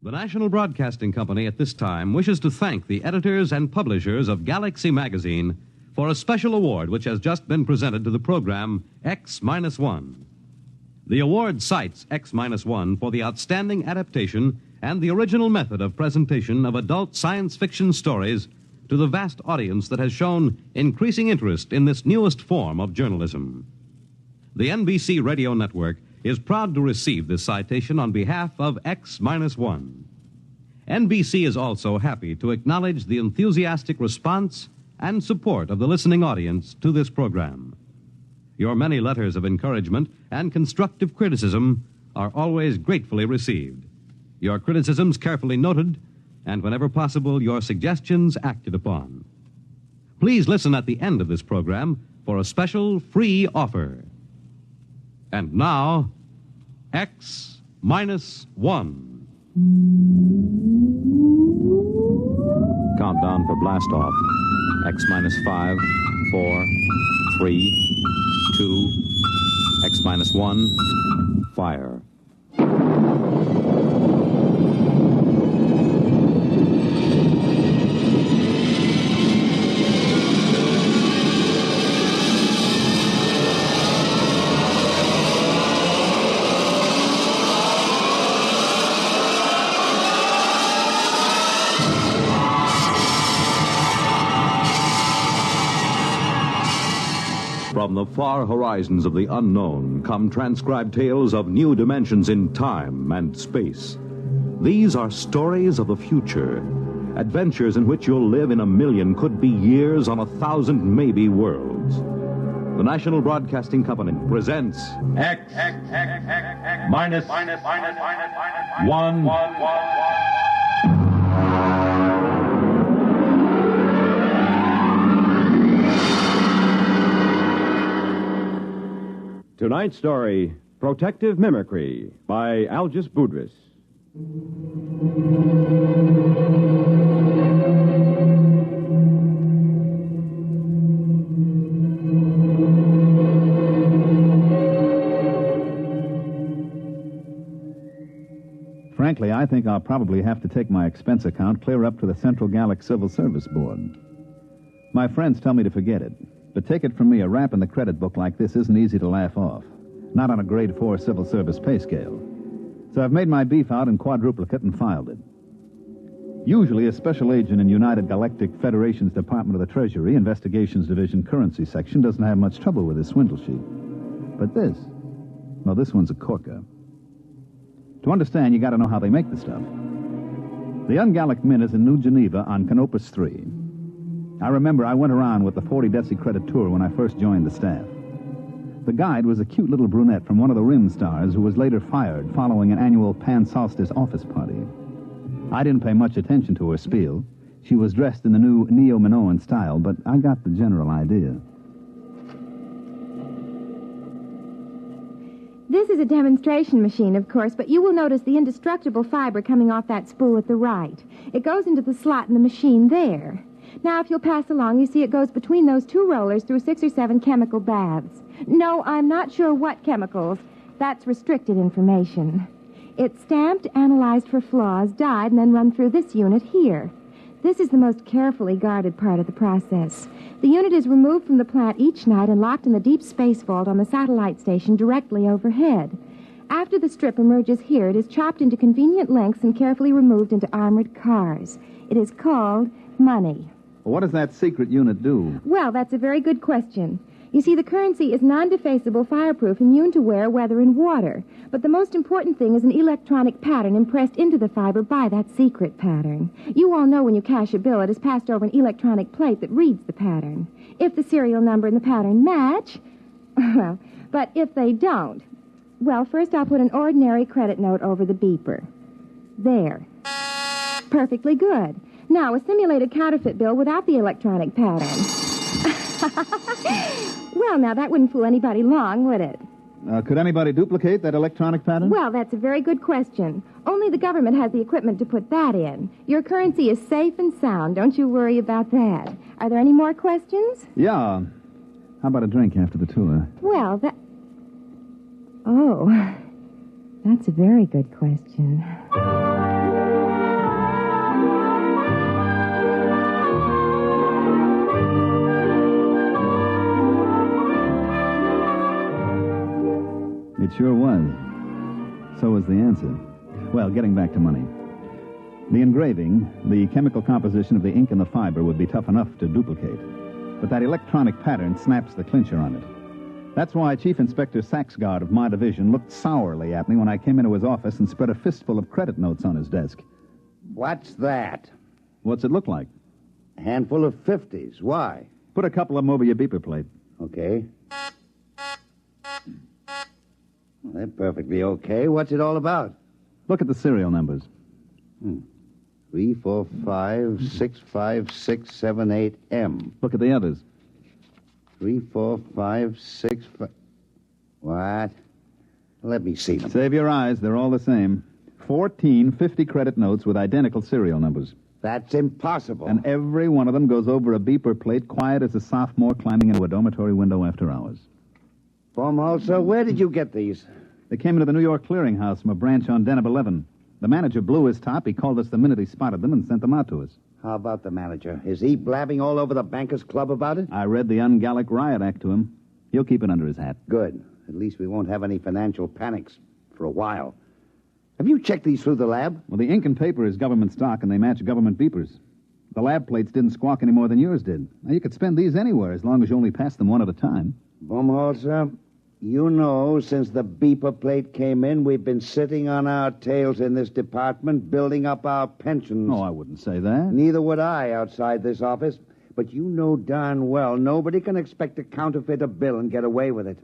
The National Broadcasting Company at this time wishes to thank the editors and publishers of Galaxy Magazine for a special award which has just been presented to the program X-1. The award cites X-1 for the outstanding adaptation and the original method of presentation of adult science fiction stories to the vast audience that has shown increasing interest in this newest form of journalism. The NBC Radio Network is proud to receive this citation on behalf of X-1. NBC is also happy to acknowledge the enthusiastic response and support of the listening audience to this program. Your many letters of encouragement and constructive criticism are always gratefully received. Your criticisms carefully noted, and whenever possible, your suggestions acted upon. Please listen at the end of this program for a special free offer. And now, X-1. Countdown for blast off. X-5, 4, 3, 2, X-1, fire. From the far horizons of the unknown come transcribed tales of new dimensions in time and space. These are stories of the future, adventures in which you'll live in a million, could be years, on 1,000 maybe worlds. The National Broadcasting Company presents X-1. Tonight's story, Protective Mimicry, by Algis Budrys. Frankly, I think I'll probably have to take my expense account clear up to the Central Gallic Civil Service Board. My friends tell me to forget it. But take it from me, a rap in the credit book like this isn't easy to laugh off. Not on a grade 4 civil service pay scale. So I've made my beef out in quadruplicate and filed it. Usually a special agent in United Galactic Federation's Department of the Treasury, Investigations Division, Currency Section, doesn't have much trouble with his swindle sheet. But this one's a corker. To understand, you got to know how they make the stuff. The Ungallic Mint is in New Geneva on Canopus 3. I remember I went around with the 40 Deci credit tour when I first joined the staff. The guide was a cute little brunette from one of the Rim stars who was later fired following an annual Pan-Solstice office party. I didn't pay much attention to her spiel. She was dressed in the new Neo-Minoan style, but I got the general idea. This is a demonstration machine, of course, but you will notice the indestructible fiber coming off that spool at the right. It goes into the slot in the machine there. Now, if you'll pass along, you see it goes between those two rollers through 6 or 7 chemical baths. No, I'm not sure what chemicals. That's restricted information. It's stamped, analyzed for flaws, dyed, and then run through this unit here. This is the most carefully guarded part of the process. The unit is removed from the plant each night and locked in the deep space vault on the satellite station directly overhead. After the strip emerges here, it is chopped into convenient lengths and carefully removed into armored cars. It is called money. What does that secret unit do? Well, that's a very good question. You see, the currency is non-defacable, fireproof, immune to wear, weather, and water. But the most important thing is an electronic pattern impressed into the fiber by that secret pattern. You all know when you cash a bill, it is passed over an electronic plate that reads the pattern. If the serial number and the pattern match, well, but if they don't, well, first I'll put an ordinary credit note over the beeper. There. Perfectly good. Now, a simulated counterfeit bill without the electronic pattern. Well, now, that wouldn't fool anybody long, would it? Could anybody duplicate that electronic pattern? Well, that's a very good question. Only the government has the equipment to put that in. Your currency is safe and sound. Don't you worry about that. Are there any more questions? Yeah. How about a drink after the tour? Well, Oh, that's a very good question. It sure was. So was the answer. Well, getting back to money. The engraving, the chemical composition of the ink and the fiber would be tough enough to duplicate. But that electronic pattern snaps the clincher on it. That's why Chief Inspector Saxgard of my division looked sourly at me when I came into his office and spread a fistful of credit notes on his desk. What's that? What's it look like? A handful of 50s. Why? Put a couple of them over your beeper plate. Okay. Well, they're perfectly okay. What's it all about? Look at the serial numbers. 3, 4, 5, 6, 5, 6, 7, 8, M. Look at the others. 3, 4, 5, 6, 5... What? Let me see them. Save your eyes. They're all the same. 14 50-credit notes with identical serial numbers. That's impossible. And every one of them goes over a beeper plate, quiet as a sophomore climbing into a dormitory window after hours. Baumholzer, where did you get these? They came into the New York Clearinghouse from a branch on Deneb 11. The manager blew his top. He called us the minute he spotted them and sent them out to us. How about the manager? Is he blabbing all over the Bankers Club about it? I read the Un-Gallic Riot Act to him. He'll keep it under his hat. Good. At least we won't have any financial panics for a while. Have you checked these through the lab? Well, the ink and paper is government stock, and they match government beepers. The lab plates didn't squawk any more than yours did. Now, you could spend these anywhere as long as you only pass them one at a time. Baumholzer, you know, since the beeper plate came in, we've been sitting on our tails in this department, building up our pensions. Oh, I wouldn't say that. Neither would I outside this office. But you know darn well nobody can expect to counterfeit a bill and get away with it.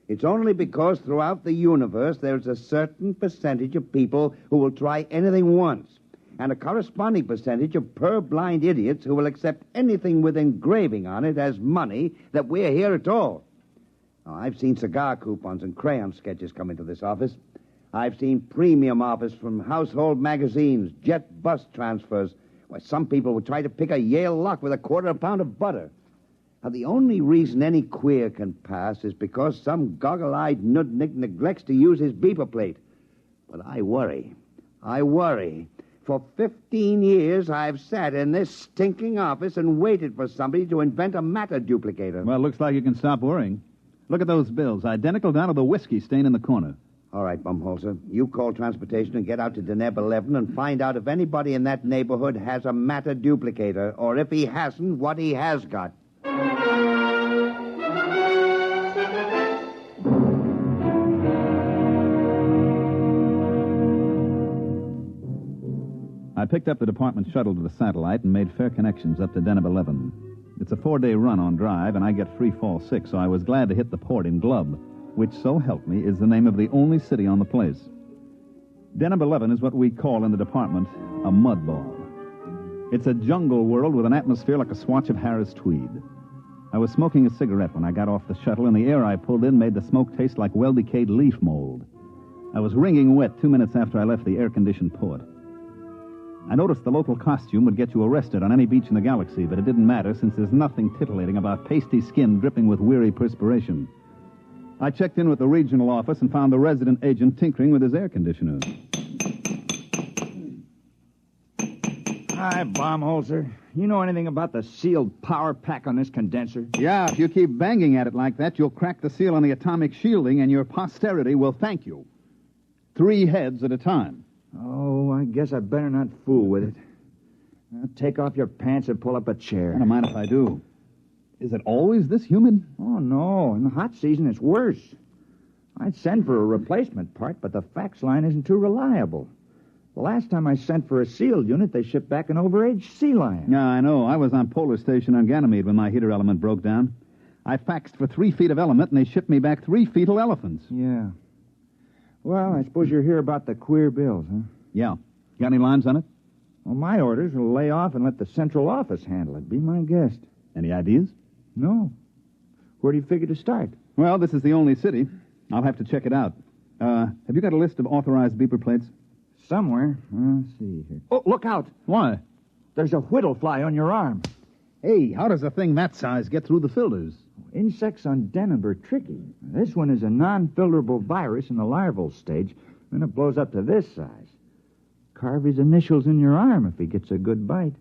It's only because throughout the universe there's a certain percentage of people who will try anything once, and a corresponding percentage of purblind idiots who will accept anything with engraving on it as money that we're here at all. Now, I've seen cigar coupons and crayon sketches come into this office. I've seen premium offers from household magazines, jet bus transfers, where some people would try to pick a Yale lock with a quarter of a pound of butter. Now, the only reason any queer can pass is because some goggle-eyed nudnik neglects to use his beeper plate. But I worry. For 15 years, I've sat in this stinking office and waited for somebody to invent a matter duplicator. Well, looks like you can stop worrying. Look at those bills, identical down to the whiskey stain in the corner. All right, Baumholzer, you call transportation and get out to Deneb 11 and find out if anybody in that neighborhood has a matter duplicator, or if he hasn't, what he has got. I picked up the department shuttle to the satellite and made fair connections up to Deneb 11. It's a 4-day run on drive, and I get free fall 6, so I was glad to hit the port in Glub, which, so help me, is the name of the only city on the place. Deneb 11 is what we call in the department a mud ball. It's a jungle world with an atmosphere like a swatch of Harris tweed. I was smoking a cigarette when I got off the shuttle, and the air I pulled in made the smoke taste like well-decayed leaf mold. I was wringing wet 2 minutes after I left the air-conditioned port. I noticed the local costume would get you arrested on any beach in the galaxy, but it didn't matter since there's nothing titillating about pasty skin dripping with weary perspiration. I checked in with the regional office and found the resident agent tinkering with his air conditioner. Hi, Baumholzer. You know anything about the sealed power pack on this condenser? Yeah, if you keep banging at it like that, you'll crack the seal on the atomic shielding, and your posterity will thank you. 3 heads at a time. Oh, I guess I better not fool with it. Now, take off your pants and pull up a chair. I don't mind if I do. Is it always this humid? Oh, no. In the hot season, it's worse. I'd send for a replacement part, but the fax line isn't too reliable. The last time I sent for a sealed unit, they shipped back an overaged sea lion. Yeah, I know. I was on Polar Station on Ganymede when my heater element broke down. I faxed for 3 feet of element, and they shipped me back 3 fetal elephants. Yeah. Well, I suppose you're here about the queer bills, huh? Yeah. Got any lines on it? Well, my orders will lay off and let the central office handle it. Be my guest. Any ideas? No. Where do you figure to start? Well, this is the only city. I'll have to check it out. Have you got a list of authorized beeper plates? Somewhere. Let's see here. Oh, look out. Why? There's a whittle fly on your arm. Hey, how does a thing that size get through the filters? Insects on Deneb are tricky. This one is a non-filterable virus in the larval stage, then it blows up to this size. Carve his initials in your arm if he gets a good bite.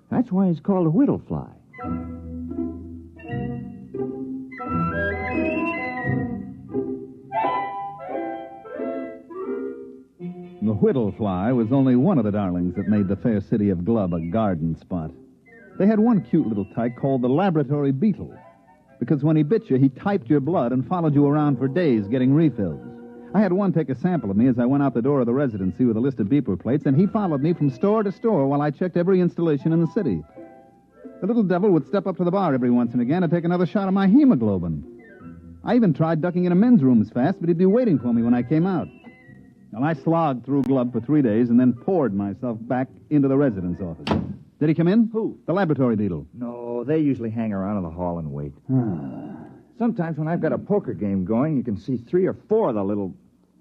That's why he's called a whittle fly. The whittle fly was only one of the darlings that made the fair city of Glub a garden spot. They had one cute little tyke called the laboratory beetle, because when he bit you, he typed your blood and followed you around for days getting refills. I had one take a sample of me as I went out the door of the residency with a list of beeper plates, and he followed me from store to store while I checked every installation in the city. The little devil would step up to the bar every once and again to take another shot of my hemoglobin. I even tried ducking into men's rooms fast, but he'd be waiting for me when I came out. Well, I slogged through Glub for 3 days and then poured myself back into the residence office. Did he come in? Who? The laboratory beetle. No, they usually hang around in the hall and wait. Sometimes when I've got a poker game going, you can see 3 or 4 of the little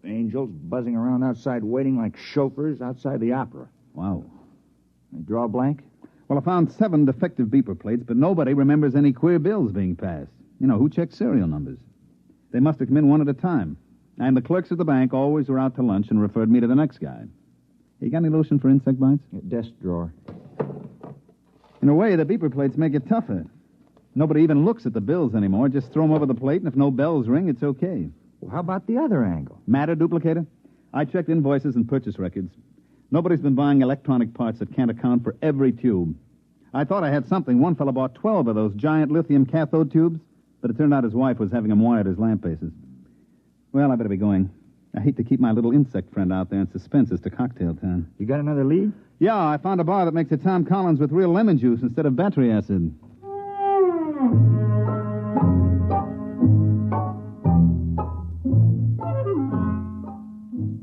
angels buzzing around outside waiting like chauffeurs outside the opera. Wow. They draw a blank? Well, I found 7 defective beeper plates, but nobody remembers any queer bills being passed. You know, who checks serial numbers? They must have come in one at a time. And the clerks at the bank always were out to lunch and referred me to the next guy. You got any lotion for insect bites? Desk drawer. In a way, the beeper plates make it tougher. Nobody even looks at the bills anymore. Just throw them over the plate, and if no bells ring, it's okay. Well, how about the other angle? Matter duplicator? I checked invoices and purchase records. Nobody's been buying electronic parts that can't account for every tube. I thought I had something. One fellow bought 12 of those giant lithium cathode tubes, but it turned out his wife was having them wired as lamp bases. Well, I better be going. I hate to keep my little insect friend out there in suspense as to cocktail time. You got another lead? Yeah, I found a bar that makes a Tom Collins with real lemon juice instead of battery acid.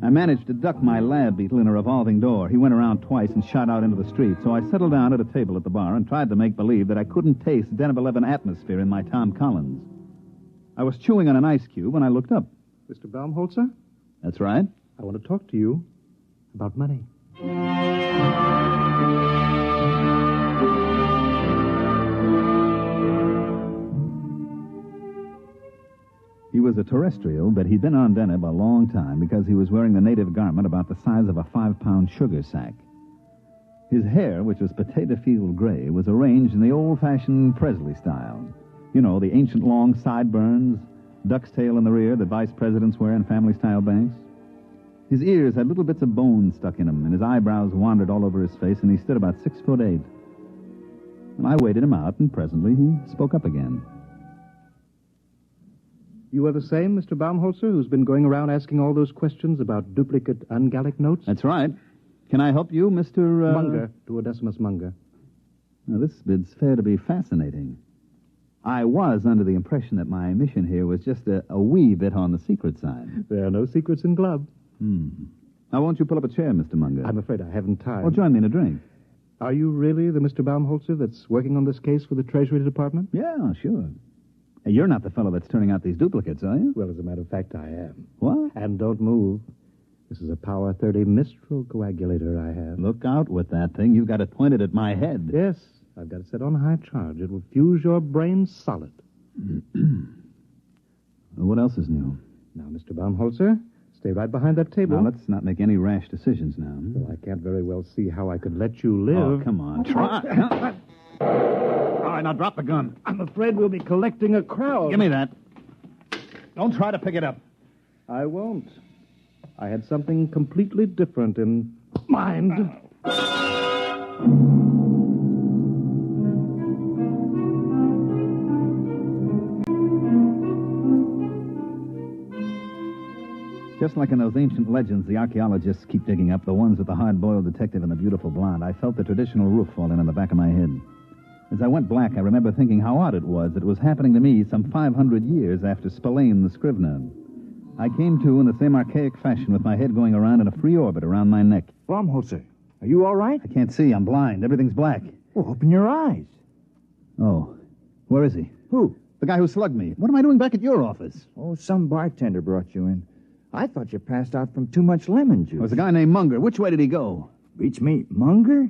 I managed to duck my lab beetle in a revolving door. He went around twice and shot out into the street, so I settled down at a table at the bar and tried to make believe that I couldn't taste Den of 11 atmosphere in my Tom Collins. I was chewing on an ice cube when I looked up. Mr. Baumholzer, That's right. I want to talk to you about money. He was a terrestrial, but he'd been on Deneb a long time because he was wearing the native garment about the size of a 5-pound sugar sack. His hair, which was potato field gray, was arranged in the old-fashioned Presley style. You know, the ancient long sideburns, duck's tail in the rear that vice presidents wear in family-style banks. His ears had little bits of bone stuck in them, and his eyebrows wandered all over his face, and he stood about 6'8". And I waited him out, and presently he spoke up again. You are the same Mr. Baumholzer who's been going around asking all those questions about duplicate ungallic notes? That's right. Can I help you, Mr. Munger, Duodecimus Munger. Now, this bid's fair to be fascinating. I was under the impression that my mission here was just a wee bit on the secret side. There are no secrets in Glub. Now, won't you pull up a chair, Mr. Munger? I'm afraid I haven't time. Well, join me in a drink. Are you really the Mr. Baumholzer that's working on this case for the Treasury Department? Yeah, sure. Hey, you're not the fellow that's turning out these duplicates, are you? Well, as a matter of fact, I am. What? And don't move. This is a Power 30 Mistral coagulator I have. Look out with that thing. You've got it pointed at my head. Yes, I've got it set on high charge. It will fuse your brain solid. What else is new? Now, Mr. Baumholzer, stay right behind that table. Now, let's not make any rash decisions now. Well, I can't very well see how I could let you live. Oh, come on. Try. All right, now drop the gun. I'm afraid we'll be collecting a crowd. Give me that. Don't try to pick it up. I won't. I had something completely different in mind. Just like in those ancient legends the archaeologists keep digging up, the ones with the hard-boiled detective and the beautiful blonde, I felt the traditional roof fall in on the back of my head. As I went black, I remember thinking how odd it was that it was happening to me some 500 years after Spillane the Scrivener. I came to in the same archaic fashion with my head going around in a free orbit around my neck. Baumholzer, are you all right? I can't see. I'm blind. Everything's black. Well, open your eyes. Oh. Where is he? Who? The guy who slugged me. What am I doing back at your office? Oh, some bartender brought you in. I thought you passed out from too much lemon juice. It was a guy named Munger. Which way did he go? Reach me, Munger?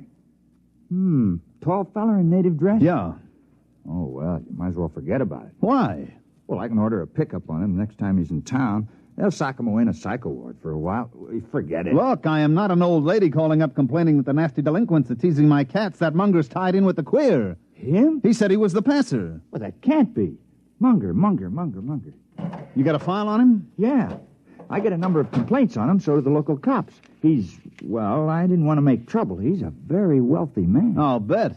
Tall feller in native dress? Yeah. Oh, well, you might as well forget about it. Why? Well, I can order a pickup on him next time he's in town. They'll sock him away in a psycho ward for a while. Forget it. Look, I am not an old lady calling up complaining that the nasty delinquents are teasing my cats. That Munger's tied in with the queer. Him? He said he was the passer. Well, that can't be. Munger. You got a file on him? Yeah. I get a number of complaints on him, so do the local cops. Well, I didn't want to make trouble. He's a very wealthy man. I'll bet.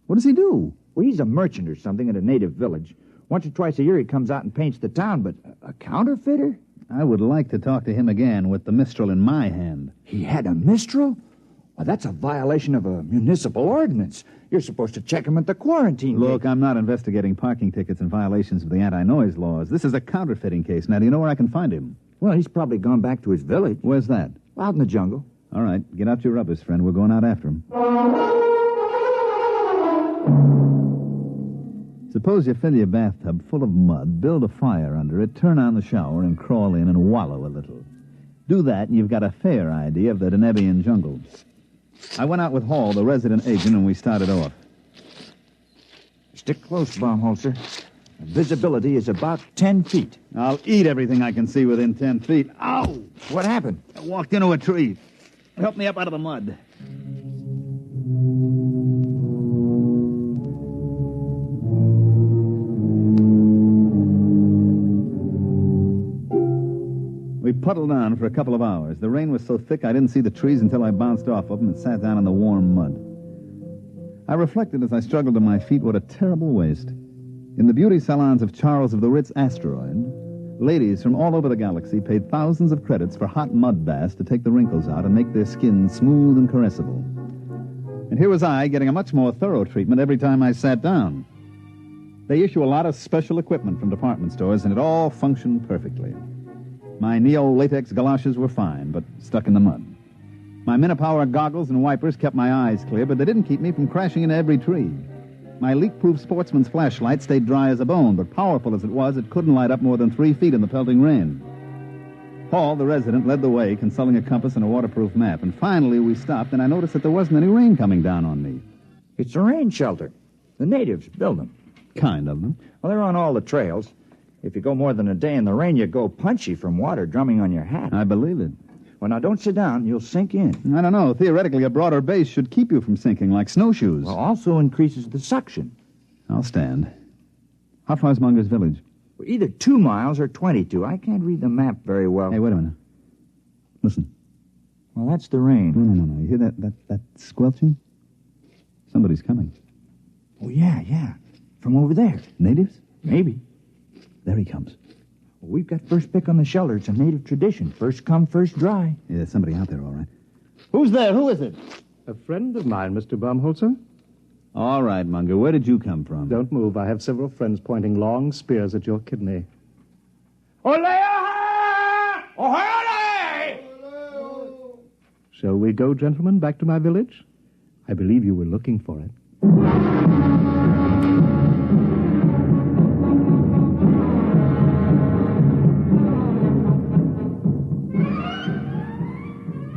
What does he do? Well, he's a merchant or something at a native village. Once or twice a year he comes out and paints the town, but a counterfeiter? I would like to talk to him again with the Mistral in my hand. He had a Mistral? Well, that's a violation of a municipal ordinance. You're supposed to check him at the quarantine. Look, I'm not investigating parking tickets and violations of the anti-noise laws. This is a counterfeiting case. Now, do you know where I can find him? Well, he's probably gone back to his village. Where's that? Out in the jungle. All right, get out your rubbers, friend. We're going out after him. Suppose you fill your bathtub full of mud, build a fire under it, turn on the shower, and crawl in and wallow a little. Do that, and you've got a fair idea of the Denebian jungle. I went out with Hall, the resident agent, and we started off. Stick close, Baumholzer. Visibility is about 10 feet. I'll eat everything I can see within 10 feet. Ow! What happened? I walked into a tree. Help me up out of the mud. We puddled on for a couple of hours. The rain was so thick I didn't see the trees until I bounced off of them and sat down in the warm mud. I reflected as I struggled to my feet what a terrible waste. In the beauty salons of Charles of the Ritz Asteroid, ladies from all over the galaxy paid thousands of credits for hot mud baths to take the wrinkles out and make their skin smooth and caressable. And here was I getting a much more thorough treatment every time I sat down. They issue a lot of special equipment from department stores, and it all functioned perfectly. My neo-latex galoshes were fine, but stuck in the mud. My Minipower goggles and wipers kept my eyes clear, but they didn't keep me from crashing into every tree. My leak-proof sportsman's flashlight stayed dry as a bone, but powerful as it was, it couldn't light up more than 3 feet in the pelting rain. Paul, the resident, led the way, consulting a compass and a waterproof map, and finally we stopped, and I noticed that there wasn't any rain coming down on me. It's a rain shelter. The natives build them. Kind of them. Well, they're on all the trails. If you go more than a day in the rain, you go punchy from water drumming on your hat. I believe it. Well, now, don't sit down. You'll sink in. I don't know. Theoretically, a broader base should keep you from sinking, like snowshoes. Well, also increases the suction. I'll stand. How far's Munger's village? Well, either 2 miles or 22. I can't read the map very well. Hey, wait a minute. Listen. Well, that's the rain. No. You hear that squelching? Somebody's coming. Oh, yeah. From over there. Natives? Maybe. There he comes. Well, we've got first pick on the shelter. It's a native tradition. First come, first dry. Yeah, there's somebody out there, all right. Who's there? Who is it? A friend of mine, Mr. Baumholzer. All right, Munger. Where did you come from? Don't move. I have several friends pointing long spears at your kidney. Shall we go, gentlemen, back to my village? I believe you were looking for it.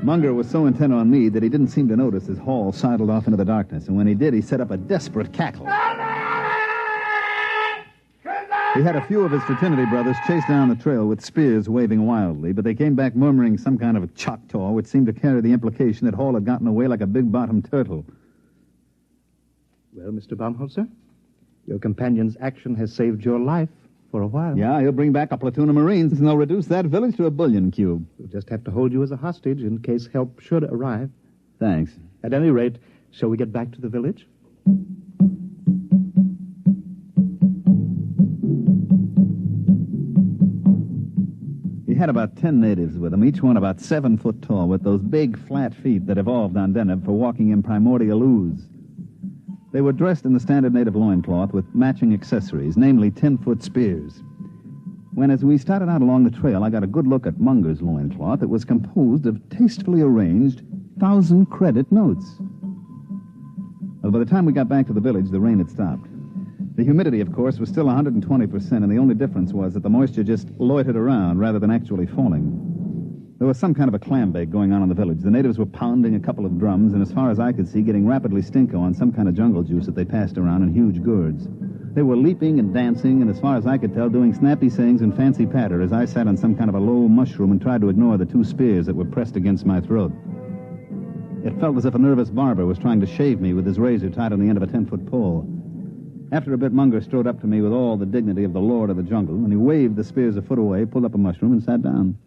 Munger was so intent on me that he didn't seem to notice as Hall sidled off into the darkness, and when he did, he set up a desperate cackle. He had a few of his fraternity brothers chase down the trail with spears waving wildly, but they came back murmuring some kind of a Choctaw, which seemed to carry the implication that Hall had gotten away like a big-bottomed turtle. Well, Mr. Baumholzer, your companion's action has saved your life for a while. Yeah, he'll bring back a platoon of Marines, and they'll reduce that village to a bullion cube. We'll just have to hold you as a hostage in case help should arrive. Thanks. At any rate, shall we get back to the village? He had about 10 natives with him, each one about 7 foot tall, with those big, flat feet that evolved on Deneb for walking in primordial ooze. They were dressed in the standard native loincloth with matching accessories, namely 10-foot spears. As we started out along the trail, I got a good look at Munger's loincloth. It was composed of tastefully arranged 1,000-credit notes. Well, by the time we got back to the village, the rain had stopped. The humidity, of course, was still 120%, and the only difference was that the moisture just loitered around rather than actually falling. There was some kind of a clam bake going on in the village. The natives were pounding a couple of drums, and as far as I could see, getting rapidly stinko on some kind of jungle juice that they passed around in huge gourds. They were leaping and dancing, and as far as I could tell, doing snappy sayings and fancy patter as I sat on some kind of a low mushroom and tried to ignore the 2 spears that were pressed against my throat. It felt as if a nervous barber was trying to shave me with his razor tied on the end of a 10-foot pole. After a bit, Munger strode up to me with all the dignity of the lord of the jungle, and he waved the spears a foot away, pulled up a mushroom, and sat down.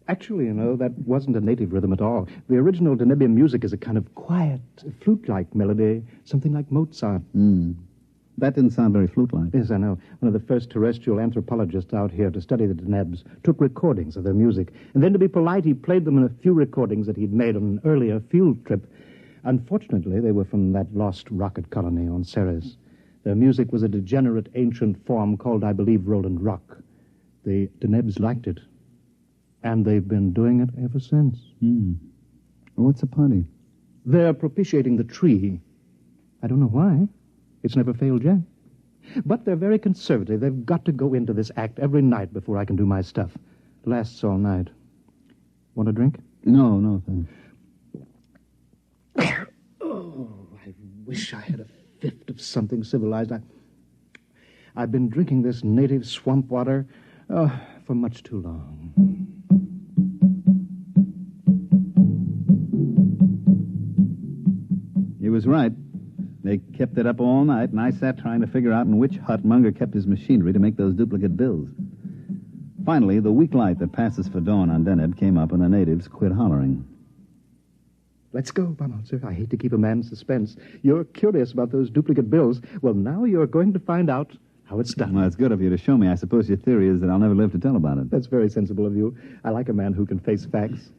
Actually, that wasn't a native rhythm at all. The original Danubian music is a kind of quiet, flute-like melody, something like Mozart. That didn't sound very flute-like. Yes, I know. One of the first terrestrial anthropologists out here to study the Denebs took recordings of their music. And then, to be polite, he played them in a few recordings that he'd made on an earlier field trip. Unfortunately, they were from that lost rocket colony on Ceres. Their music was a degenerate ancient form called, I believe, Roland Rock. The Denebs liked it. And they've been doing it ever since. What's the party? They're propitiating the tree. I don't know why. It's never failed yet. But they're very conservative. They've got to go into this act every night before I can do my stuff. It lasts all night. Want a drink? No, thanks. Oh, I wish I had a fifth of something civilized. I've been drinking this native swamp water for much too long. He was right. They kept it up all night, and I sat trying to figure out in which hut Munger kept his machinery to make those duplicate bills. Finally, the weak light that passes for dawn on Deneb came up, and the natives quit hollering. Let's go, Baumholzer. I hate to keep a man in suspense. You're curious about those duplicate bills. Well, now you're going to find out how it's done. Well, it's good of you to show me. I suppose your theory is that I'll never live to tell about it. That's very sensible of you. I like a man who can face facts.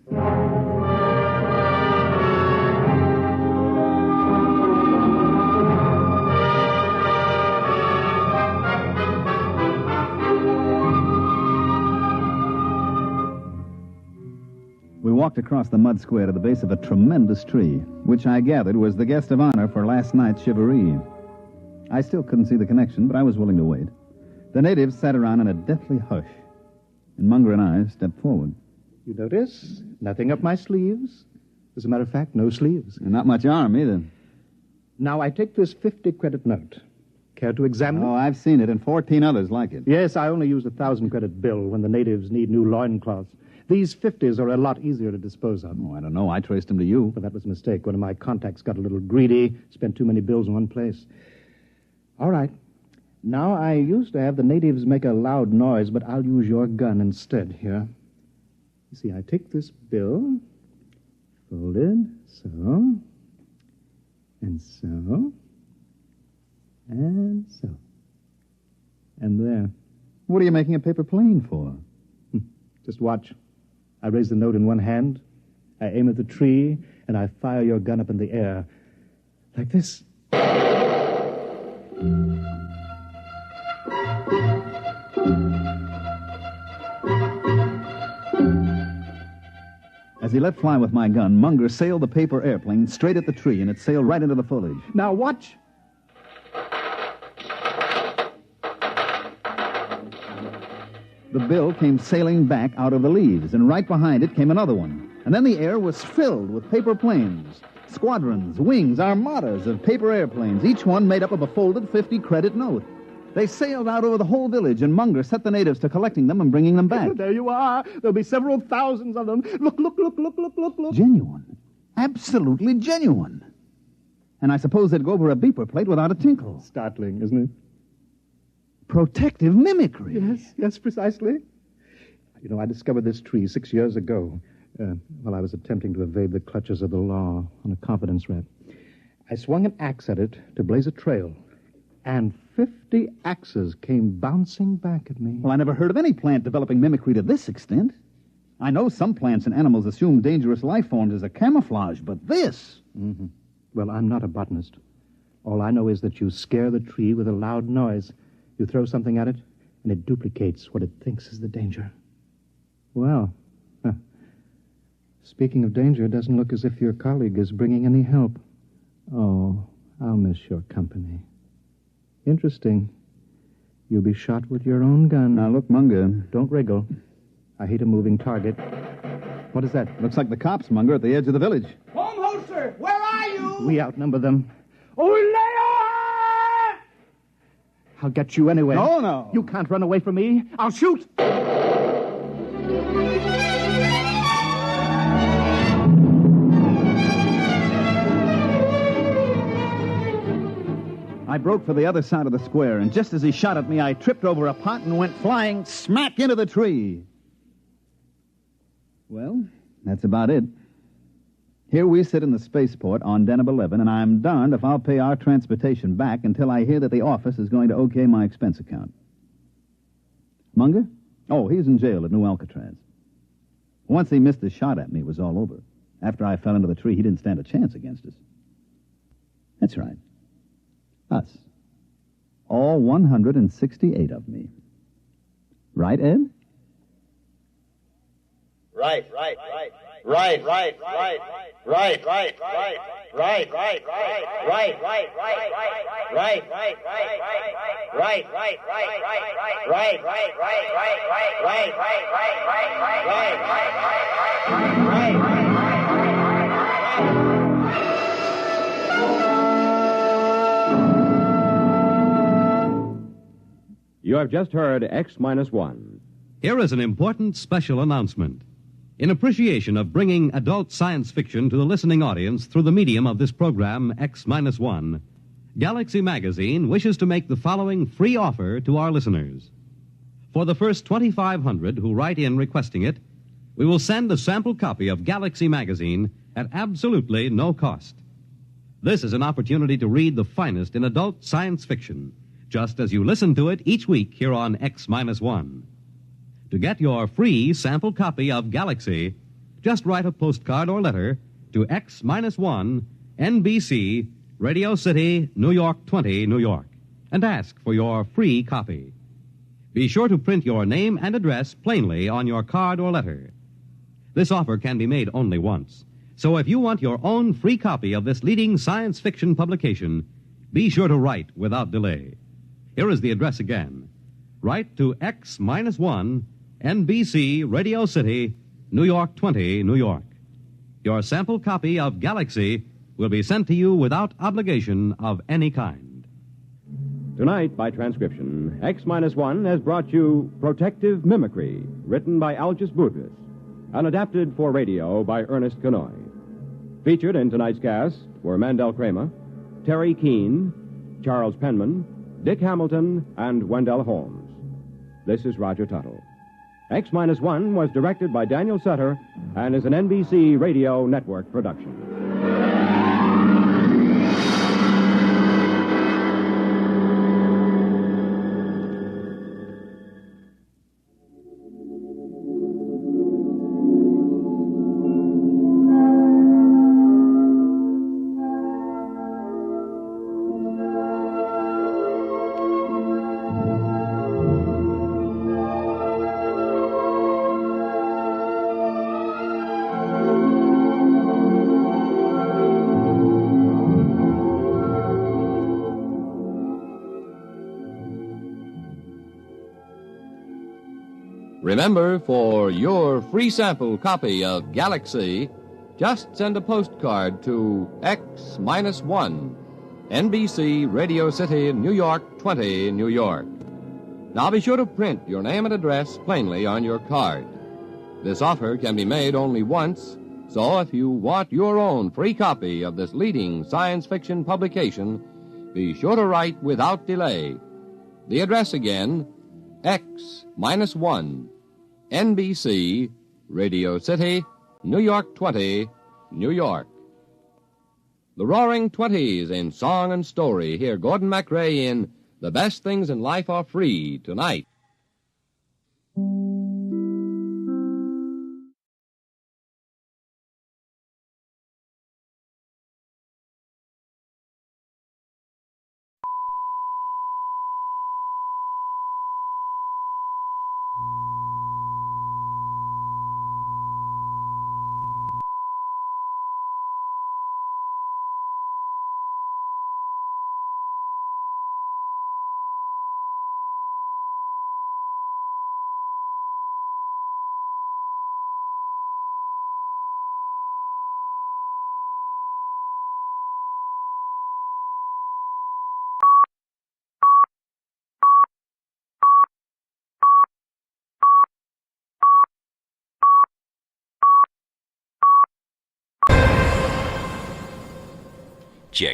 We walked across the mud square to the base of a tremendous tree, which I gathered was the guest of honor for last night's shivaree. I still couldn't see the connection, but I was willing to wait. The natives sat around in a deathly hush, and Munger and I stepped forward. You notice? Nothing up my sleeves. As a matter of fact, no sleeves. And not much arm, either. Now, I take this 50-credit note. Care to examine it? Oh, I've seen it, and 14 others like it. Yes, I only use a 1,000-credit bill when the natives need new loincloths. These 50s are a lot easier to dispose of. Oh, I don't know. I traced them to you. But that was a mistake. One of my contacts got a little greedy, spent too many bills in one place. All right. Now, I used to have the natives make a loud noise, but I'll use your gun instead here. You see, I take this bill, fold it, so, and so, and so. And there. What are you making a paper plane for? Just watch. I raise the note in one hand, I aim at the tree, and I fire your gun up in the air. Like this. As he let fly with my gun, Munger sailed the paper airplane straight at the tree, and it sailed right into the foliage. Now watch. The bill came sailing back out of the leaves, and right behind it came another one. And then the air was filled with paper planes, squadrons, wings, armadas of paper airplanes, each one made up of a folded 50-credit note. They sailed out over the whole village, and Munger set the natives to collecting them and bringing them back. There you are. There'll be several thousands of them. Look. Genuine. Absolutely genuine. And I suppose they'd go over a beeper plate without a tinkle. Startling, isn't it? Protective mimicry. Yes, precisely. You know, I discovered this tree 6 years ago while I was attempting to evade the clutches of the law on a confidence rap. I swung an axe at it to blaze a trail, and 50 axes came bouncing back at me. Well, I never heard of any plant developing mimicry to this extent. I know some plants and animals assume dangerous life forms as a camouflage, but this... Mm-hmm. Well, I'm not a botanist. All I know is that you scare the tree with a loud noise. You throw something at it, and it duplicates what it thinks is the danger. Well, speaking of danger, it doesn't look as if your colleague is bringing any help. Oh, I'll miss your company. Interesting. You'll be shot with your own gun. Now, look, Munger. Don't wriggle. I hate a moving target. What is that? Looks like the cops, Munger, at the edge of the village. Baumholzer, where are you? We outnumber them. I'll get you anyway. No. You can't run away from me. I'll shoot. I broke for the other side of the square, and just as he shot at me, I tripped over a pot and went flying smack into the tree. Well, that's about it. Here we sit in the spaceport on Deneb 11, and I'm darned if I'll pay our transportation back until I hear that the office is going to okay my expense account. Munger? Oh, he's in jail at New Alcatraz. Once he missed a shot at me, it was all over. After I fell into the tree, he didn't stand a chance against us. That's right. Us. All 168 of me. Right, Ed? Right. You have just heard X-1. Here is an important special announcement. In appreciation of bringing adult science fiction to the listening audience through the medium of this program, X-1, Galaxy Magazine wishes to make the following free offer to our listeners. For the first 2,500 who write in requesting it, we will send a sample copy of Galaxy Magazine at absolutely no cost. This is an opportunity to read the finest in adult science fiction, just as you listen to it each week here on X-1. To get your free sample copy of Galaxy, just write a postcard or letter to X-1, NBC, Radio City, New York 20, New York, and ask for your free copy. Be sure to print your name and address plainly on your card or letter. This offer can be made only once, so if you want your own free copy of this leading science fiction publication, be sure to write without delay. Here is the address again. Write to X-1, NBC, Radio City, New York 20, New York. Your sample copy of Galaxy will be sent to you without obligation of any kind. Tonight, by transcription, X-1 has brought you Protective Mimicry, written by Algis Budrys, and adapted for radio by Ernest Kanoy. Featured in tonight's cast were Mandel Kramer, Terry Keane, Charles Penman, Dick Hamilton, and Wendell Holmes. This is Roger Tuttle. X-1 was directed by Daniel Sutter and is an NBC Radio Network production. Remember, for your free sample copy of Galaxy, just send a postcard to X-1, NBC, Radio City, New York 20, New York. Now be sure to print your name and address plainly on your card. This offer can be made only once, so if you want your own free copy of this leading science fiction publication, be sure to write without delay. The address again, X-1, NBC, Radio City, New York 20, New York. The Roaring Twenties in song and story. Hear Gordon MacRae in The Best Things in Life Are Free tonight.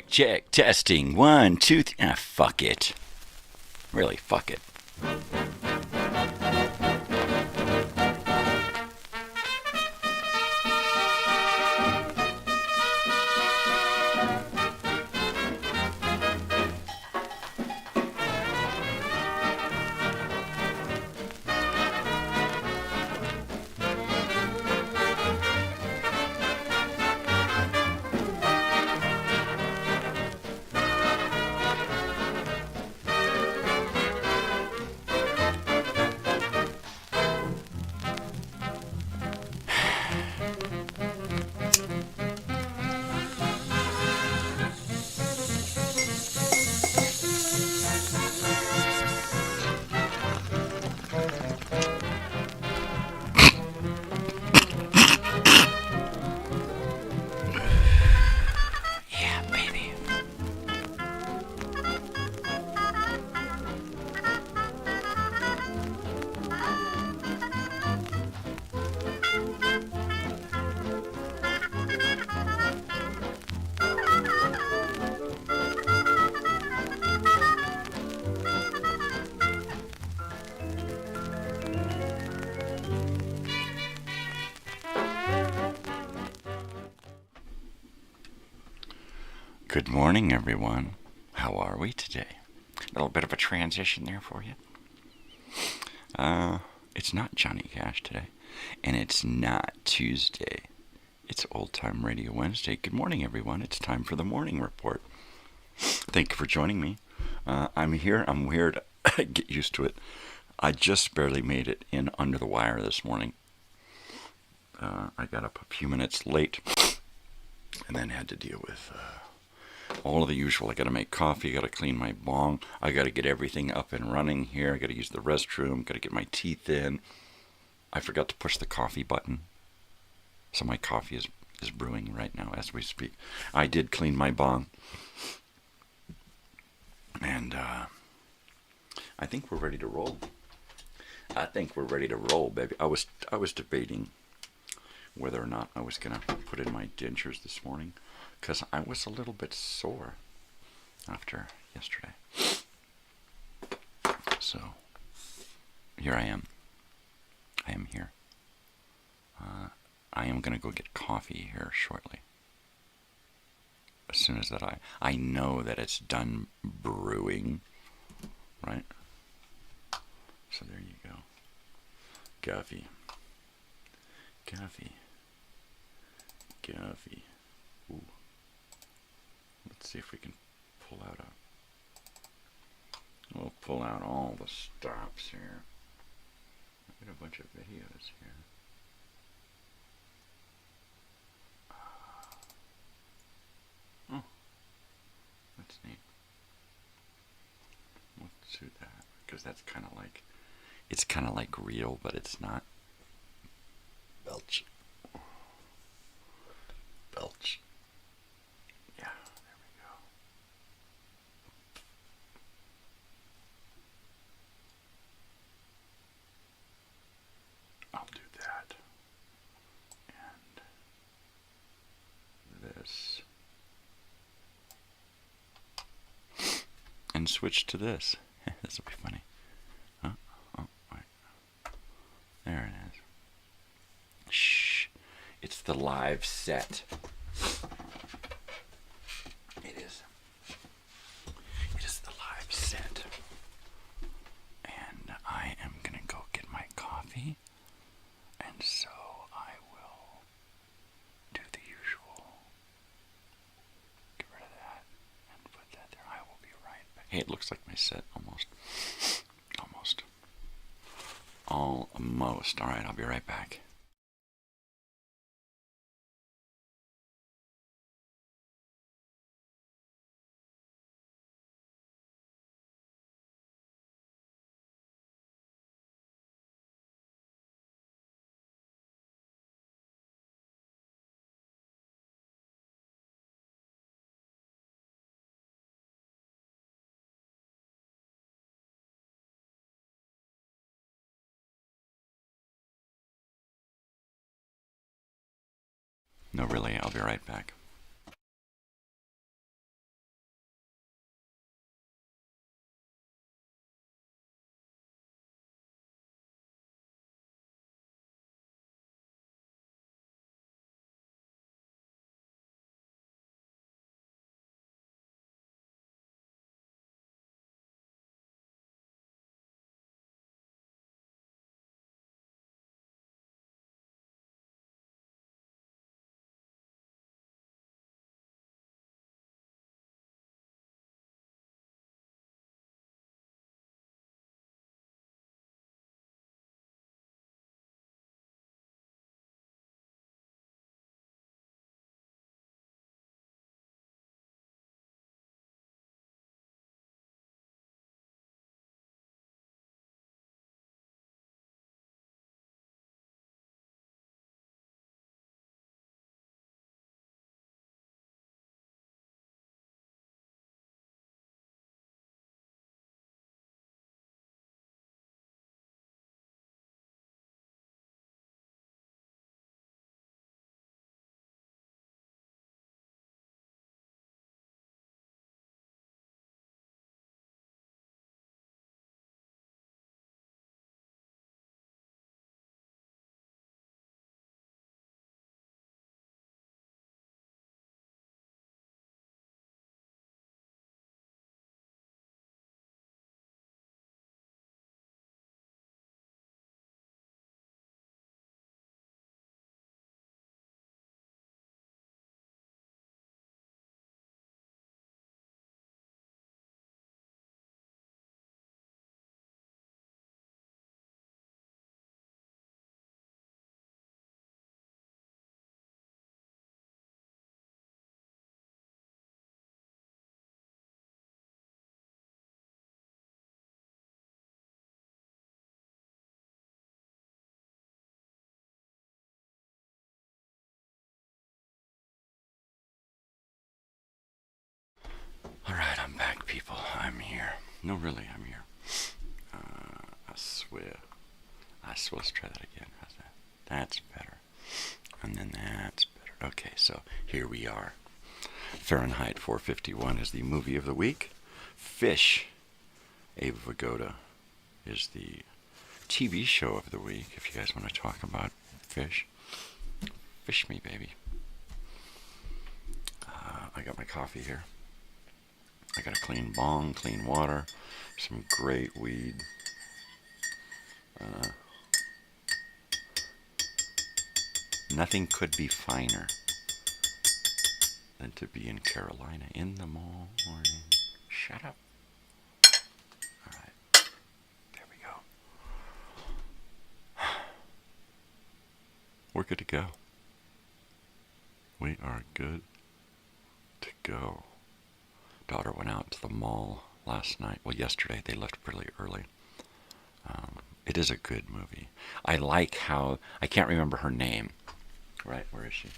Check, testing, 1, 2, fuck it. Really, fuck it. Good morning, everyone. How are we today? A little bit of a transition there for you. It's not Johnny Cash today, and it's not Tuesday. It's Old Time Radio Wednesday. Good morning, everyone. It's time for the morning report. Thank you for joining me. I'm here. I'm weird. Get used to it. I just barely made it in under the wire this morning. I got up a few minutes late and then had to deal with all of the usual. I got to make coffee, I got to clean my bong, I got to get everything up and running here, I got to use the restroom, got to get my teeth in. I forgot to push the coffee button, so my coffee is brewing right now as we speak. I did clean my bong, and I think we're ready to roll. Baby. I was debating whether or not I was gonna put in my dentures this morning, because I was a little bit sore after yesterday. So, here I am. I am here. I am going to go get coffee here shortly. As soon as that I know that it's done brewing, right? So there you go. Coffee. Ooh. Let's see if we can we'll pull out all the stops here. I've got a bunch of videos here. Oh, that's neat. Let's do that, because that's kind of like, it's kind of like real, but it's not. Belch. Yeah, there we go. I'll do that. And this. And switch to this. This will be funny. Huh? Oh, wait. There it is. Shh. It's the live set. It is the live set. And I am gonna go get my coffee. And so I will do the usual. Get rid of that and put that there. I will be right back. Hey, it looks like my set almost. Almost. All right, I'll be right back. No, really, I'll be right back. No, really, I'm here. I swear. Let's try that again. How's that? That's better. And then that's better. Okay, so here we are. Fahrenheit 451 is the movie of the week. Fish, Ava Vigoda, is the TV show of the week. If you guys want to talk about fish, fish me, baby. I got my coffee here. I got a clean bong, clean water, some great weed. Nothing could be finer than to be in Carolina in the morning. Shut up. All right. There we go. We're good to go. We are good to go. Daughter went out to the mall last night. Well, yesterday. They left pretty early. It is a good movie. I like how... I can't remember her name. Right, where is she?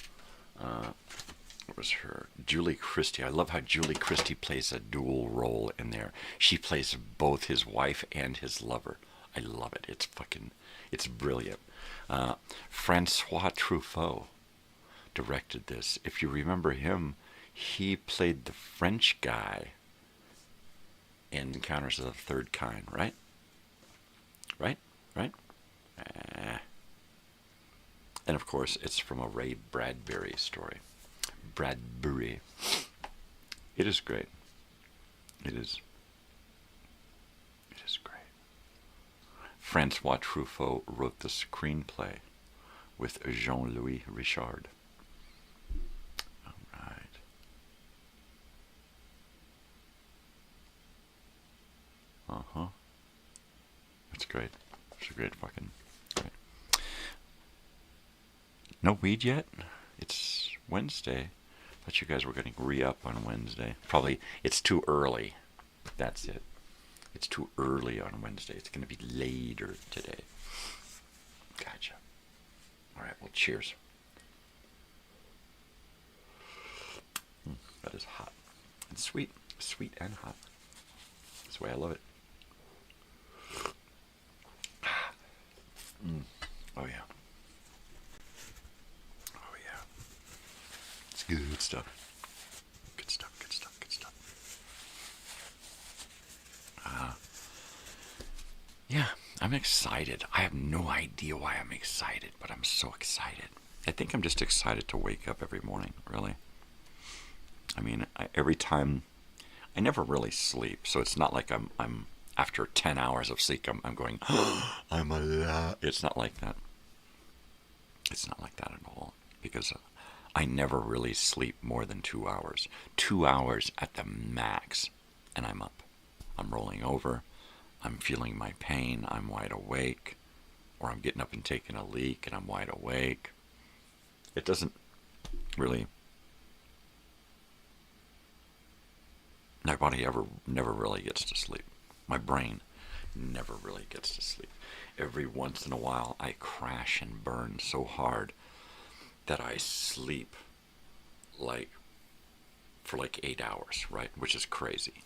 What was her? Julie Christie. I love how Julie Christie plays a dual role in there. She plays both his wife and his lover. I love it. It's brilliant. Francois Truffaut directed this. If you remember him, he played the French guy in Encounters of the Third Kind, right? Right? And of course, it's from a Ray Bradbury story. Bradbury. It is great. It is great. Francois Truffaut wrote the screenplay with Jean-Louis Richard. All right. Uh-huh. That's great. It's a great fucking... Great. No weed yet? It's Wednesday. Thought you guys were going to re-up on Wednesday. Probably, it's too early. That's it. It's too early on Wednesday. It's going to be later today. Gotcha. All right, well, cheers. That is hot. And sweet. Sweet and hot. That's the way I love it. Oh, yeah. Oh, yeah. It's good stuff. Good stuff, good stuff, good stuff. Yeah, I'm excited. I have no idea why I'm excited, but I'm so excited. I think I'm just excited to wake up every morning, really. I mean, every time... I never really sleep, so it's not like I'm after 10 hours of sleep, I'm going, I'm alive. It's not like that. It's not like that at all. Because I never really sleep more than 2 hours. 2 hours at the max, and I'm up. I'm rolling over. I'm feeling my pain. I'm wide awake. Or I'm getting up and taking a leak, and I'm wide awake. It doesn't really... My body never really gets to sleep. My brain never really gets to sleep. Every once in a while, I crash and burn so hard that I sleep for 8 hours, right? Which is crazy.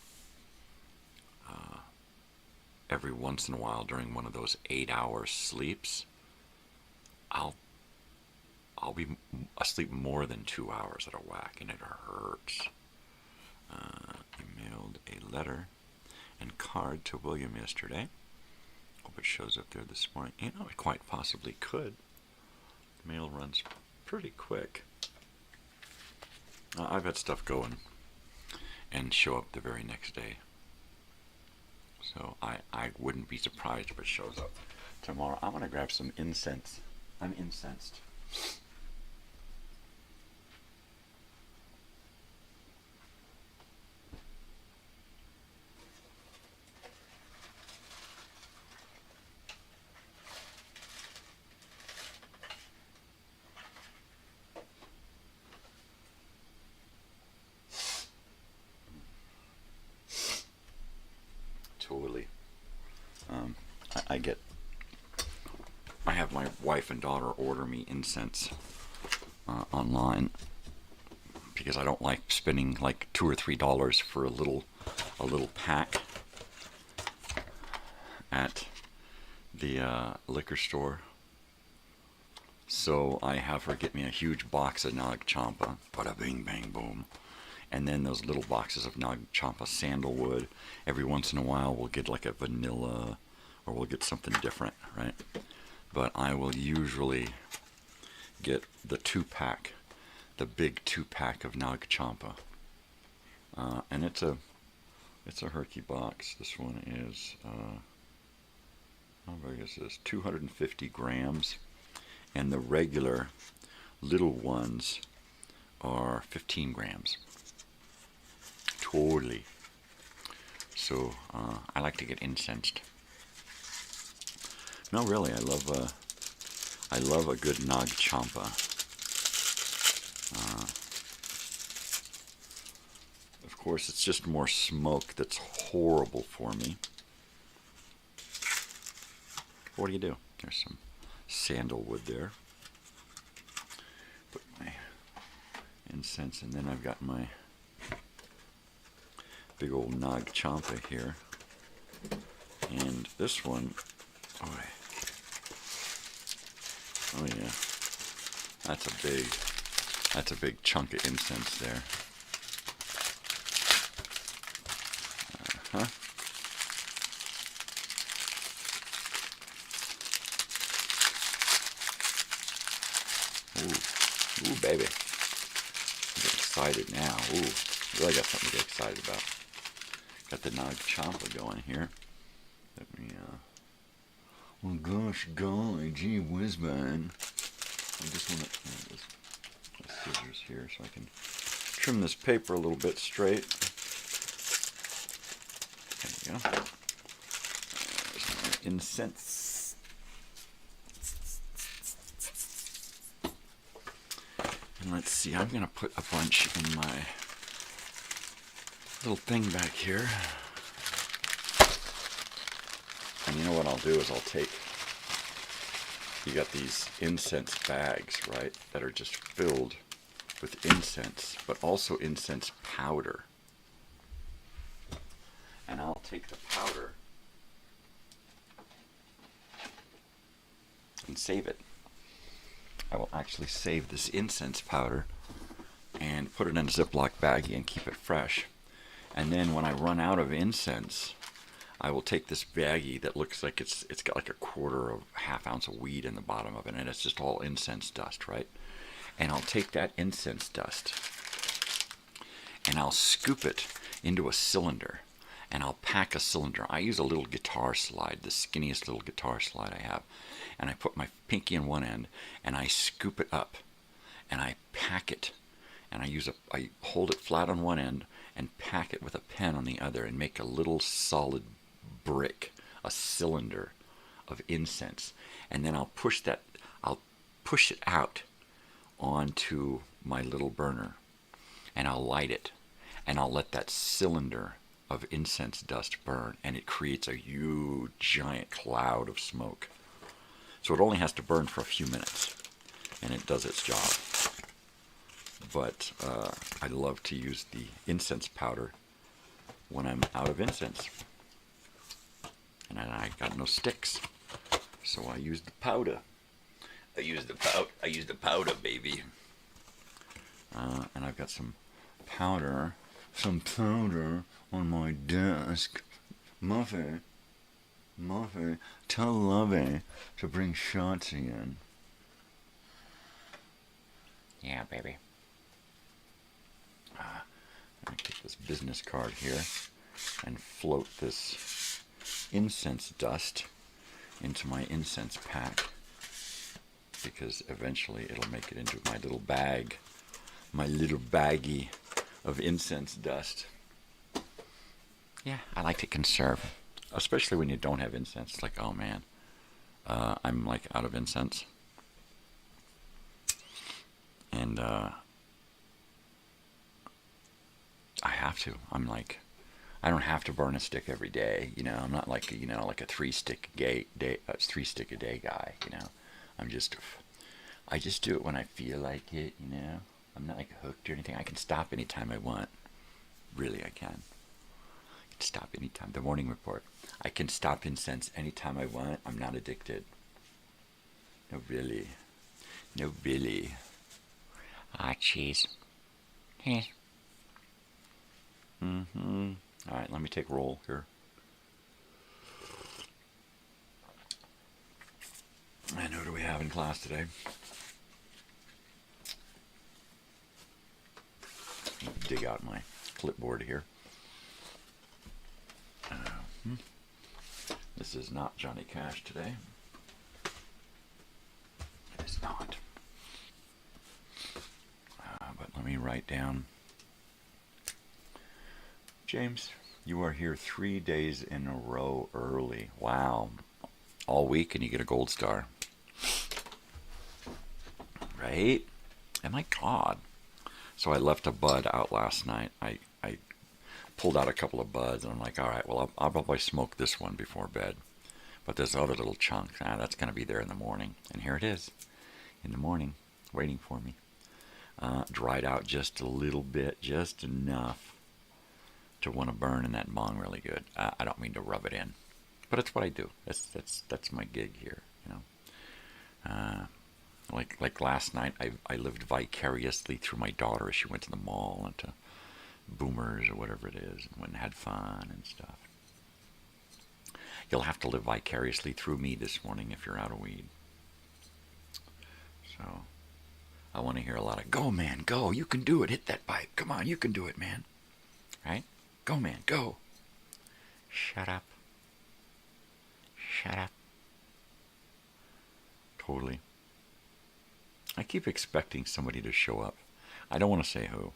Every once in a while, during one of those 8-hour sleeps, I'll be asleep more than 2 hours at a whack, and it hurts. I mailed a letter and card to William yesterday. Hope it shows up there this morning. You know, it quite possibly could. The mail runs pretty quick. I've had stuff going and show up the very next day. So I wouldn't be surprised if it shows up tomorrow. I'm going to grab some incense. I'm incensed. Totally. I have my wife and daughter order me incense online because I don't like spending like $2 or $3 for a little pack. at the liquor store. So I have her get me a huge box of Nag Champa, bada bing bang boom, and then those little boxes of Nag Champa sandalwood. Every once in a while we'll get like a vanilla, or we'll get something different, right? But I will usually get the 2-pack, the big 2-pack of Nag Champa, and it's a herky box. This one is how big is this? 250 grams. And the regular little ones are 15 grams. Totally. So I like to get incensed. No, really, I love a good Nag Champa. Of course, it's just more smoke that's horrible for me. What do you do? There's some sandalwood there. Put my incense, and then I've got my big old Nag Champa here. And this one, oh yeah, that's a big chunk of incense there. Ooh, baby. I'm getting excited now. Ooh, really got something to get excited about. Got the Nag Champa going here. Let me, oh gosh, golly, gee whiz, man. I just want to, the scissors here so I can trim this paper a little bit straight. There you go. There's my incense. And let's see, I'm going to put a bunch in my little thing back here. And you know what I'll do is I'll take, you got these incense bags, right, that are just filled with incense, but also incense powder. And I'll take the powder and save it. I will actually save this incense powder and put it in a Ziploc baggie and keep it fresh. And then when I run out of incense, I will take this baggie that looks like it's got like a quarter of half ounce of weed in the bottom of it, and it's just all incense dust, right? And I'll take that incense dust and I'll scoop it into a cylinder, and I'll pack a cylinder. I use a little guitar slide, the skinniest little guitar slide I have. And I put my pinky in one end, and I scoop it up, and I pack it, and I hold it flat on one end, and pack it with a pen on the other, and make a little solid brick, a cylinder of incense, and then I'll push it out onto my little burner, and I'll light it, and I'll let that cylinder of incense dust burn, and it creates a huge, giant cloud of smoke. So it only has to burn for a few minutes, and it does its job. But I love to use the incense powder when I'm out of incense. And I got no sticks, so I use the powder. I use the powder, baby. And I've got some powder on my desk. Muffy, tell Lovey to bring Shotzi in. Yeah, baby. I take this business card here and float this incense dust into my incense pack, because eventually it'll make it into my little bag, my little baggie of incense dust. Yeah, I like to conserve, especially when you don't have incense. It's like, oh man, I'm like out of incense. And I have to. I'm like, I don't have to burn a stick every day. You know, I'm not like, you know, like a three stick a day guy. You know, I just do it when I feel like it. You know, I'm not like hooked or anything. I can stop anytime I want. Really, I can. could stop anytime. The morning report. I can stop incense anytime I want. I'm not addicted. No, really. No, really. Ah, cheese. Yes. Mm-hmm. All right, let me take roll here. And who do we have in class today? Dig out my clipboard here. This is not Johnny Cash today. It is not. But let me write down. James, you are here 3 days in a row early. Wow. All week and you get a gold star. Right? And my God. So I left a bud out last night. I pulled out a couple of buds, and I'm like, all right, well, I'll probably smoke this one before bed. But this other little chunk, that's going to be there in the morning. And here it is, in the morning, waiting for me. Dried out just a little bit, just enough to want to burn in that bong really good. I don't mean to rub it in, but it's what I do. That's my gig here, you know. Like last night, I lived vicariously through my daughter as she went to the mall and to Boomers or whatever it is, and went and had fun and stuff. You'll have to live vicariously through me this morning if you're out of weed. So I want to hear a lot of, go, man, go. You can do it. Hit that pipe. Come on, you can do it, man. Right? Go, man, go. Shut up. Shut up. Totally. I keep expecting somebody to show up. I don't want to say who.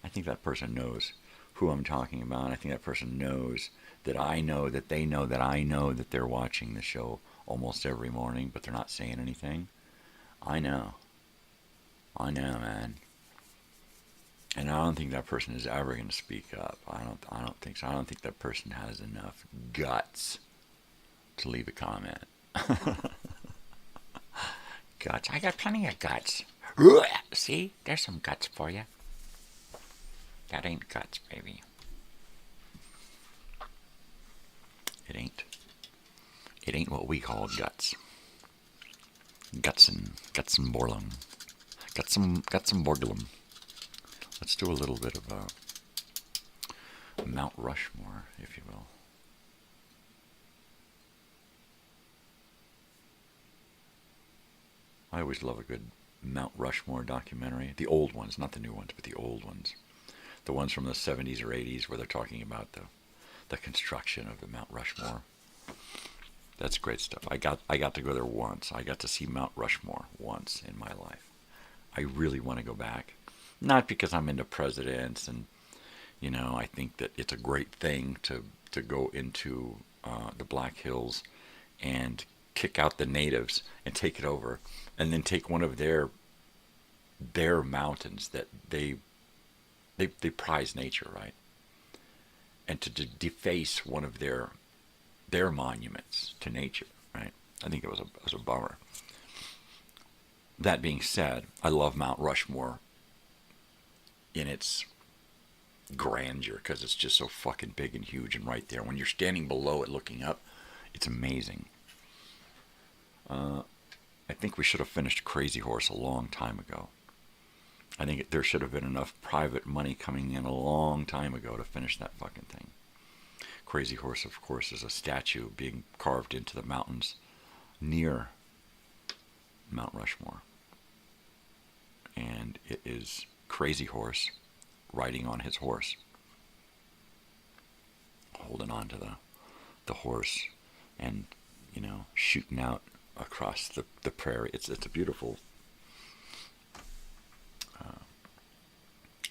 I think that person knows who I'm talking about. I think that person knows that I know that they know that I know that they're watching the show almost every morning, but they're not saying anything. I know. I know, man. And I don't think that person is ever going to speak up. I don't think so. I don't think that person has enough guts to leave a comment. Guts. I got plenty of guts. See? There's some guts for you. That ain't guts, baby. It ain't. It ain't what we call guts. Gutsin Borlum. Gutsin Borglum. Let's do a little bit of Mount Rushmore, if you will. I always love a good Mount Rushmore documentary. The old ones, not the new ones, but the old ones. The ones from the 70s or 80s where they're talking about the construction of the Mount Rushmore. That's great stuff. I got to go there once. I got to see Mount Rushmore once in my life. I really want to go back. Not because I'm into presidents and, you know, I think that it's a great thing to go into the Black Hills and kick out the natives and take it over, and then take one of their mountains that they prize nature, right? And to deface one of their monuments to nature, right? I think it was a bummer. That being said, I love Mount Rushmore in its grandeur because it's just so fucking big and huge and right there. When you're standing below it looking up, it's amazing. I think we should have finished Crazy Horse a long time ago. I think there should have been enough private money coming in a long time ago to finish that fucking thing. Crazy Horse, of course, is a statue being carved into the mountains near Mount Rushmore. And it is Crazy Horse riding on his horse, holding on to the horse and, you know, shooting out across the prairie. It's a beautiful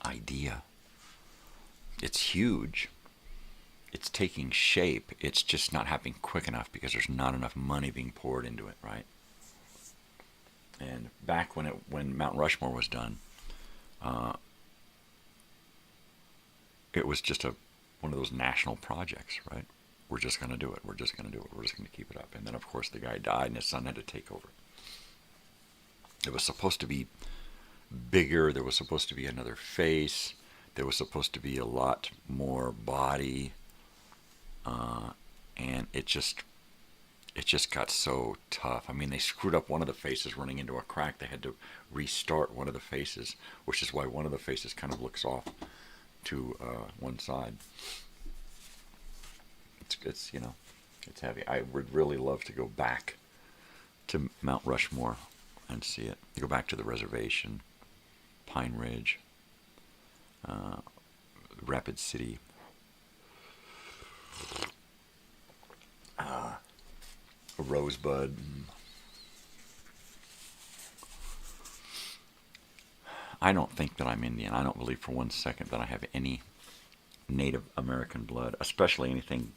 idea. It's huge. It's taking shape. It's just not happening quick enough because there's not enough money being poured into it, right? And back when Mount Rushmore was done, it was just one of those national projects, right? We're just going to do it. We're just going to do it. We're just going to keep it up. And then, of course, the guy died and his son had to take over. It was supposed to be bigger. There was supposed to be another face. There was supposed to be a lot more body. and it just got so tough. I mean, they screwed up one of the faces running into a crack. They had to restart one of the faces, which is why one of the faces kind of looks off to one side. It's it's heavy. I would really love to go back to Mount Rushmore and see it. Go back to the reservation, Pine Ridge, Rapid City, Rosebud. I don't think that I'm Indian. I don't believe for one second that I have any Native American blood, especially anything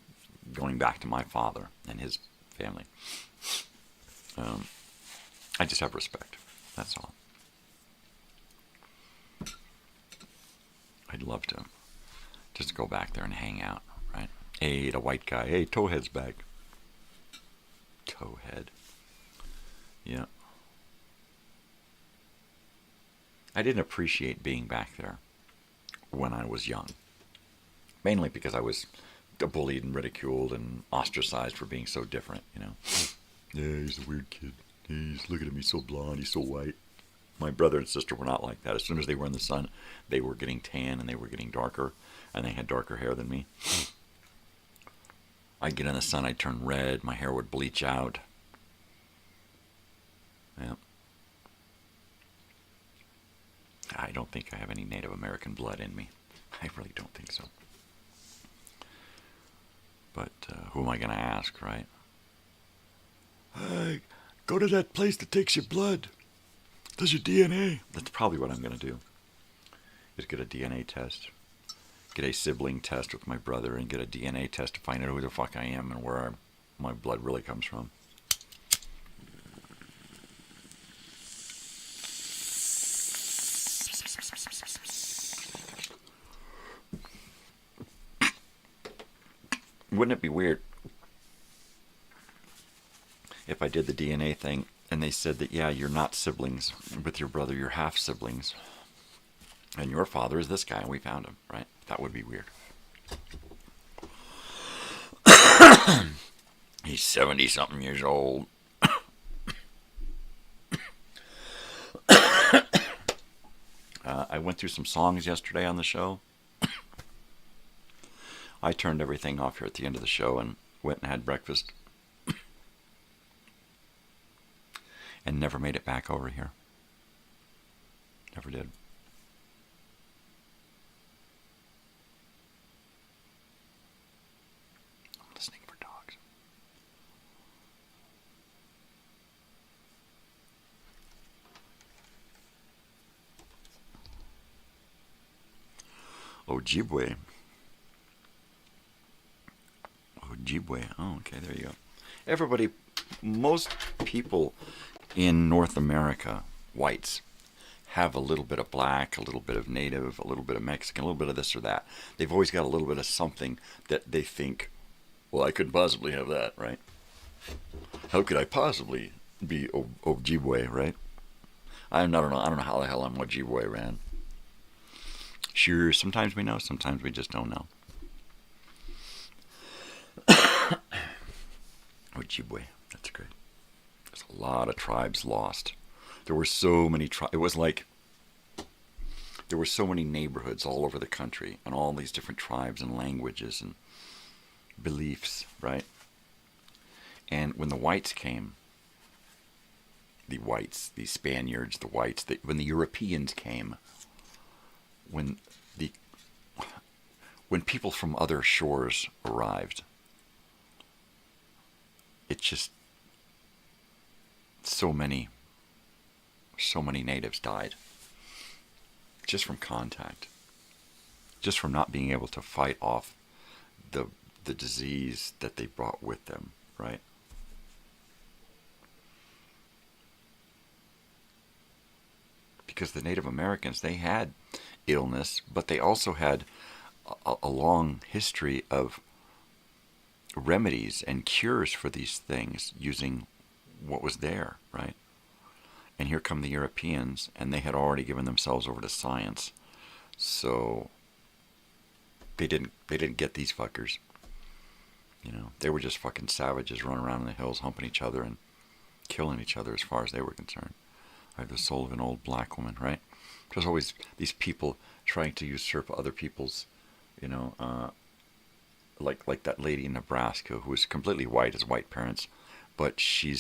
going back to my father and his family. I just have respect. That's all. I'd love to just go back there and hang out, right? Hey, the white guy. Hey, Towhead's back. Towhead. Yeah. I didn't appreciate being back there when I was young. Mainly because I was bullied and ridiculed and ostracized for being so different, you know. Yeah, he's a weird kid. He's looking at me so blonde, he's so white. My brother and sister were not like that. As soon as they were in the sun, they were getting tan and they were getting darker, and they had darker hair than me. I'd get in the sun, I'd turn red, my hair would bleach out. Yeah. I don't think I have any Native American blood in me. I really don't think so. But who am I going to ask, right? Hey, go to that place that takes your blood. Does your DNA. That's probably what I'm going to do. Is get a DNA test. Get a sibling test with my brother and get a DNA test to find out who the fuck I am and where my blood really comes from. Wouldn't it be weird if I did the DNA thing and they said that, yeah, you're not siblings with your brother, you're half siblings, and your father is this guy and we found him, right? That would be weird. He's 70-something years old. I went through some songs yesterday on the show. I turned everything off here at the end of the show and went and had breakfast. And never made it back over here. Never did. I'm listening for dogs. Ojibwe. Ojibwe. Oh, okay, there you go. Everybody, most people in North America, whites, have a little bit of black, a little bit of native, a little bit of Mexican, a little bit of this or that. They've always got a little bit of something that they think, well, I couldn't possibly have that, right? How could I possibly be Ojibwe, right? I don't know how the hell I'm Ojibwe, man. Sure, sometimes we know, sometimes we just don't know. Ojibwe, that's great. There's a lot of tribes lost. There were so many tribes. It was like there were so many neighborhoods all over the country and all these different tribes and languages and beliefs, right? And when the whites came, the whites, the Spaniards, the whites, when the Europeans came, when people from other shores arrived, it just, so many natives died just from contact, just from not being able to fight off the disease that they brought with them, right? Because the Native Americans, they had illness, but they also had a long history of remedies and cures for these things using what was there, right? And here come the Europeans, and they had already given themselves over to science, so they didn't get these fuckers. You know, they were just fucking savages running around in the hills, humping each other and killing each other as far as they were concerned. I have the soul of an old black woman, right? There's always these people trying to usurp other people's, you know, like that lady in Nebraska who was completely white, has white parents, but she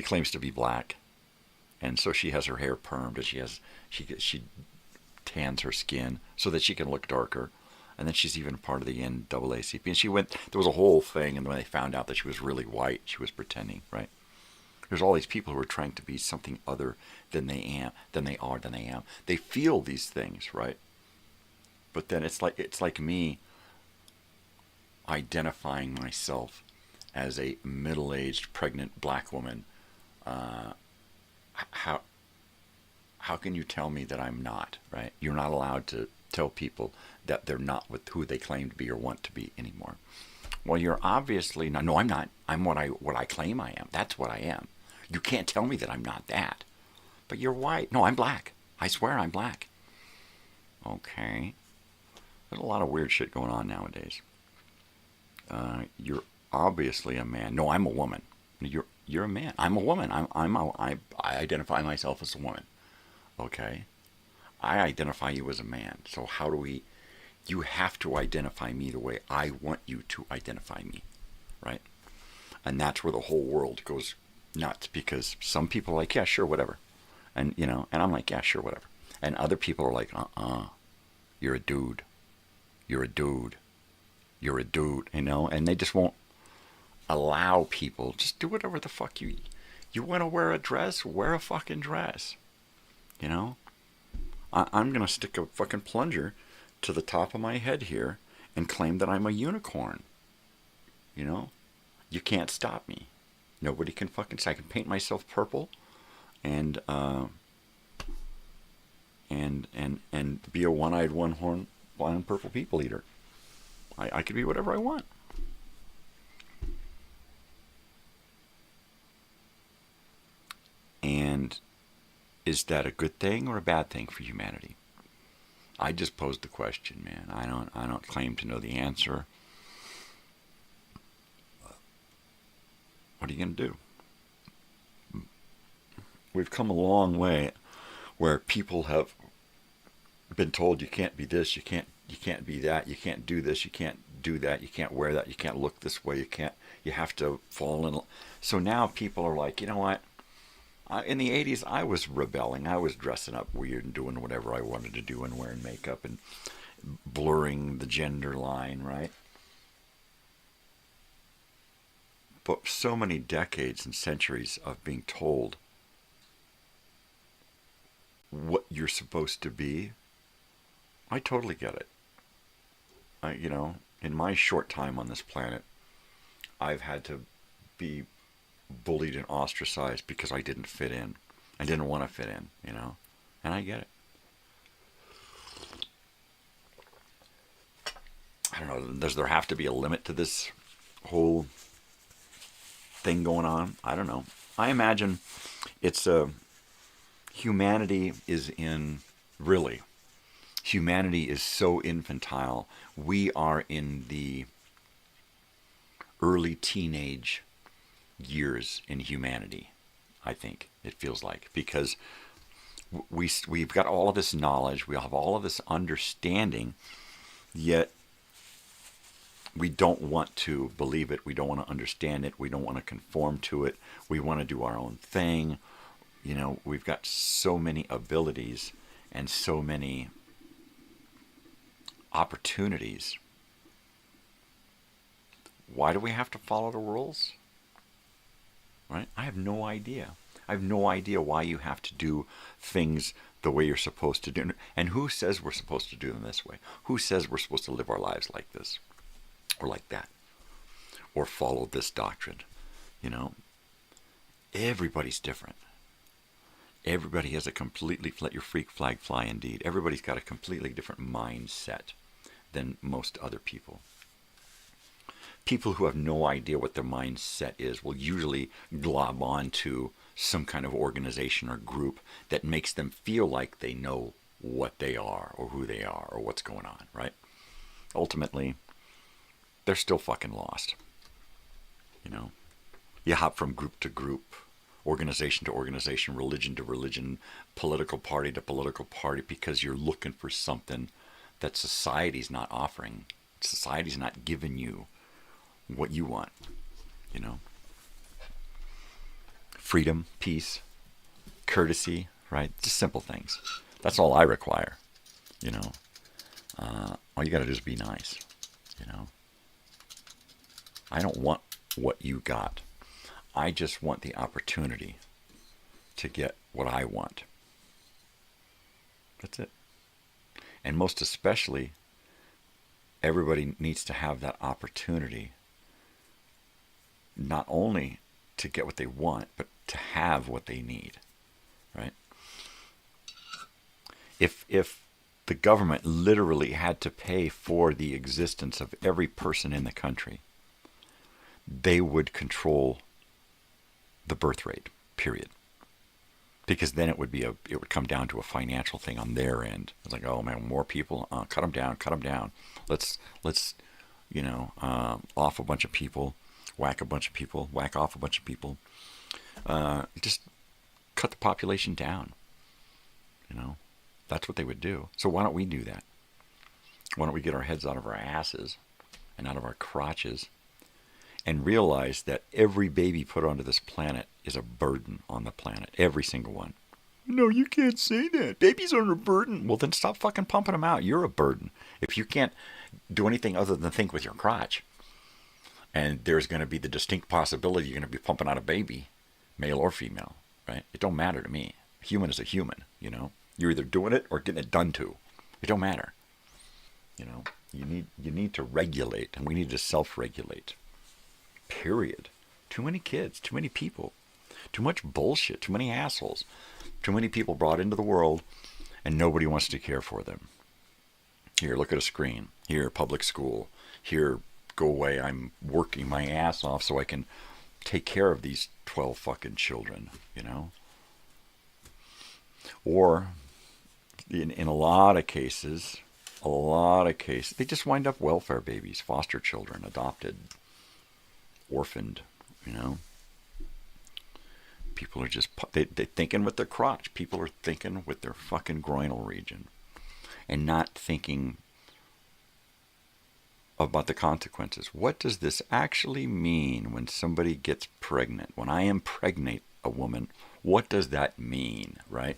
claims to be black, and so she has her hair permed, and she tans her skin so that she can look darker. And then she's even part of the NAACP. And there was a whole thing, and when they found out that she was really white, she was pretending, right? There's all these people who are trying to be something other than they am. They feel these things, right? But then it's like me identifying myself as a middle-aged, pregnant black woman. How can you tell me that I'm not, right? You're not allowed to tell people that they're not with who they claim to be or want to be anymore. Well, you're obviously not. No, I'm not. I'm what I claim I am. That's what I am. You can't tell me that I'm not that. But you're white. No, I'm black. I swear I'm black. Okay. There's a lot of weird shit going on nowadays. You're obviously a man. No, I'm a woman. You're a man. I'm a woman. I identify myself as a woman. Okay. I identify you as a man. So how do we... You have to identify me the way I want you to identify me, right? And that's where the whole world goes nuts, because some people are like, yeah, sure, whatever. And, you know, and I'm like, yeah, sure, whatever. And other people are like, you're a dude. You're a dude. You're a dude, you know? And they just won't allow people, just do whatever the fuck you want to wear a dress, wear a fucking dress, you know? I'm going to stick a fucking plunger to the top of my head here and claim that I'm a unicorn. You know? You can't stop me. Nobody can fucking... I can paint myself purple and be a one-eyed, one-horn, blind purple people eater. I could be whatever I want. And is that a good thing or a bad thing for humanity? I just posed the question, man. I don't claim to know the answer. What are you going to do? We've come a long way where people have been told you can't be this, you can't be that, you can't do this, you can't do that, you can't wear that, you can't look this way, you have to fall in. So now people are like, you know what? In the 80s, I was rebelling. I was dressing up weird and doing whatever I wanted to do and wearing makeup and blurring the gender line, right? But so many decades and centuries of being told what you're supposed to be, I totally get it. You know, in my short time on this planet, I've had to be bullied and ostracized because I didn't fit in. I didn't want to fit in, you know? And I get it. I don't know, does there have to be a limit to this whole thing going on? I don't know. I imagine it's humanity is humanity is so infantile. We are in the early teenage years in humanity, I think it feels like, because we've got all of this knowledge, we have all of this understanding, yet we don't want to believe it, we don't want to understand it, we don't want to conform to it, we want to do our own thing. You know, we've got so many abilities and so many opportunities. Why do we have to follow the rules? Right? I have no idea. I have no idea why you have to do things the way you're supposed to do. And who says we're supposed to do them this way? Who says we're supposed to live our lives like this? Or like that? Or follow this doctrine? You know? Everybody's different. Everybody has a completely, let your freak flag fly indeed. Everybody's got a completely different mindset than most other people. People who have no idea what their mindset is will usually glob on to some kind of organization or group that makes them feel like they know what they are or who they are or what's going on, right? Ultimately, they're still fucking lost. You know? You hop from group to group, organization to organization, religion to religion, political party to political party, because you're looking for something that society's not offering. Society's not giving you what you want, you know? Freedom, peace, courtesy, right? Just simple things. That's all I require, you know? All you got to do is be nice, you know? I don't want what you got. I just want the opportunity to get what I want. That's it. And most especially, everybody needs to have that opportunity not only to get what they want, but to have what they need, right? If the government literally had to pay for the existence of every person in the country, they would control the birth rate, period. Because then it would come down to a financial thing on their end. It's like, oh man, more people, cut them down. Let's you know, off a bunch of people, whack a bunch of people, whack off a bunch of people. Just cut the population down. You know, that's what they would do. So why don't we do that? Why don't we get our heads out of our asses and out of our crotches and realize that every baby put onto this planet is a burden on the planet. Every single one. No, you can't say that. Babies aren't a burden. Well, then stop fucking pumping them out. You're a burden. If you can't do anything other than think with your crotch, and there's going to be the distinct possibility you're going to be pumping out a baby, male or female, right? It don't matter to me. A human is a human, you know? You're either doing it or getting it done to. It don't matter. You know, you need to regulate, and we need to self-regulate. Period. Too many kids, too many people, too much bullshit, too many assholes, too many people brought into the world, and nobody wants to care for them. Here, look at a screen. Here, public school. Here, go away. I'm working my ass off so I can take care of these 12 fucking children, you know? Or, in a lot of cases, they just wind up welfare babies, foster children, adopted, orphaned, you know? People are just, they're thinking with their crotch. People are thinking with their fucking groinal region and not thinking about the consequences. What does this actually mean when somebody gets pregnant? When I impregnate a woman, what does that mean, right?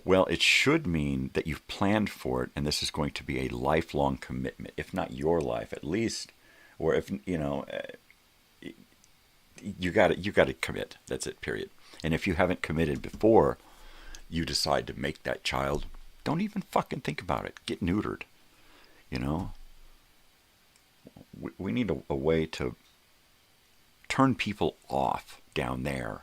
Well, it should mean that you've planned for it, and this is going to be a lifelong commitment, if not your life, at least, or if, you know, you got to commit. That's it, period. And if you haven't committed before you decide to make that child, don't even fucking think about it. Get neutered, you know? We need a way to turn people off down there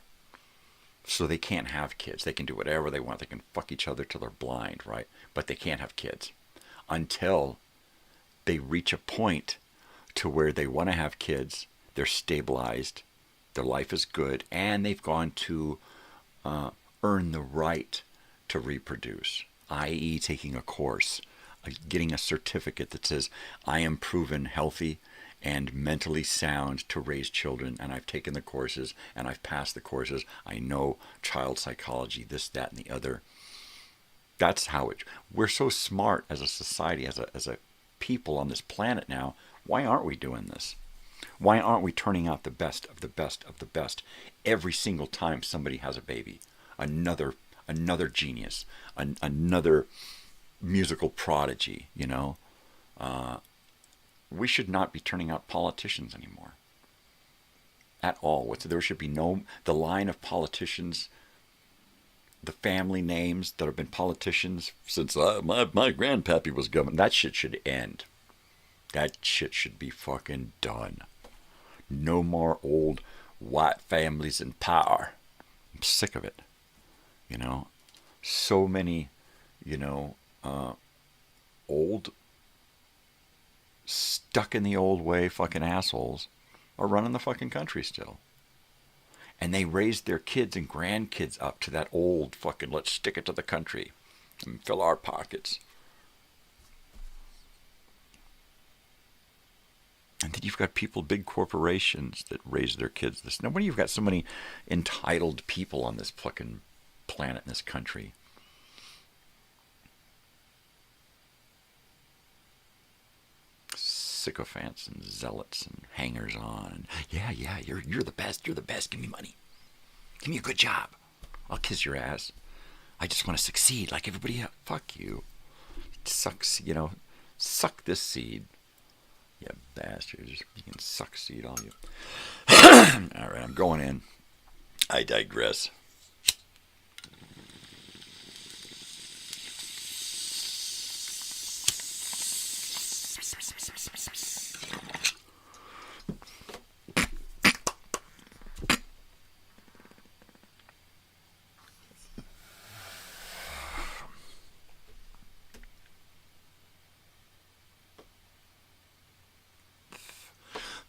so they can't have kids. They can do whatever they want. They can fuck each other till they're blind, right? But they can't have kids until they reach a point to where they want to have kids, they're stabilized, their life is good, and they've gone to earn the right to reproduce, i.e. taking a course, getting a certificate that says, I am proven healthy and mentally sound to raise children, and I've taken the courses, and I've passed the courses. I know child psychology, this, that, and the other. That's how we're so smart as a society, as a people on this planet now. Why aren't we doing this? Why aren't we turning out the best of the best of the best every single time somebody has a baby? Another genius, another musical prodigy, you know? We should not be turning out politicians anymore. At all. There should be the line of politicians, the family names that have been politicians since my grandpappy was governor. That shit should end. That shit should be fucking done. No more old white families in power. I'm sick of it. You know? So many, you know, old, stuck in the old way fucking assholes are running the fucking country still. And they raised their kids and grandkids up to that old fucking, let's stick it to the country and fill our pockets. And then you've got people, big corporations that raise their kids this. No wonder you've got so many entitled people on this fucking planet in this country. Sycophants and zealots and hangers-on. Yeah, you're the best. You're the best. Give me money. Give me a good job. I'll kiss your ass. I just want to succeed like everybody else. Fuck you. Sucks, suck this seed. You bastards. You can suck seed, all you. All right, I'm going in. I digress.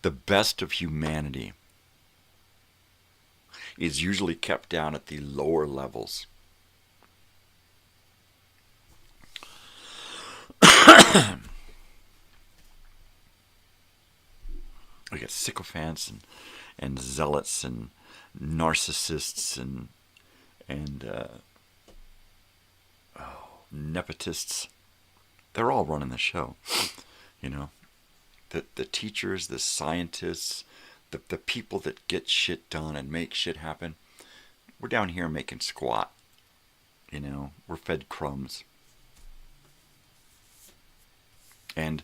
The best of humanity is usually kept down at the lower levels. We got sycophants and zealots and narcissists and nepotists. They're all running the show, The teachers, the scientists, the people that get shit done and make shit happen. We're down here making squat. We're fed crumbs. And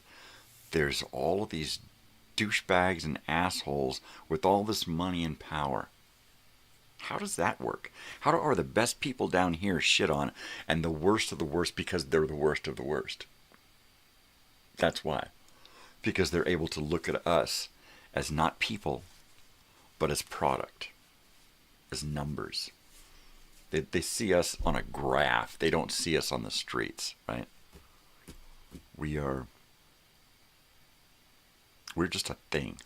there's all of these douchebags and assholes with all this money and power. How does that work? How are the best people down here shit on and the worst of the worst because they're the worst of the worst? That's why. Because they're able to look at us as not people, but as product, as numbers. They see us on a graph. They don't see us on the streets, right? We're just a thing.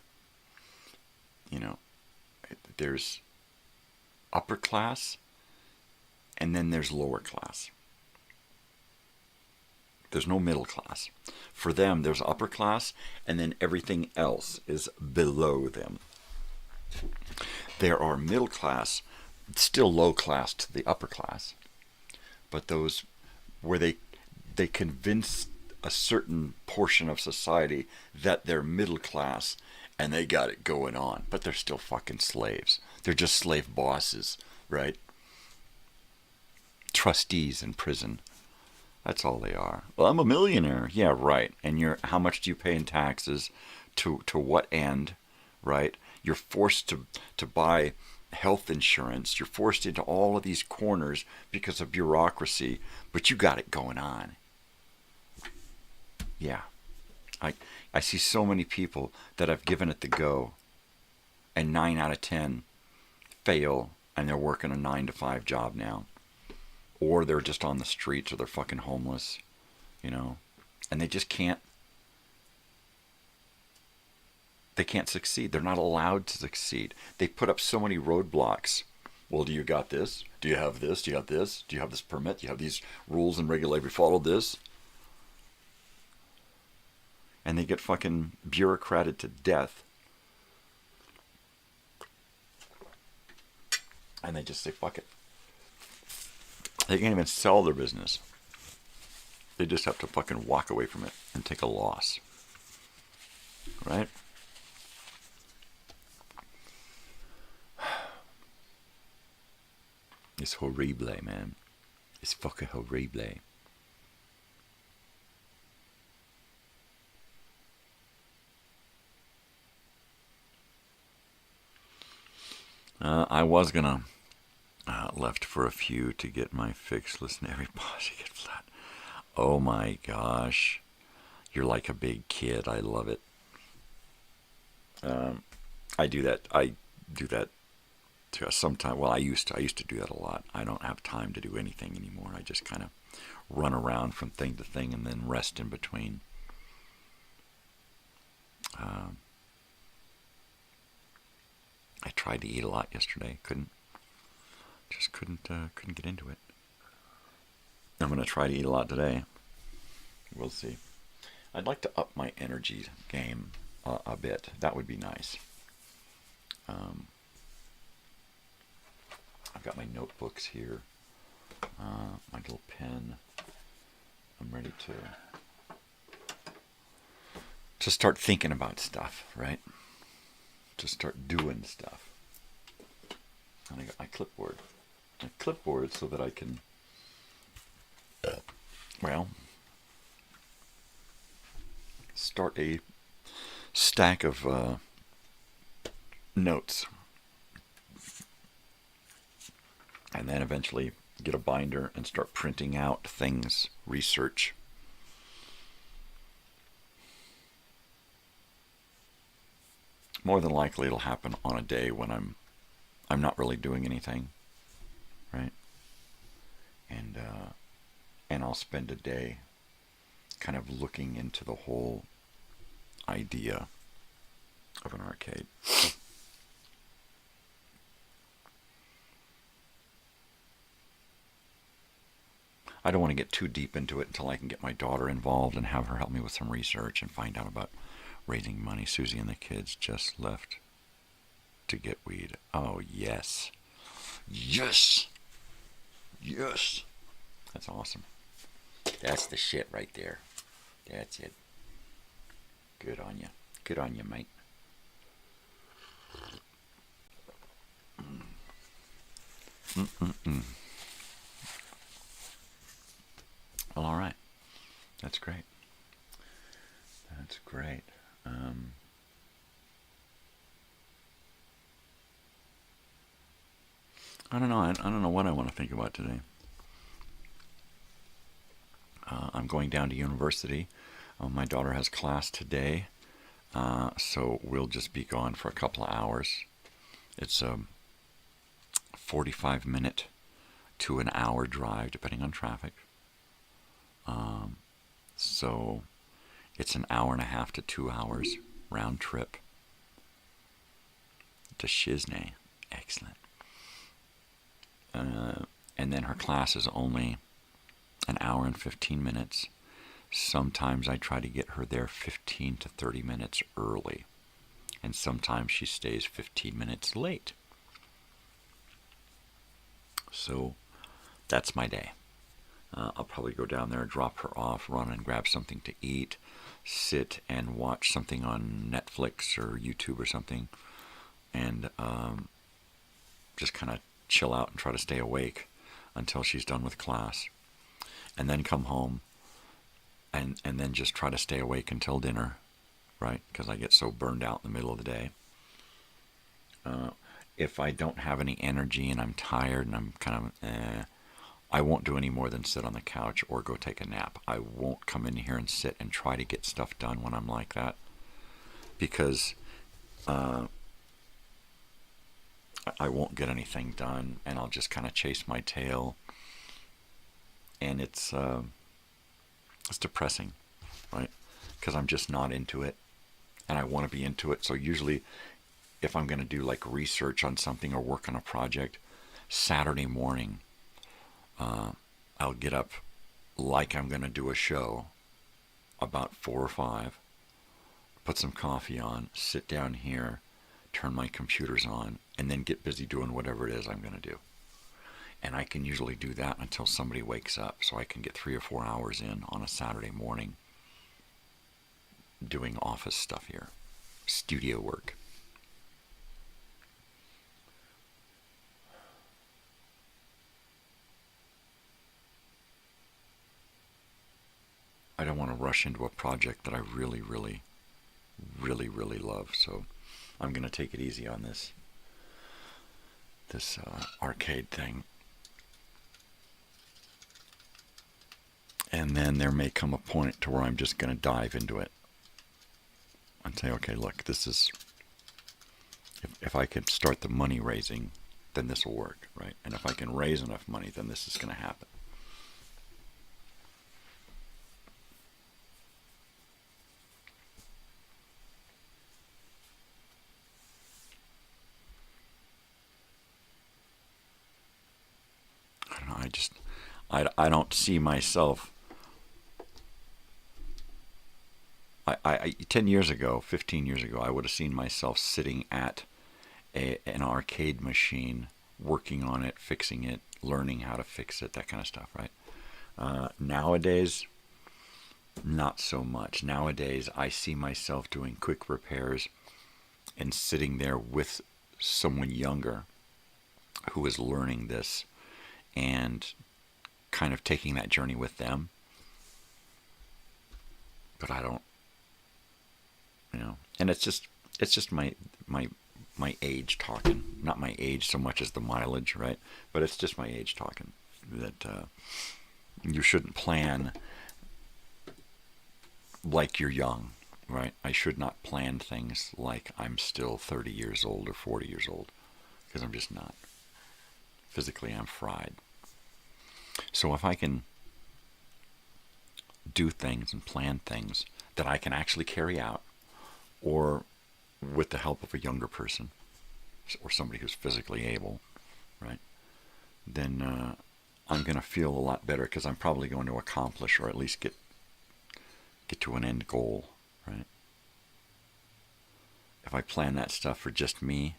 There's upper class, and then there's lower class. There's no middle class. For them, there's upper class, and then everything else is below them. There are middle class, still low class to the upper class, but those where they convince a certain portion of society that they're middle class and they got it going on, but they're still fucking slaves. They're just slave bosses, right? Trustees in prison. That's all they are. Well, I'm a millionaire. Yeah, right. And how much do you pay in taxes? To what end, right? You're forced to buy health insurance. You're forced into all of these corners because of bureaucracy, but you got it going on. Yeah. I see so many people that have given it the go, and 9 out of 10 fail, and they're working a 9-to-5 job now. Or they're just on the streets, or they're fucking homeless, and they just can't. They can't succeed. They're not allowed to succeed. They put up so many roadblocks. Well, do you got this? Do you have this? Do you have this? Do you have this permit? Do you have these rules and regulations? Follow this? And they get fucking bureaucrated to death. And they just say, fuck it. They can't even sell their business. They just have to fucking walk away from it and take a loss. Right? It's horrible, man. It's fucking horrible. I was gonna left for a few to get my fix. Listen to every pause you get flat. Oh my gosh, you're like a big kid. I love it. I do that. Sometimes. Well, I used to do that a lot. I don't have time to do anything anymore. I just kind of run around from thing to thing and then rest in between. I tried to eat a lot yesterday. Couldn't get into it. I'm going to try to eat a lot today. We'll see. I'd like to up my energy game. a bit. That would be nice. I've got my notebooks here, my little pen. I'm ready to start thinking about stuff, right? To start doing stuff. And I got my clipboard. My clipboard so that I can, start a stack of notes. And then eventually get a binder and start printing out things, research. More than likely it'll happen on a day when I'm not really doing anything, right? And I'll spend a day kind of looking into the whole idea of an arcade. I don't want to get too deep into it until I can get my daughter involved and have her help me with some research and find out about raising money. Susie and the kids just left to get weed. Oh, yes. Yes! Yes! That's awesome. That's the shit right there. That's it. Good on you. Good on you, mate. Well, all right. That's great. That's great. I don't know. I don't know what I want to think about today. I'm going down to university. My daughter has class today, so we'll just be gone for a couple of hours. It's a 45-minute to an hour drive, depending on traffic. So it's an hour and a half to 2 hours round trip to Shiznay. Excellent. And then her class is only an hour and 15 minutes. Sometimes I try to get her there 15 to 30 minutes early. And sometimes she stays 15 minutes late. So that's my day. I'll probably go down there, drop her off, run and grab something to eat, sit and watch something on Netflix or YouTube or something, and just kind of chill out and try to stay awake until she's done with class. And then come home and then just try to stay awake until dinner, right? Because I get so burned out in the middle of the day. If I don't have any energy and I'm tired and I'm kind of I won't do any more than sit on the couch or go take a nap. I won't come in here and sit and try to get stuff done when I'm like that, because I won't get anything done, and I'll just kind of chase my tail, and it's depressing, right? Because I'm just not into it, and I want to be into it. So usually, if I'm going to do like research on something or work on a project, Saturday morning, I'll get up like I'm going to do a show about 4 or 5, put some coffee on, sit down here, turn my computers on, and then get busy doing whatever it is I'm going to do. And I can usually do that until somebody wakes up, so I can get 3 or 4 hours in on a Saturday morning doing office stuff here, studio work. I don't want to rush into a project that I really, really, really, really love. So I'm going to take it easy on this arcade thing. And then there may come a point to where I'm just going to dive into it and say, okay, look, this is, if I can start the money raising, then this will work, right? And if I can raise enough money, then this is going to happen. I don't see myself I 10 years ago, 15 years ago, I would have seen myself sitting at an arcade machine, working on it, fixing it, learning how to fix it, that kind of stuff, right? Nowadays, not so much. Nowadays, I see myself doing quick repairs and sitting there with someone younger who is learning this and kind of taking that journey with them. But I don't, and it's just my age talking. Not my age so much as the mileage, right? But it's just my age talking. That you shouldn't plan like you're young, right? I should not plan things like I'm still 30 years old or 40 years old, because I'm just not. Physically, I'm fried. So if I can do things and plan things that I can actually carry out, or with the help of a younger person, or somebody who's physically able, right, then I'm going to feel a lot better, because I'm probably going to accomplish, or at least get to an end goal, right? If I plan that stuff for just me,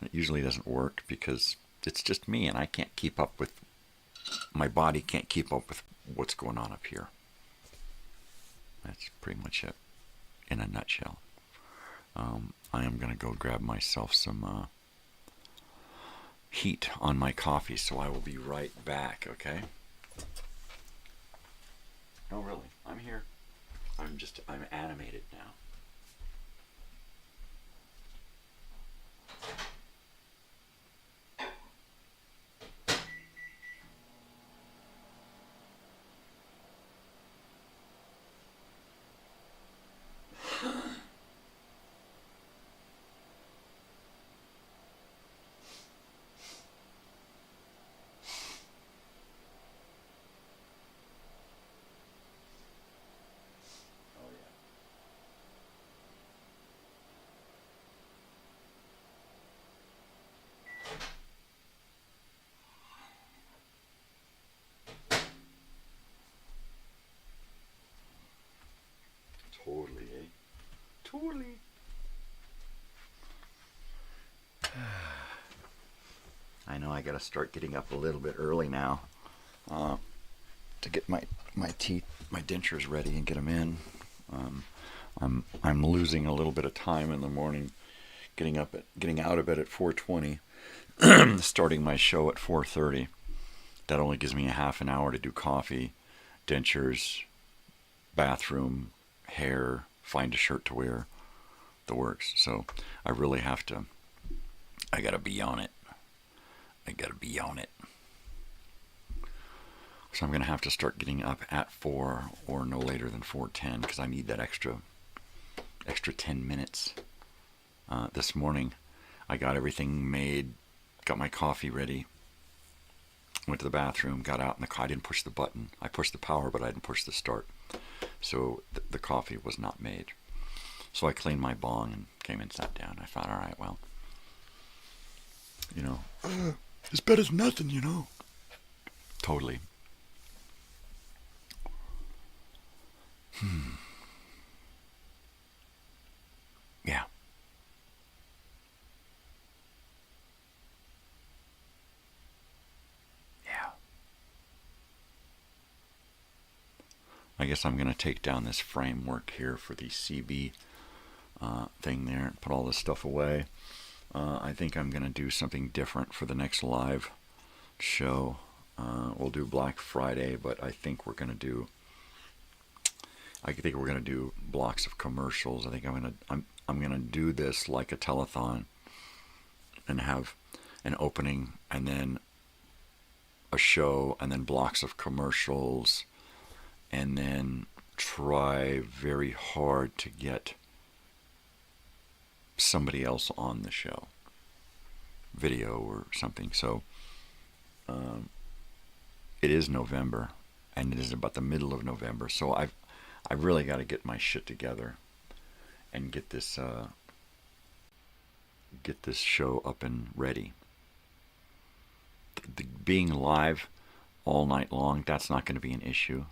it usually doesn't work, because it's just me, and I can't keep up with, my body can't keep up with what's going on up here. That's pretty much it, in a nutshell. I am going to go grab myself some heat on my coffee, so I will be right back, okay? No, really, I'm here. I'm animated now. Totally, eh? Totally. I know I gotta start getting up a little bit early now to get my teeth, my dentures ready and get them in. I'm losing a little bit of time in the morning, getting out of bed at 4:20, starting my show at 4:30. That only gives me a half an hour to do coffee, dentures, bathroom, hair, find a shirt to wear, the works. So I really have to, I gotta be on it. So I'm gonna have to start getting up at 4 or no later than 4:10, because I need that extra 10 minutes. This morning I got everything made, got my coffee ready, went to the bathroom, got out in the car. I didn't push the button. I pushed the power, but I didn't push the start. So the coffee was not made. So I cleaned my bong and came and sat down. I thought, all right, well, it's better than nothing, Totally. Yeah. I guess I'm going to take down this framework here for the CB thing there and put all this stuff away. I think I'm going to do something different for the next live show. We'll do Black Friday, but I think we're going to do blocks of commercials. I think I'm going to do this like a telethon and have an opening and then a show and then blocks of commercials, and then try very hard to get somebody else on the show, video or something. So it is November, and it is about the middle of November, so I've really got to get my shit together and get this show up and ready. Being live all night long, that's not going to be an issue.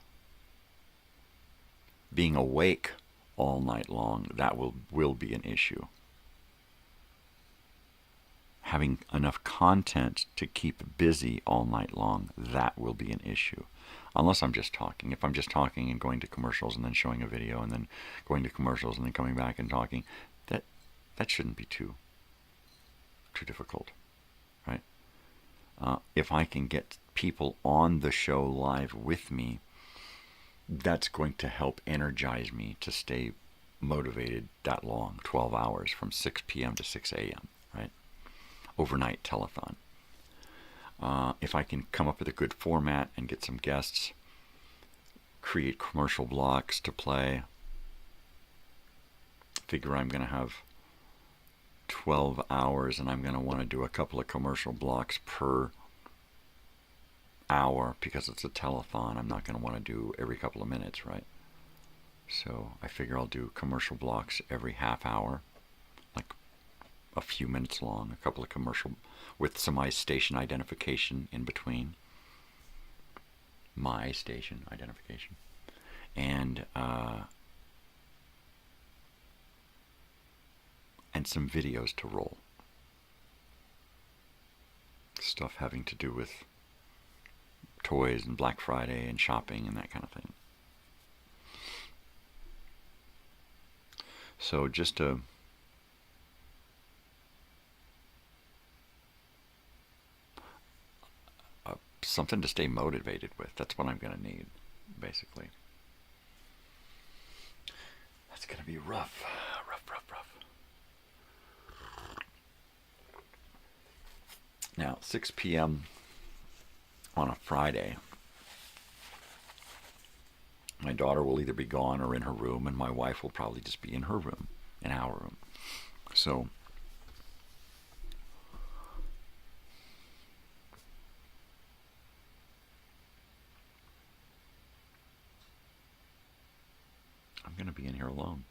being awake all night long, that will be an issue. Having enough content to keep busy all night long, that will be an issue. Unless I'm just talking. If I'm just talking and going to commercials and then showing a video and then going to commercials and then coming back and talking, that shouldn't be too difficult, right? If I can get people on the show live with me, that's going to help energize me to stay motivated that long, 12 hours from 6 p.m. to 6 a.m., right? Overnight telethon. If I can come up with a good format and get some guests, create commercial blocks to play, figure I'm going to have 12 hours and I'm going to want to do a couple of commercial blocks per hour because it's a telethon. I'm not going to want to do every couple of minutes, right? So I figure I'll do commercial blocks every half hour, like a few minutes long, a couple of commercial with some station identification in between. My station identification. And some videos to roll. Stuff having to do with toys and Black Friday and shopping and that kind of thing. So just something to stay motivated with. That's what I'm going to need, basically. That's going to be rough. Rough. Now, 6 p.m. on a Friday, my daughter will either be gone or in her room, and my wife will probably just be in her room, in our room. So, I'm going to be in here alone.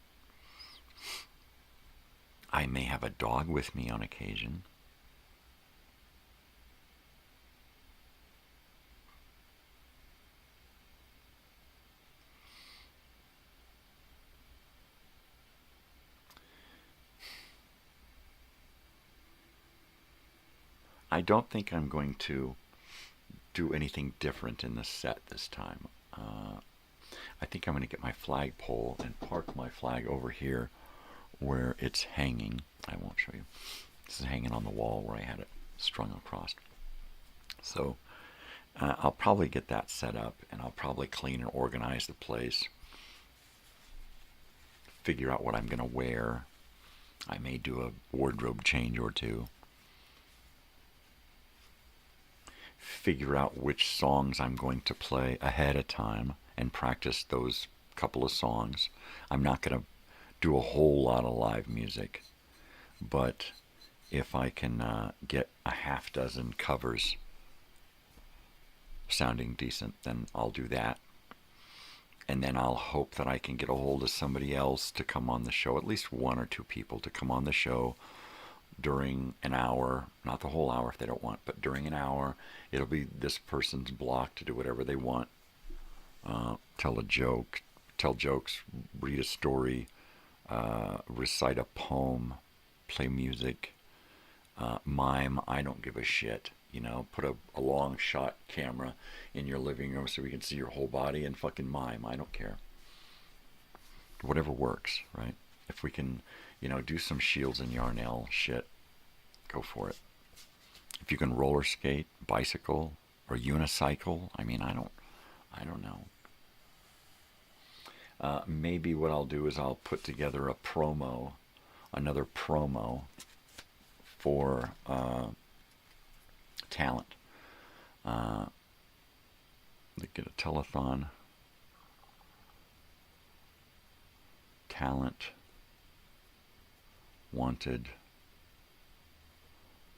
I may have a dog with me on occasion. I don't think I'm going to do anything different in the set this time. I think I'm going to get my flagpole and park my flag over here where it's hanging. I won't show you. This is hanging on the wall where I had it strung across. So I'll probably get that set up, and I'll probably clean and organize the place. Figure out what I'm going to wear. I may do a wardrobe change or two. Figure out which songs I'm going to play ahead of time and practice those couple of songs. I'm not going to do a whole lot of live music, but if I can get a half dozen covers sounding decent, then I'll do that. And then I'll hope that I can get a hold of somebody else to come on the show, at least one or two people to come on the show during an hour, not the whole hour if they don't want, but during an hour. It'll be this person's block to do whatever they want. Tell a joke, tell jokes, read a story, recite a poem, play music, mime. I don't give a shit. You know, put a long shot camera in your living room so we can see your whole body and fucking mime. I don't care. Whatever works, right? If we can, do some Shields and Yarnell shit, go for it. If you can roller skate, bicycle, or unicycle, I don't know. Maybe what I'll do is I'll put together another promo for talent. Get a telethon. Talent wanted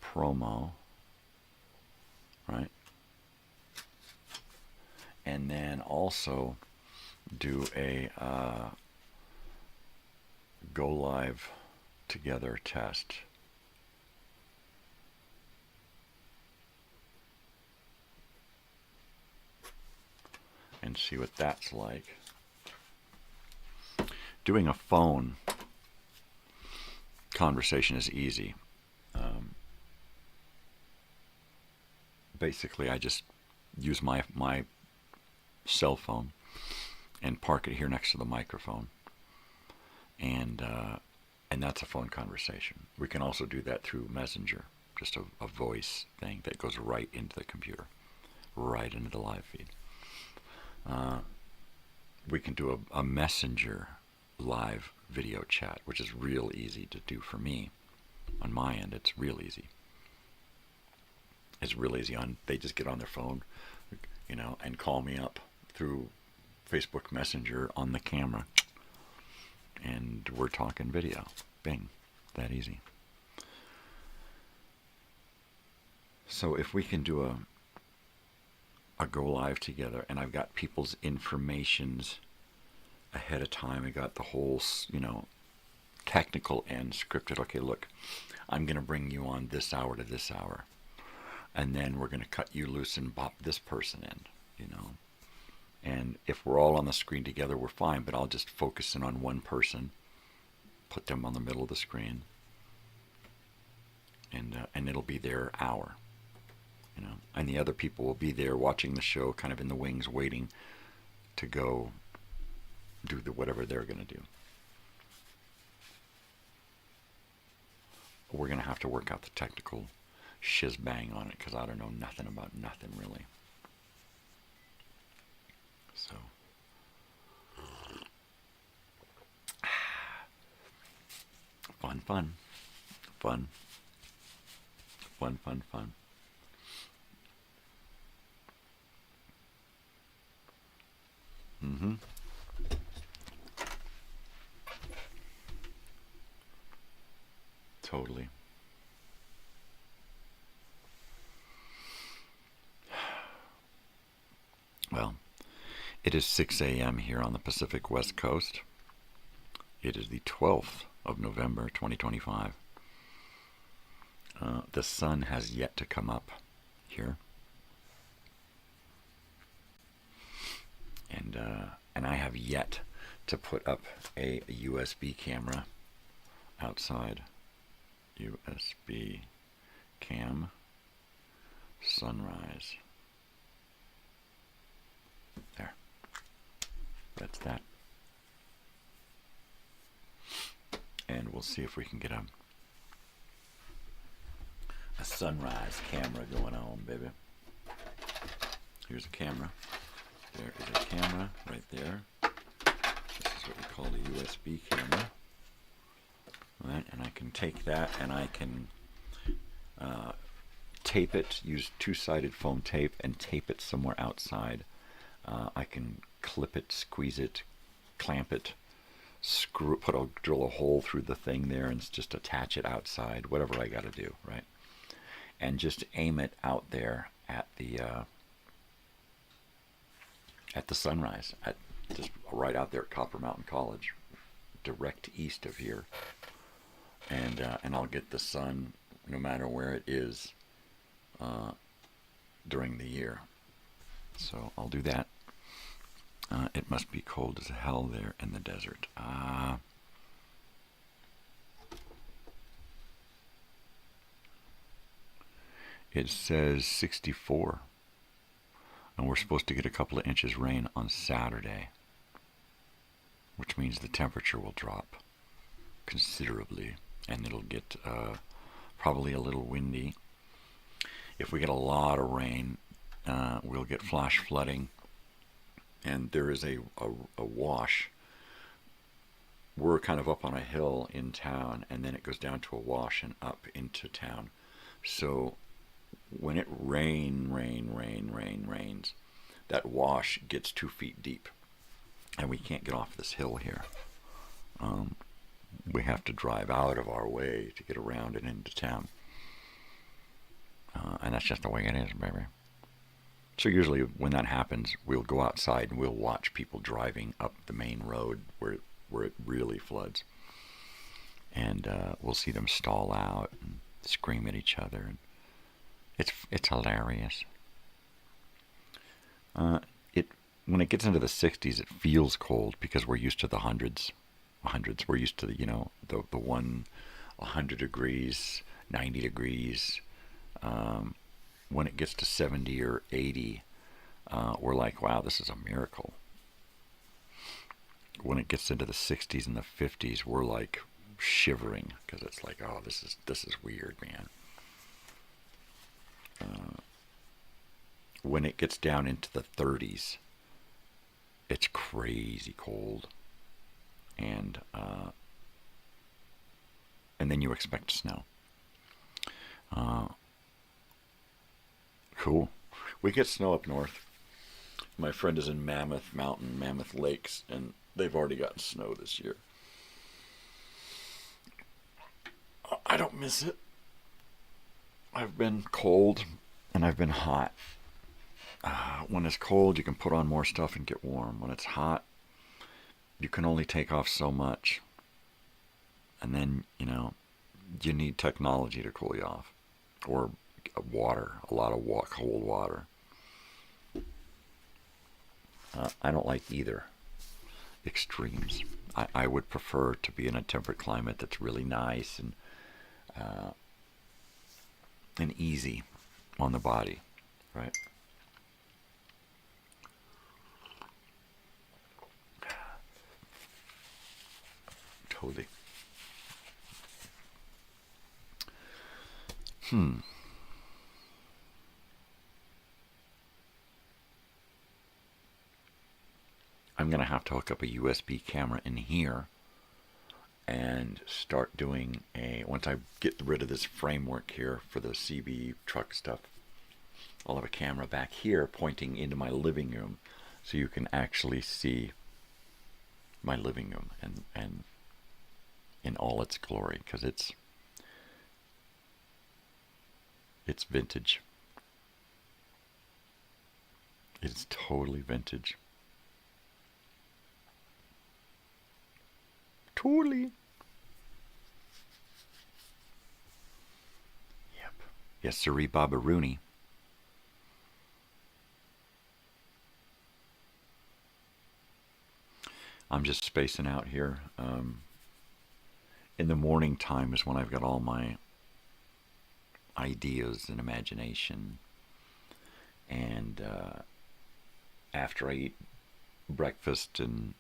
promo, right? And then also do a go live together test. And see what that's like. doing a phone conversation is easy. Basically, I just use my cell phone and park it here next to the microphone, and that's a phone conversation. We can also do that through Messenger, just a voice thing that goes right into the computer, right into the live feed. We can do a Messenger live video chat, which is real easy to do for me. On my end, it's real easy. It's real easy. They just get on their phone, and call me up through Facebook Messenger on the camera, and we're talking video. Bing, that easy. So if we can do a go live together, and I've got people's informations ahead of time, I got the whole, technical and scripted. Okay, look, I'm going to bring you on this hour to this hour, and then we're going to cut you loose and bop this person in, And if we're all on the screen together, we're fine, but I'll just focus in on one person, put them on the middle of the screen, and it'll be their hour, and the other people will be there watching the show, kind of in the wings, waiting to go do whatever they're going to do. We're going to have to work out the technical shiz-bang on it, because I don't know nothing about nothing, really. So, fun. Totally. Well, it is 6 a.m. here on the Pacific West Coast. It is the 12th of November, 2025. The sun has yet to come up here. And I have yet to put up a USB camera outside. USB cam sunrise. There. That's that. And we'll see if we can get a sunrise camera going on, baby. Here's a camera. There is a camera right there. This is what we call a USB camera. Right, and I can take that and I can tape it, use two-sided foam tape and tape it somewhere outside. I can clip it, squeeze it, clamp it, drill a hole through the thing there and just attach it outside, whatever I got to do, right? And just aim it out there at the sunrise, just right out there at Copper Mountain College, direct east of here. And I'll get the sun no matter where it is during the year. So I'll do that. It must be cold as hell there in the desert. It says 64. And we're supposed to get a couple of inches rain on Saturday, which means the temperature will drop considerably. And it'll get probably a little windy. If we get a lot of rain, we'll get flash flooding. And there is a wash. We're kind of up on a hill in town, and then it goes down to a wash and up into town. So when it rains, that wash gets 2 feet deep. And we can't get off this hill here. We have to drive out of our way to get around and into town. And that's just the way it is, baby. So usually when that happens, we'll go outside and we'll watch people driving up the main road where it really floods. And we'll see them stall out and scream at each other. And it's hilarious. When it gets into the 60s, it feels cold because we're used to the hundreds. hundreds. We're used to the, the 100 degrees, 90 degrees. When it gets to 70 or 80, we're like, wow, this is a miracle. When it gets into the 60s and the 50s, we're like shivering because it's like, oh, this is weird, man. When it gets down into the 30s, it's crazy cold, and then you expect snow. Cool. We get snow up north. My friend is in Mammoth Mountain, Mammoth Lakes, and they've already gotten snow this year. I don't miss it. I've been cold and I've been hot. When it's cold, you can put on more stuff and get warm. When it's hot, you can only take off so much. And then, you need technology to cool you off. Or water, a lot of cold water. I don't like either extremes. I would prefer to be in a temperate climate that's really nice and easy on the body, right? Totally. I'm going to have to hook up a USB camera in here and start doing once I get rid of this framework here for the CB truck stuff, I'll have a camera back here pointing into my living room so you can actually see my living room and in all its glory, because it's vintage. It's totally vintage. Totally. Yep. Yes, sirree, Baba Rooney. I'm just spacing out here. In the morning time is when I've got all my ideas and imagination. And after I eat breakfast and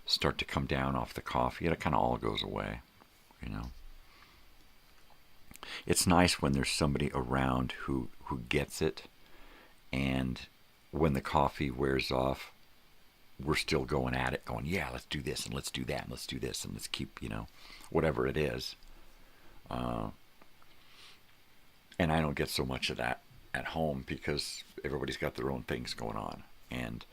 start to come down off the coffee, it kind of all goes away, It's nice when there's somebody around who gets it, and when the coffee wears off, we're still going at it, going, yeah, let's do this, and let's do that, and let's do this, and let's keep, whatever it is. And I don't get so much of that at home because everybody's got their own things going on, and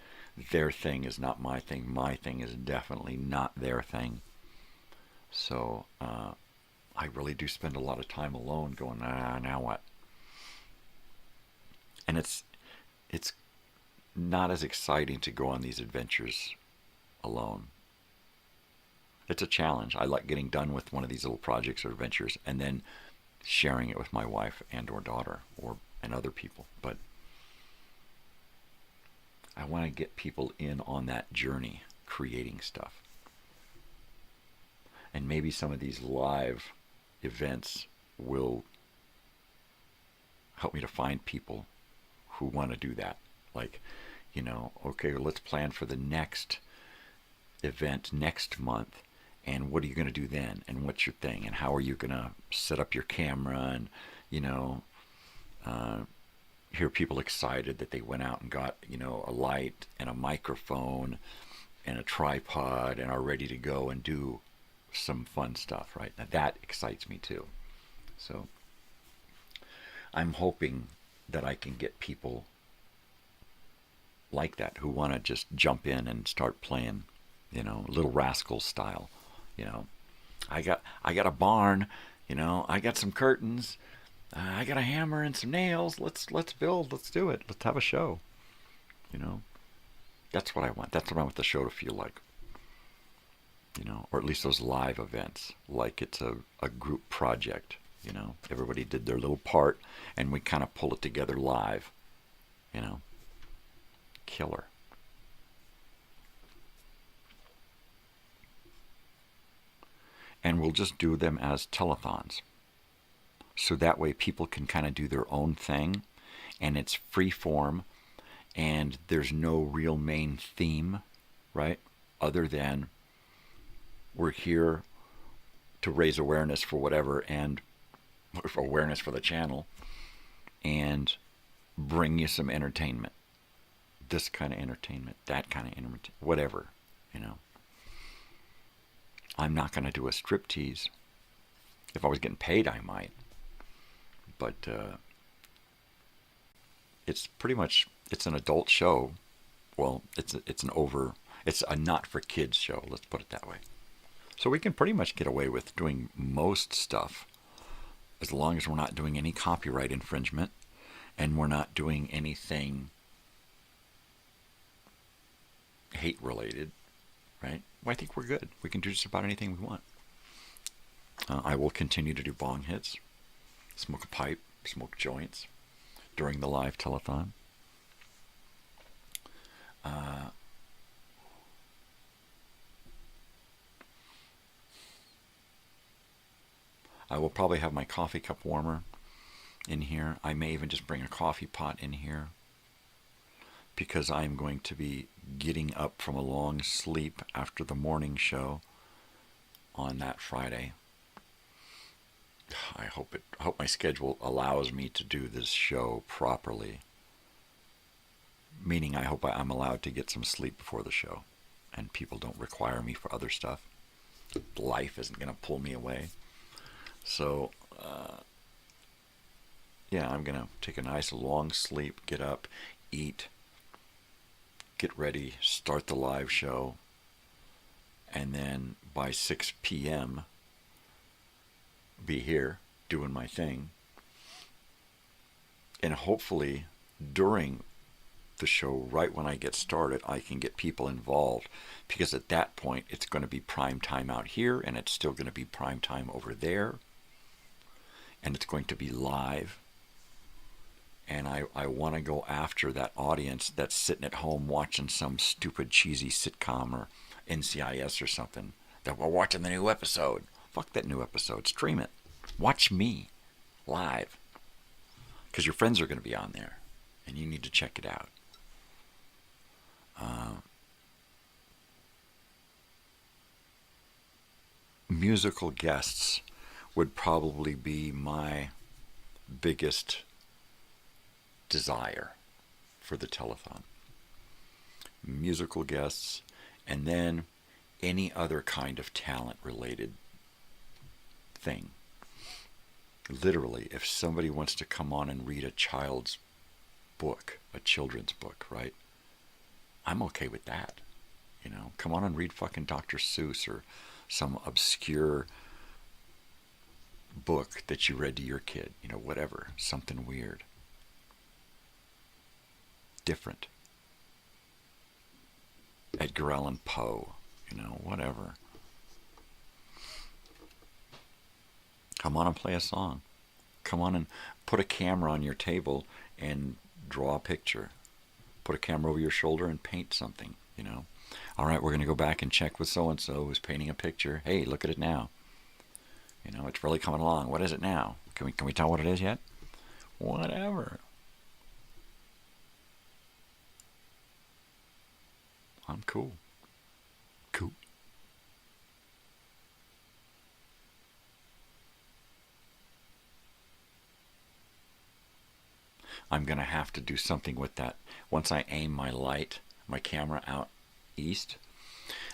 their thing is not my thing. My thing is definitely not their thing. So I really do spend a lot of time alone going, now what? And it's not as exciting to go on these adventures alone. It's a challenge. I like getting done with one of these little projects or adventures and then sharing it with my wife and or daughter and other people. But I want to get people in on that journey, creating stuff. And maybe some of these live events will help me to find people who want to do that. Like, okay, let's plan for the next event next month. And what are you going to do then? And what's your thing? And how are you going to set up your camera? And, hear people excited that they went out and got, a light and a microphone and a tripod and are ready to go and do some fun stuff, right? Now that excites me too. So I'm hoping that I can get people like that who want to just jump in and start playing, Little Rascals style. I got a barn, I got some curtains, I got a hammer and some nails. Let's build. Let's do it. Let's have a show. That's what I want. That's what I want the show to feel like. Or at least those live events, like it's a group project. Everybody did their little part, and we kind of pull it together live. Killer. and we'll just do them as telethons. So that way people can kind of do their own thing, and it's free form, and there's no real main theme, right? Other than we're here to raise awareness for whatever, and for awareness for the channel, and bring you some entertainment. This kind of entertainment, that kind of entertainment, whatever, you know. I'm not going to do a striptease. If I was getting paid, I might. But it's pretty much, it's an adult show. Well, it's a not for kids show, let's put it that way. So we can pretty much get away with doing most stuff as long as we're not doing any copyright infringement and we're not doing anything hate related, right? Well, I think we're good. We can do just about anything we want. I will continue to do bong hits, smoke a pipe, smoke joints during the live telethon. I will probably have my coffee cup warmer in here. I may even just bring a coffee pot in here, because I'm going to be getting up from a long sleep after the morning show on that Friday. I hope my schedule allows me to do this show properly. Meaning I hope I'm allowed to get some sleep before the show, and people don't require me for other stuff. Life isn't going to pull me away. So, yeah, I'm going to take a nice long sleep, get up, eat, get ready, start the live show, and then by 6 p.m. be here doing my thing. And hopefully during the show, right when I get started, I can get people involved, because at that point it's going to be prime time out here, and it's still going to be prime time over there, and it's going to be live. And I want to go after that audience that's sitting at home watching some stupid cheesy sitcom or NCIS or something, that we're watching the new episode. Fuck that new episode. Stream it. Watch me live, because your friends are going to be on there and you need to check it out. Musical guests would probably be my biggest desire for the telethon. Musical guests, and then any other kind of talent related thing. Literally, if somebody wants to come on and read a child's book, a children's book, right? I'm okay with that. You know, come on and read fucking Dr. Seuss or some obscure book that you read to your kid, you know, whatever, something weird, different. Edgar Allan Poe, you know, whatever. Come on and play a song. Come on and put a camera on your table and draw a picture. Put a camera over your shoulder and paint something, you know. All right, we're going to go back and check with so-and-so who's painting a picture. Hey, look at it now. You know, it's really coming along. What is it now? Can we tell what it is yet? Whatever. I'm cool. Cool. I'm going to have to do something with that. Once I aim my camera out east,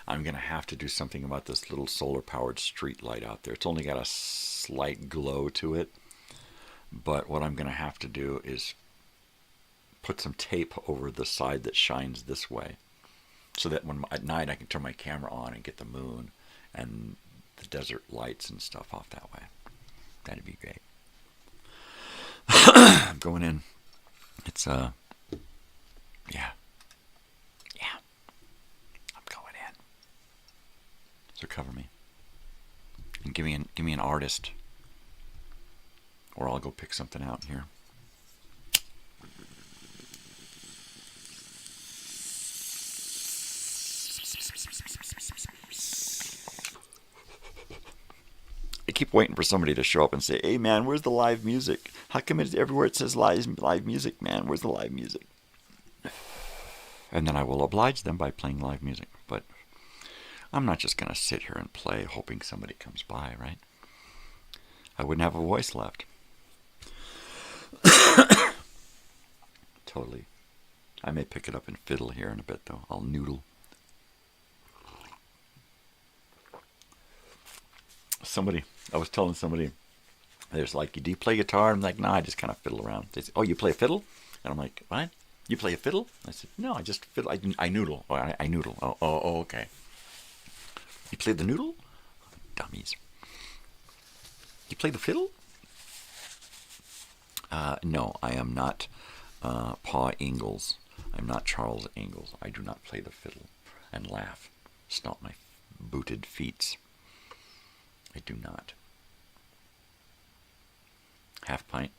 I'm going to have to do something about this little solar-powered street light out there. It's only got a slight glow to it, but what I'm going to have to do is put some tape over the side that shines this way, so that when at night I can turn my camera on and get the moon and the desert lights and stuff off that way. That'd be great. I'm going in. It's yeah. I'm going in. So cover me and give me an artist, or I'll go pick something out here. keep waiting for somebody to show up and say, hey, man, where's the live music? How come everywhere it says live music, man? Where's the live music? And then I will oblige them by playing live music. But I'm not just going to sit here and play hoping somebody comes by, right? I wouldn't have a voice left. Totally. I may pick it up and fiddle here in a bit, though. I'll noodle. I was telling somebody, there's like, do you play guitar? I'm like, no, I just kind of fiddle around. They say, oh, you play a fiddle? And I'm like, what? You play a fiddle? I said, no, I just fiddle. I noodle. Oh, I noodle. Oh, okay. You play the noodle? Dummies. You play the fiddle? No, I am not Pa Ingalls. I'm not Charles Ingalls. I do not play the fiddle and laugh, stomp my booted feet. I do not. Half pint,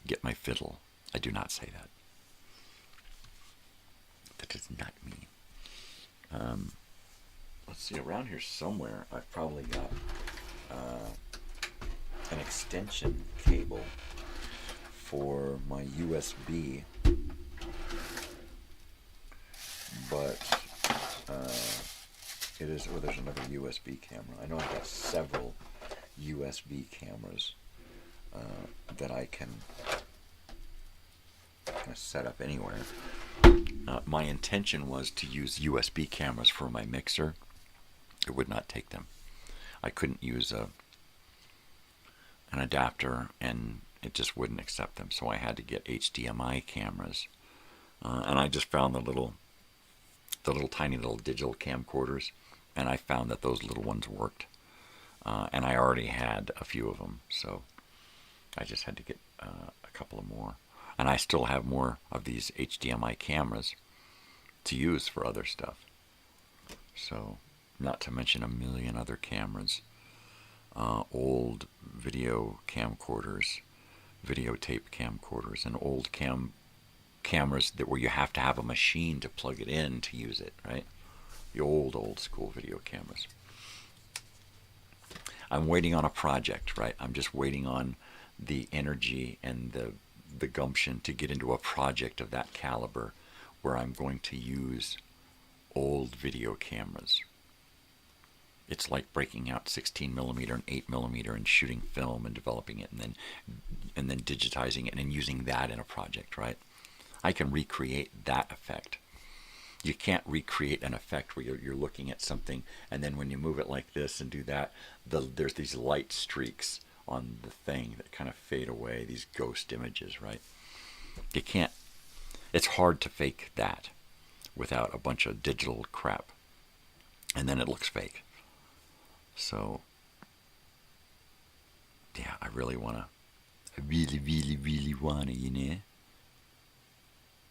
get my fiddle. I do not say that. That is not me. Let's see, around here somewhere, I've probably got an extension cable for my USB, but it is, oh, there's another USB camera. I know I've got several USB cameras that I can kind of set up anywhere. My intention was to use USB cameras for my mixer. It would not take them. I couldn't use an adapter, and it just wouldn't accept them. So I had to get HDMI cameras, and I just found the little tiny little digital camcorders, and I found that those little ones worked, and I already had a few of them, so I just had to get a couple of more. And I still have more of these HDMI cameras to use for other stuff. So, not to mention a million other cameras, old video camcorders, videotape camcorders, and old cameras where you have to have a machine to plug it in to use it, right? The old school video cameras. I'm waiting on a project, right? I'm just waiting on the energy and the gumption to get into a project of that caliber where I'm going to use old video cameras. It's like breaking out 16mm and 8mm and shooting film and developing it and then digitizing it and using that in a project, right? I can recreate that effect. You can't recreate an effect where you're looking at something and then when you move it like this and do that, there's these light streaks on the thing that kind of fade away, these ghost images, right? You can't, it's hard to fake that without a bunch of digital crap. And then it looks fake. So, yeah, I really want to, you know.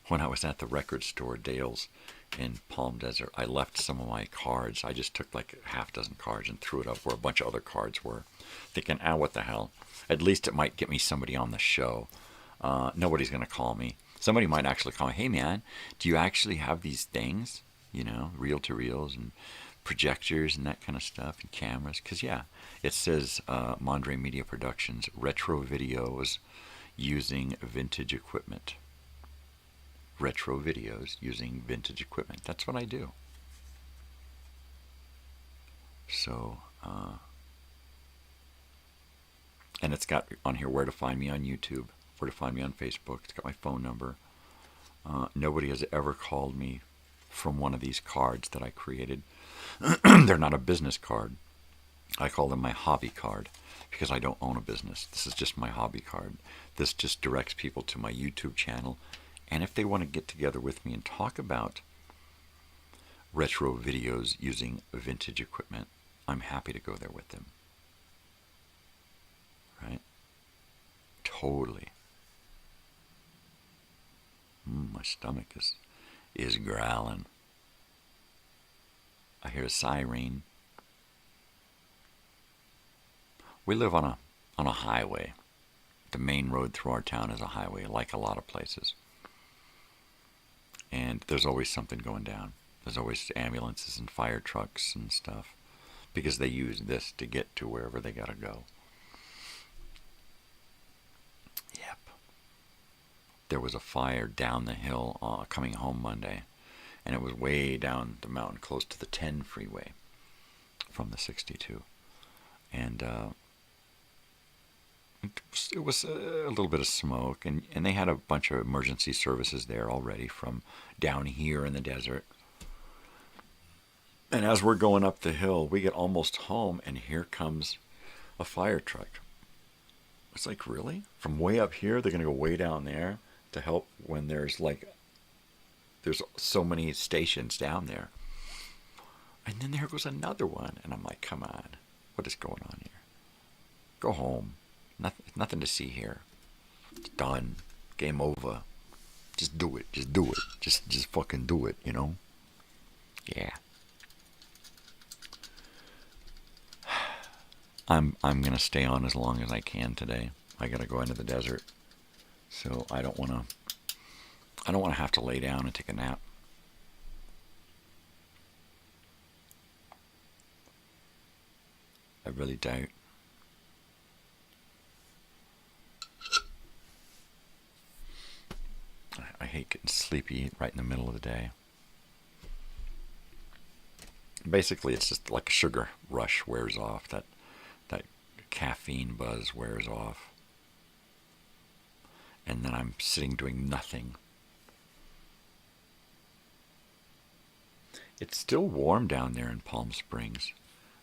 When I was at the record store, Dale's, in Palm Desert, I left some of my cards. I just took like a half dozen cards and threw it up where a bunch of other cards were, thinking, what the hell? At least it might get me somebody on the show. Nobody's going to call me. Somebody might actually call me, hey man, do you actually have these things? You know, reel-to-reels and projectors and that kind of stuff and cameras? Because, yeah, it says Mondre Media Productions, retro videos using vintage equipment. Retro videos using vintage equipment. That's what I do. So, and it's got on here where to find me on YouTube, where to find me on Facebook. It's got my phone number. Nobody has ever called me from one of these cards that I created. They're not a business card. I call them my hobby card because I don't own a business. This is just my hobby card. This just directs people to my YouTube channel. And if they want to get together with me and talk about retro videos using vintage equipment, I'm happy to go there with them. Right? Totally. My stomach is growling. I hear a siren. We live on a highway. The main road through our town is a highway, like a lot of places. And there's always something going down. There's always ambulances and fire trucks and stuff because they use this to get to wherever they gotta go. there was a fire down the hill coming home Monday, and it was way down the mountain close to the 10 freeway from the 62. And it was a little bit of smoke, and they had a bunch of emergency services there already from down here in the desert. And as we're going up the hill, we get almost home, and here comes a fire truck. It's like, really? From way up here, they're going to go way down there to help when there's so many stations down there. And then there goes another one, and I'm like, come on, what is going on here? Go home. Nothing to see here. It's done. Game over. Just do it. Just do it. Just fucking do it, you know? Yeah. I'm gonna stay on as long as I can today. I gotta go into the desert, so I don't wanna have to lay down and take a nap. I really doubt. I hate getting sleepy right in the middle of the day. Basically, it's just like a sugar rush wears off. That caffeine buzz wears off. And then I'm sitting doing nothing. It's still warm down there in Palm Springs.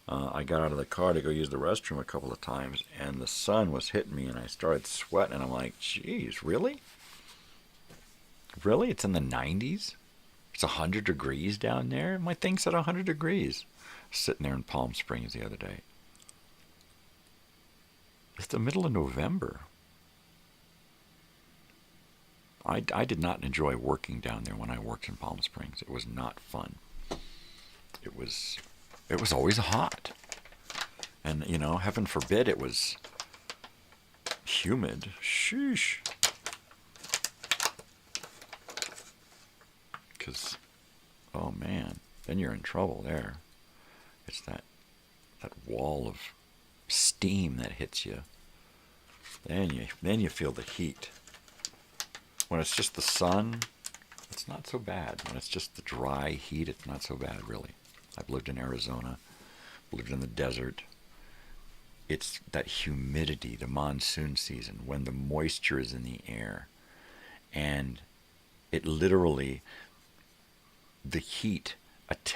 I got out of the car to go use the restroom a couple of times, and the sun was hitting me, and I started sweating, and I'm like, geez, really? Really? It's in the 90s? It's 100 degrees down there? My thing said 100 degrees. Sitting there in Palm Springs the other day. It's the middle of November. I did not enjoy working down there when I worked in Palm Springs. It was not fun. It was always hot. And, you know, heaven forbid it was humid. Sheesh. Because, oh man, then you're in trouble there. It's that wall of steam that hits you. Then you feel the heat. When it's just the sun, it's not so bad. When it's just the dry heat, it's not so bad, really. I've lived in Arizona, lived in the desert. It's that humidity, the monsoon season, when the moisture is in the air. And it literally, the heat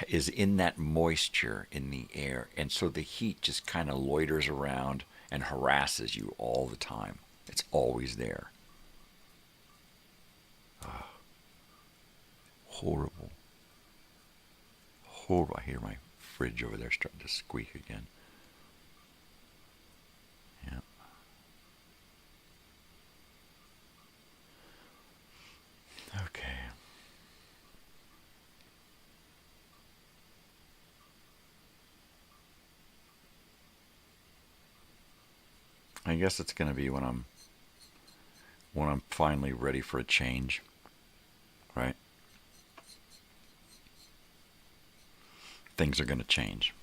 is in that moisture in the air. And so the heat just kind of loiters around and harasses you all the time. It's always there. Oh, horrible. Horrible. I hear my fridge over there starting to squeak again. Yeah. Okay. I guess it's going to be when I'm finally ready for a change, right? Things are going to change.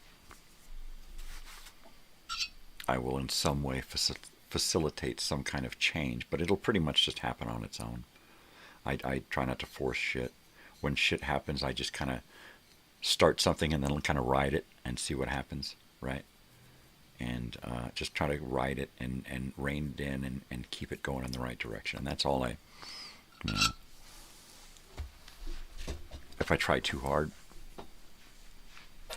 I will in some way facilitate some kind of change, but it'll pretty much just happen on its own. I try not to force shit. When shit happens, I just kind of start something and then kind of ride it and see what happens, right? And just try to ride it and rein it in and keep it going in the right direction. And that's all if I try too hard,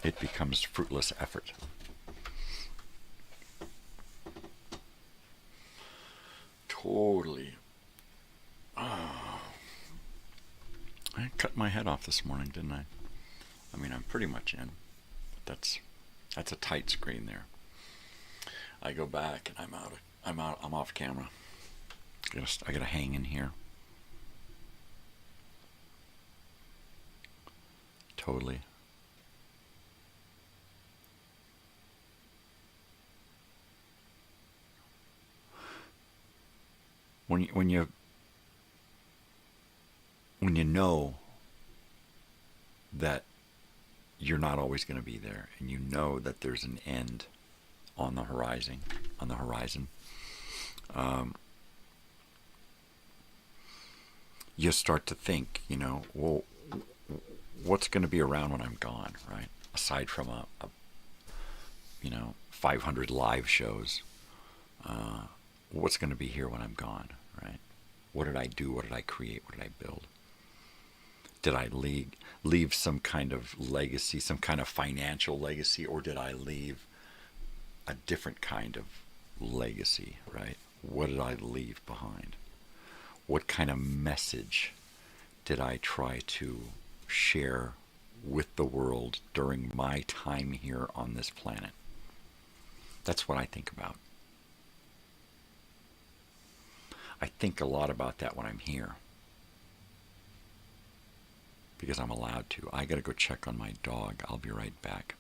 it becomes fruitless effort. Totally. Oh. I cut my head off this morning, didn't I? I mean, I'm pretty much in. But that's a tight screen there. I go back and I'm off camera. I gotta hang in here. Totally. When you know that you're not always going to be there, and you know that there's an end on the horizon, you start to think, well, what's going to be around when I'm gone, right? Aside from a 500 live shows, what's going to be here when I'm gone, right? What did I do? What did I create? What did I build? Did I leave some kind of legacy, some kind of financial legacy, or did I leave a different kind of legacy, right? What did I leave behind? What kind of message did I try to share with the world during my time here on this planet? That's what I think about. I think a lot about that when I'm here, because I'm allowed to. I got to go check on my dog. I'll be right back.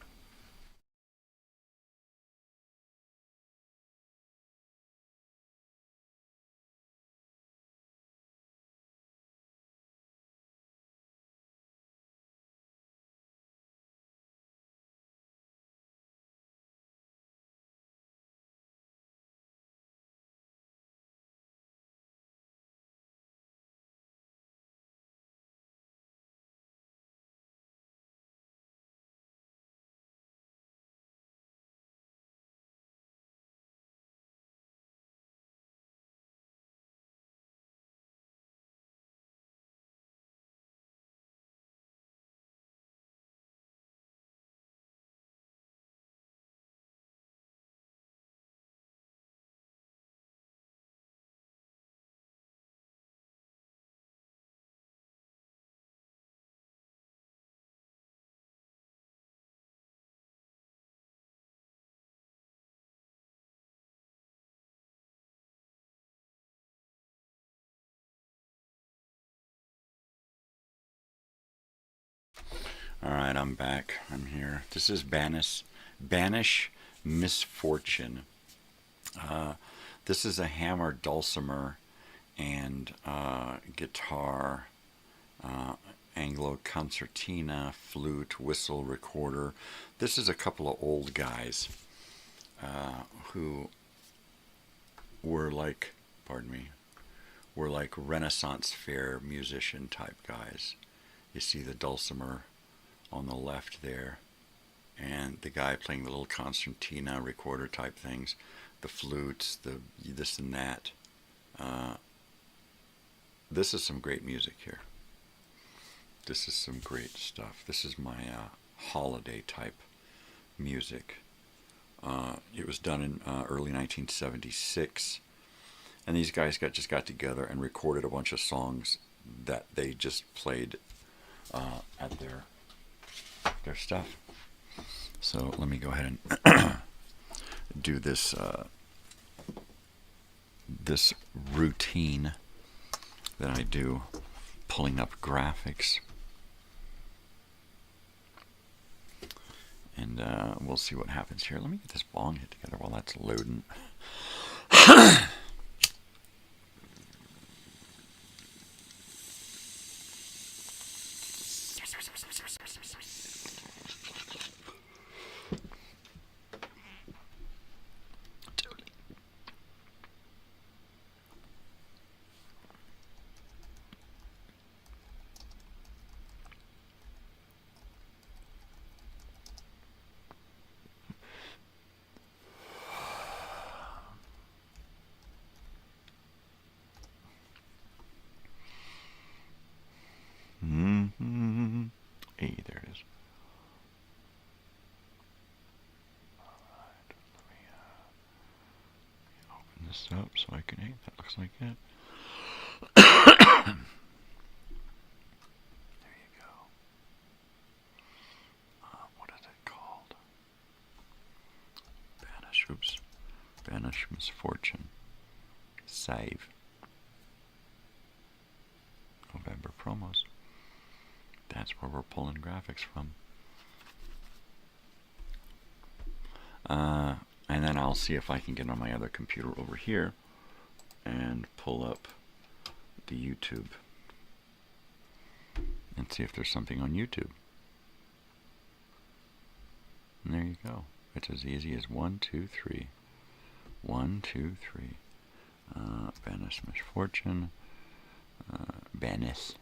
All right, I'm back. I'm here. This is Banish Misfortune. This is a hammer, dulcimer, and guitar, Anglo concertina, flute, whistle, recorder. This is a couple of old guys who were like, were like Renaissance fair musician type guys. You see the dulcimer on the left there, and the guy playing the little concertina recorder type things, the flutes, the this and that. This is some great music here. This is some great stuff. This is my holiday type music. It was done in early 1976, and these guys just got together and recorded a bunch of songs that they just played at their stuff. So let me go ahead and do this this routine that I do, pulling up graphics, and we'll see what happens here. Let me get this bong hit together while that's loading. Hey, there it is. Alright, let me open this up so I can, hey, that looks like it. There you go. What is it called? Banish Misfortune. Save. November promos. That's where we're pulling graphics from. And then I'll see if I can get on my other computer over here and pull up the YouTube and see if there's something on YouTube. And there you go. It's as easy as 1, 2, 3. 1, 2, 3. Banish Misfortune. Venice.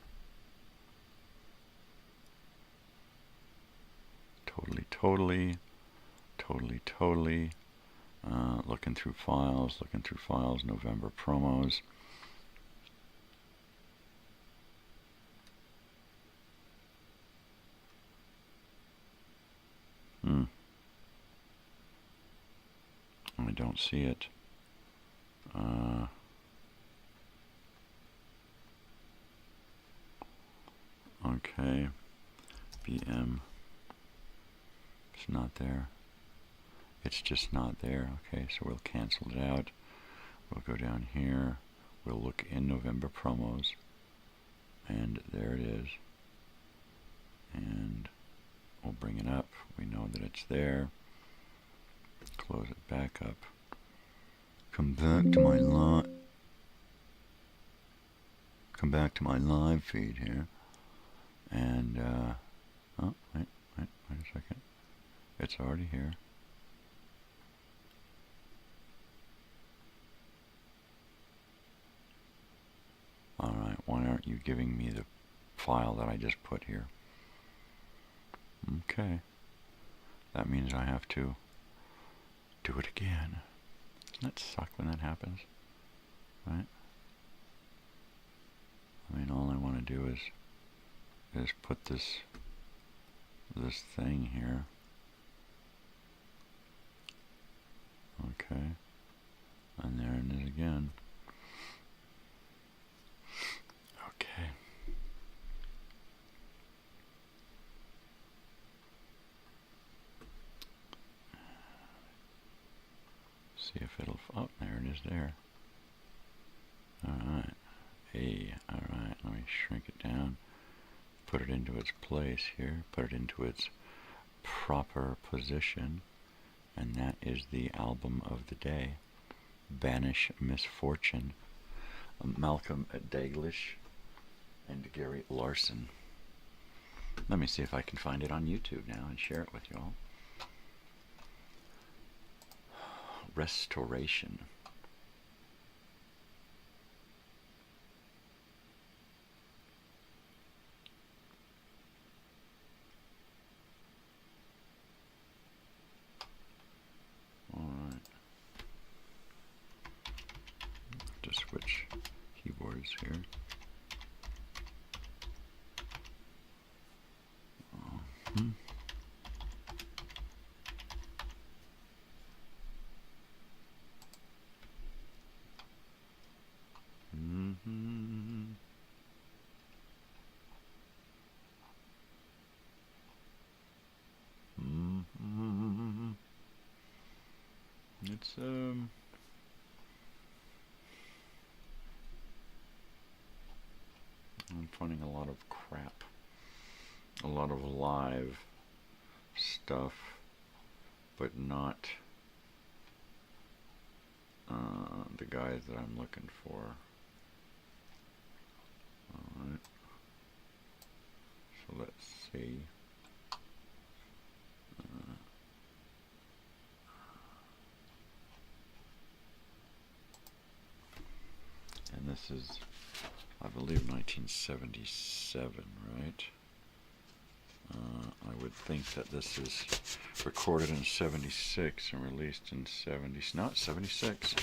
Totally. Looking through files, November promos. I don't see it. Okay. BM. It's not there. It's just not there. Okay, so we'll cancel it out. We'll go down here. We'll look in November promos. And there it is. And we'll bring it up. We know that it's there. Close it back up. Come back to my live feed here. And oh, wait a second. It's already here. Alright, why aren't you giving me the file that I just put here? Okay. That means I have to do it again. Doesn't that suck when that happens? Right? I mean, all I want to do is put this thing here. Okay. And there it is again. Okay. See if it'll... Oh, there it is there. Alright. Hey, alright. Let me shrink it down. Put it into its place here. Put it into its proper position. And that is the album of the day. Banish Misfortune. Malcolm Daglish and Gary Larson. Let me see if I can find it on YouTube now and share it with you all. Restoration. Alright. Just switch keyboards here. It's I'm finding a lot of crap, a lot of live stuff, but not the guys that I'm looking for. Alright, so let's see. And this is, I believe, 1977, right? I would think that this is recorded in 76 and released in 70. Not 76.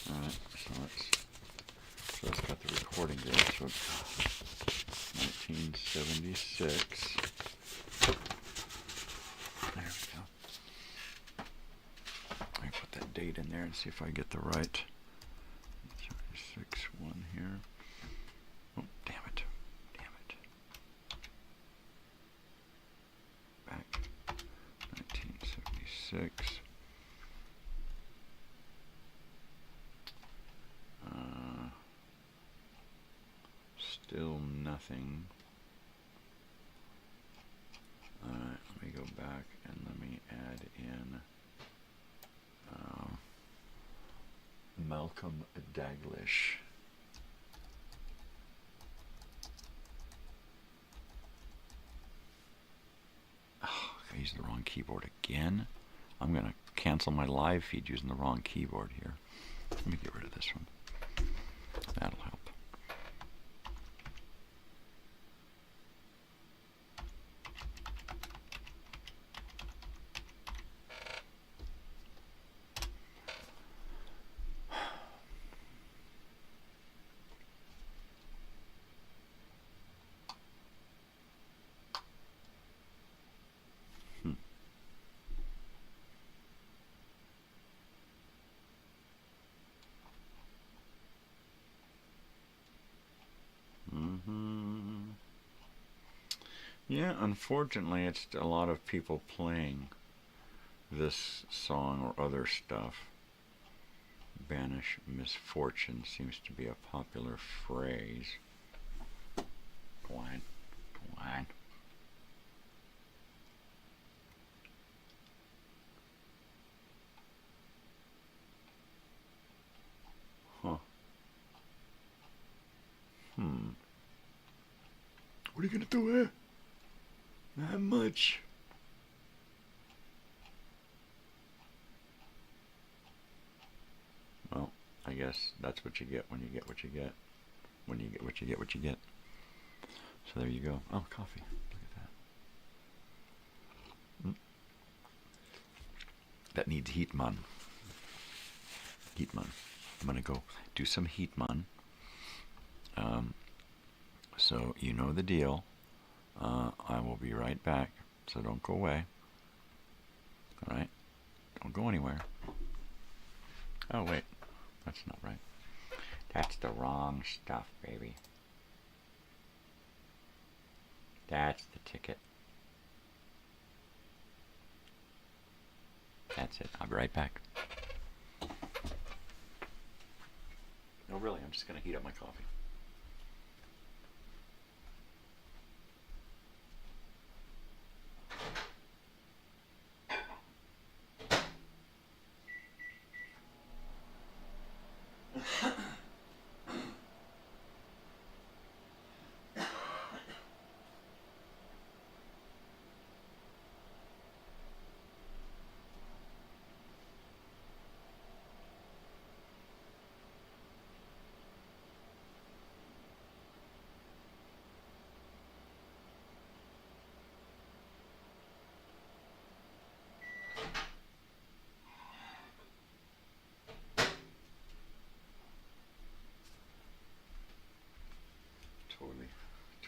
Alright, so it's got the recording there. So 1976. There we go. Let me put that date in there and see if I get the right 76 here. Oh, damn it. Back 1976. Still nothing. Alright, let me go back and let me add in Malcolm Daglish. Oh, I used the wrong keyboard again. I'm going to cancel my live feed using the wrong keyboard here. Let me get rid of this one. That'll help. Yeah, unfortunately, it's a lot of people playing this song or other stuff. Banish misfortune seems to be a popular phrase. Go on. Go on. Huh. What are you gonna do here? Not much. Well, I guess that's what you get when you get what you get. When you get what you get what you get. So there you go. Oh, coffee. Look at that. That needs heat, man. Heat, man. I'm gonna go do some heat, man. So you know the deal. I will be right back, so don't go away. All right? Don't go anywhere. Oh, wait. That's not right. That's the wrong stuff, baby. That's the ticket. That's it. I'll be right back. No, really, I'm just going to heat up my coffee.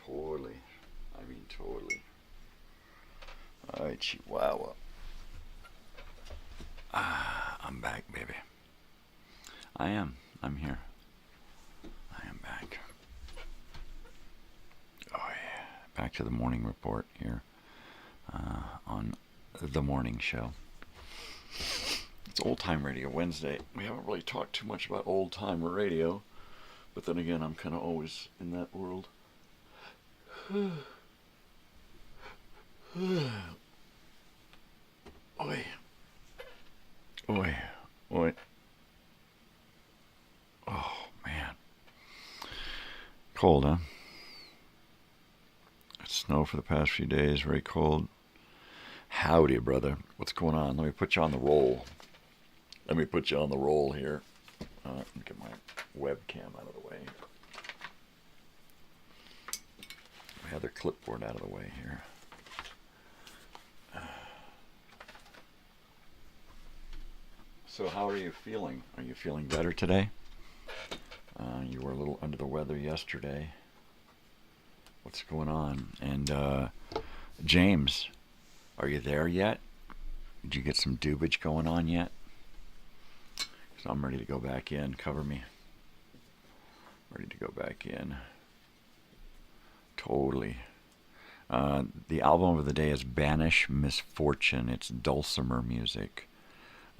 Totally. I mean, totally. All right, Chihuahua. I'm back, baby. I am. I'm here. I am back. Oh, yeah. Back to the morning report here on the morning show. It's Old Time Radio Wednesday. We haven't really talked too much about old time radio, but then again, I'm kind of always in that world. Oi. Oi. Oi. Oh, man. Cold, huh? It's snow for the past few days, very cold. Howdy, brother. What's going on? Let me put you on the roll. Let me put you on the roll here. Get my webcam out of the way. My other clipboard out of the way here. So how are you feeling? Are you feeling better today? You were a little under the weather yesterday. What's going on? And James, are you there yet? Did you get some dubage going on yet? So I'm ready to go back in. Cover me. Ready to go back in. Totally. The album of the day is Banish Misfortune. It's dulcimer music.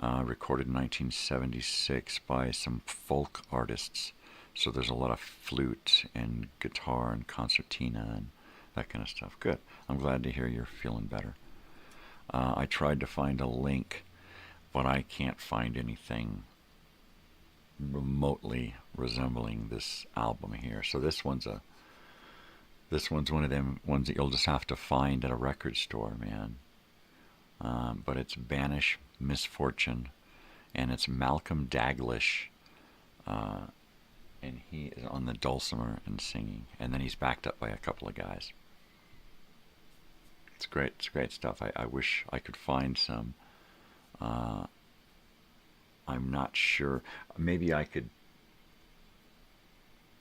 Recorded in 1976 by some folk artists. So there's a lot of flute and guitar and concertina and that kind of stuff. Good. I'm glad to hear you're feeling better. I tried to find a link, but I can't find anything remotely resembling this album here. So this one's one of them ones that you'll just have to find at a record store, man. But it's Banish Misfortune, and it's Malcolm Daglish, and he is on the dulcimer and singing, and then he's backed up by a couple of guys. It's great. It's great stuff. I wish I could find some. I'm not sure. Maybe I could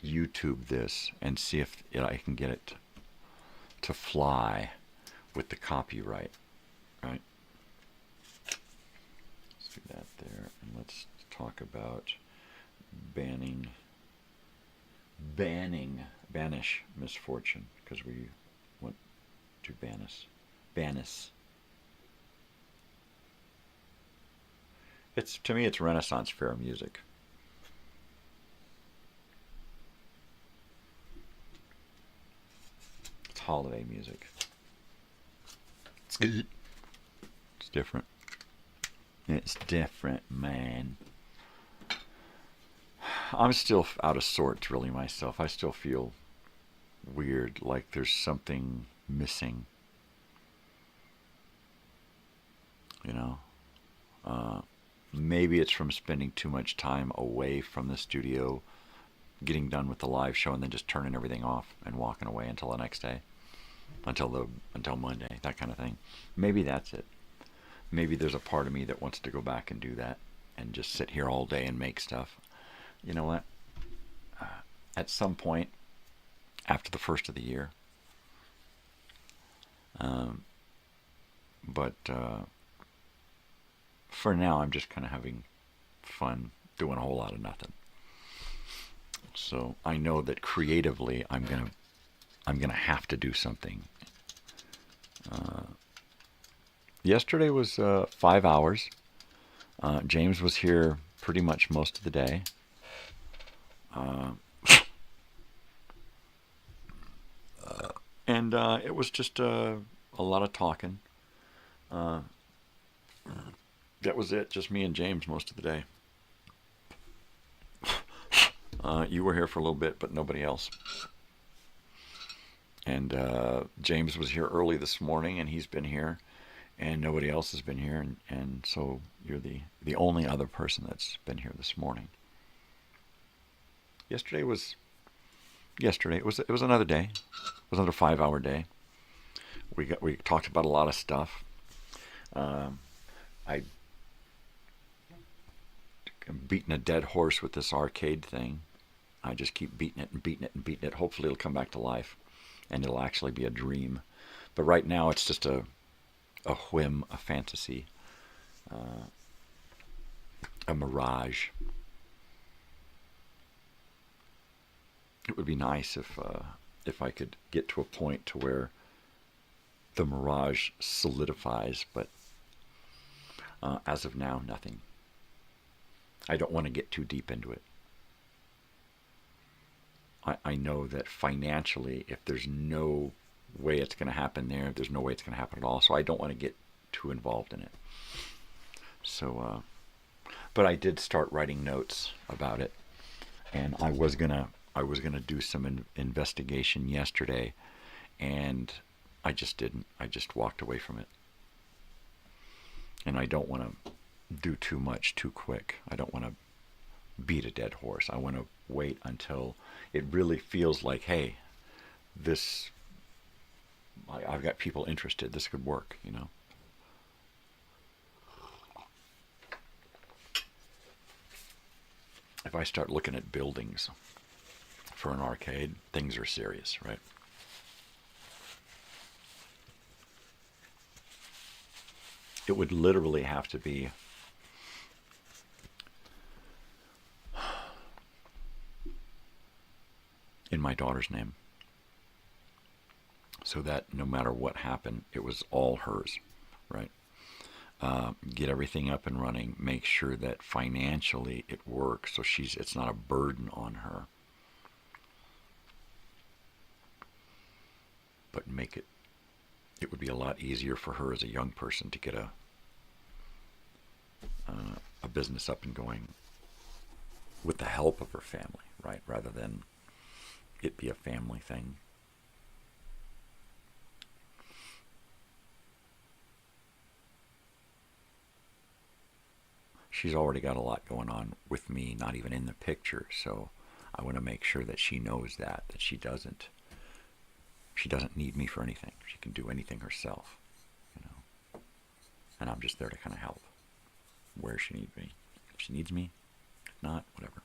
YouTube this and see if I can get it to fly with the copyright. Right? Let's do that there. And let's talk about banish misfortune, because we want to Banis. Banis. To me, it's Renaissance fair music. It's holiday music. It's different. It's different, man. I'm still out of sorts, really, myself. I still feel weird, like there's something missing. You know? Maybe it's from spending too much time away from the studio, getting done with the live show, and then just turning everything off and walking away until the next day, until Monday, that kind of thing. Maybe that's it. Maybe there's a part of me that wants to go back and do that and just sit here all day and make stuff. You know what? At some point after the first of the year, but for now, I'm just kind of having fun doing a whole lot of nothing. So I know that creatively, I'm gonna have to do something. Yesterday was 5 hours. James was here pretty much most of the day. And it was just a lot of talking. That was it, just me and James most of the day. You were here for a little bit, but nobody else. And James was here early this morning, and he's been here, and nobody else has been here, and so you're the only other person that's been here this morning. Yesterday it was another day. It was another 5-hour day. We talked about a lot of stuff. I'm beating a dead horse with this arcade thing. I just keep beating it and beating it and beating it. Hopefully it'll come back to life, and it'll actually be a dream. But right now it's just a whim, a fantasy, a mirage. It would be nice if I could get to a point to where the mirage solidifies, but as of now, nothing. I don't want to get too deep into it. I know that financially, if there's no way it's going to happen there's no way it's going to happen at all, so I don't want to get too involved in it. So, but I did start writing notes about it, and I was gonna do some investigation yesterday, and I just didn't. I just walked away from it. And I don't want to do too much too quick. I don't want to beat a dead horse. I want to wait until it really feels like, hey, I've got people interested. This could work, you know. If I start looking at buildings for an arcade, things are serious, right? It would literally have to be in my daughter's name, so that no matter what happened, it was all hers, right? Get everything up and running, make sure that financially it works, so it's not a burden on her, but it would be a lot easier for her as a young person to get a business up and going with the help of her family, right? Rather than it be a family thing. She's already got a lot going on with me, not even in the picture, so I want to make sure that she knows that she doesn't need me for anything. She can do anything herself, you know. And I'm just there to kind of help where she needs me. If she needs me, if not, whatever.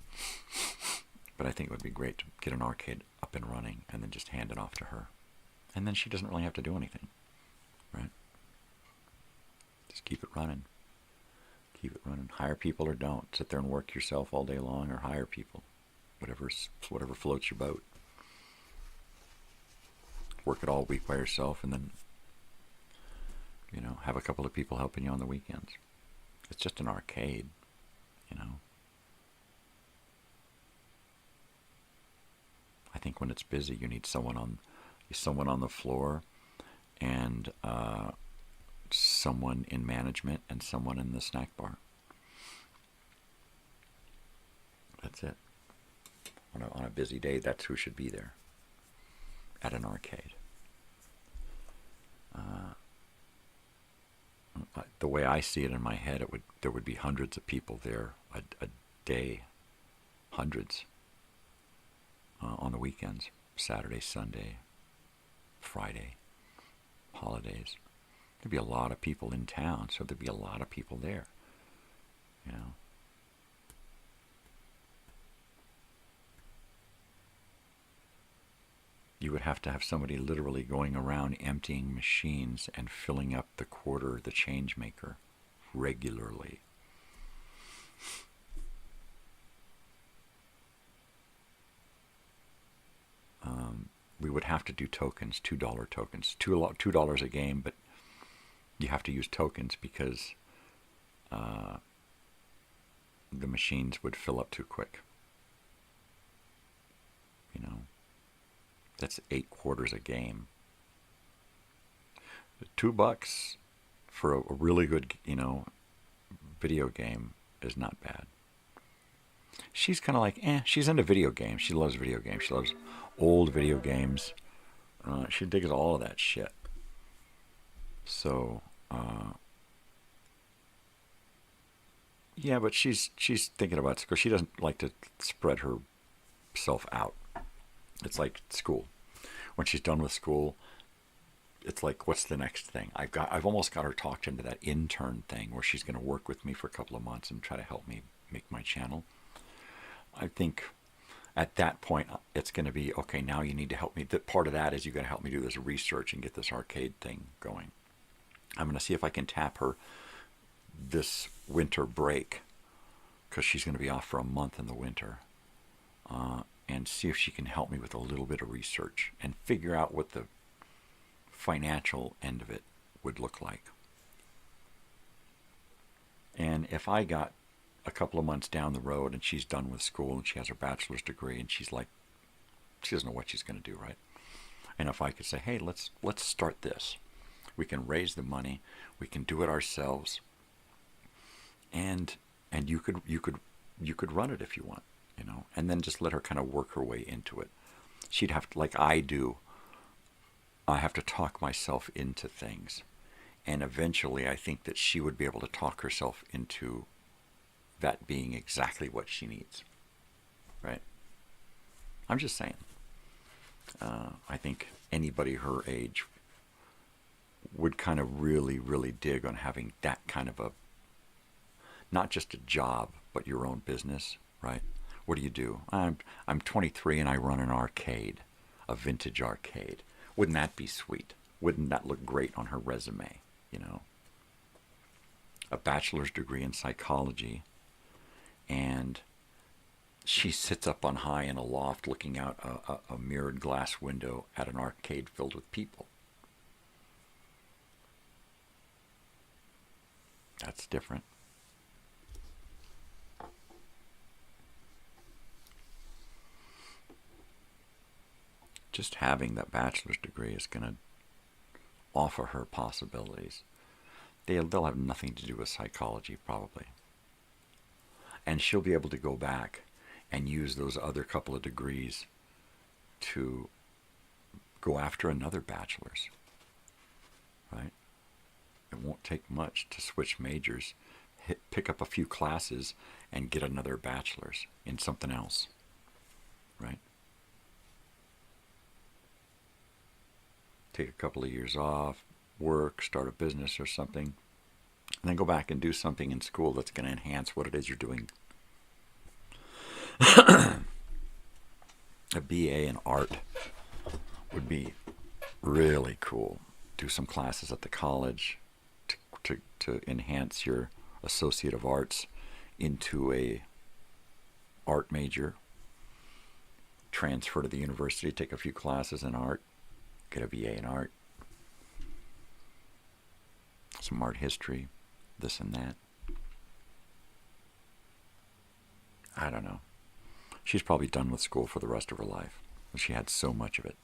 But I think it would be great to get an arcade up and running and then just hand it off to her. And then she doesn't really have to do anything, right? Just keep it running. Keep it running. Hire people or don't. Sit there and work yourself all day long, or hire people. Whatever floats your boat. Work it all week by yourself, and then You know, have a couple of people helping you on the weekends. It's just an arcade, you know. I think when it's busy, you need someone on the floor, and someone in management, and someone in the snack bar. That's it. On a busy day, that's who should be there at an arcade. The way I see it in my head, there would be hundreds of people there a day, hundreds on the weekends, Saturday, Sunday, Friday, holidays. There'd be a lot of people in town, so there'd be a lot of people there, you know. You would have to have somebody literally going around emptying machines and filling up the quarter, the change maker, regularly. We would have to do tokens, $2 tokens, $2 a game, but you have to use tokens because the machines would fill up too quick. You know. That's 8 quarters a game. $2 for a really good, you know, video game is not bad. She's kind of like, she's into video games. She loves video games. She loves old video games. She digs all of that shit. So, yeah, but she's thinking about school. She doesn't like to spread herself out. It's like school. When she's done with school, it's like, what's the next thing? I've almost got her talked into that intern thing where she's going to work with me for a couple of months and try to help me make my channel. I think at that point, it's going to be, okay, now you need to help me. Part of that is you got to help me do this research and get this arcade thing going. I'm going to see if I can tap her this winter break, because she's going to be off for a month in the winter. And see if she can help me with a little bit of research and figure out what the financial end of it would look like. And if I got a couple of months down the road and she's done with school and she has her bachelor's degree and she's like, she doesn't know what she's going to do, right? And if I could say, hey, let's start this. We can raise the money. We can do it ourselves. And you could run it if you want. You know, and then just let her kind of work her way into it. She'd have to, like I do, I have to talk myself into things. And eventually I think that she would be able to talk herself into that being exactly what she needs. Right? I'm just saying. I think anybody her age would kind of really, really dig on having that kind of a, not just a job, but your own business, right? What do you do? I'm 23 and I run an arcade, a vintage arcade. Wouldn't that be sweet? Wouldn't that look great on her resume, you know? A bachelor's degree in psychology, and she sits up on high in a loft looking out a mirrored glass window at an arcade filled with people. That's different. Just having that bachelor's degree is going to offer her possibilities. They'll have nothing to do with psychology, probably. And she'll be able to go back and use those other couple of degrees to go after another bachelor's, right? It won't take much to switch majors, pick up a few classes, and get another bachelor's in something else, right? Take a couple of years off, work, start a business or something, and then go back and do something in school that's going to enhance what it is you're doing. A BA in art would be really cool. Do some classes at the college to enhance your Associate of Arts into a art major. Transfer to the university, take a few classes in art, get a BA in art. some art history, this and that. I don't know. She's probably done with school for the rest of her life. She had so much of it.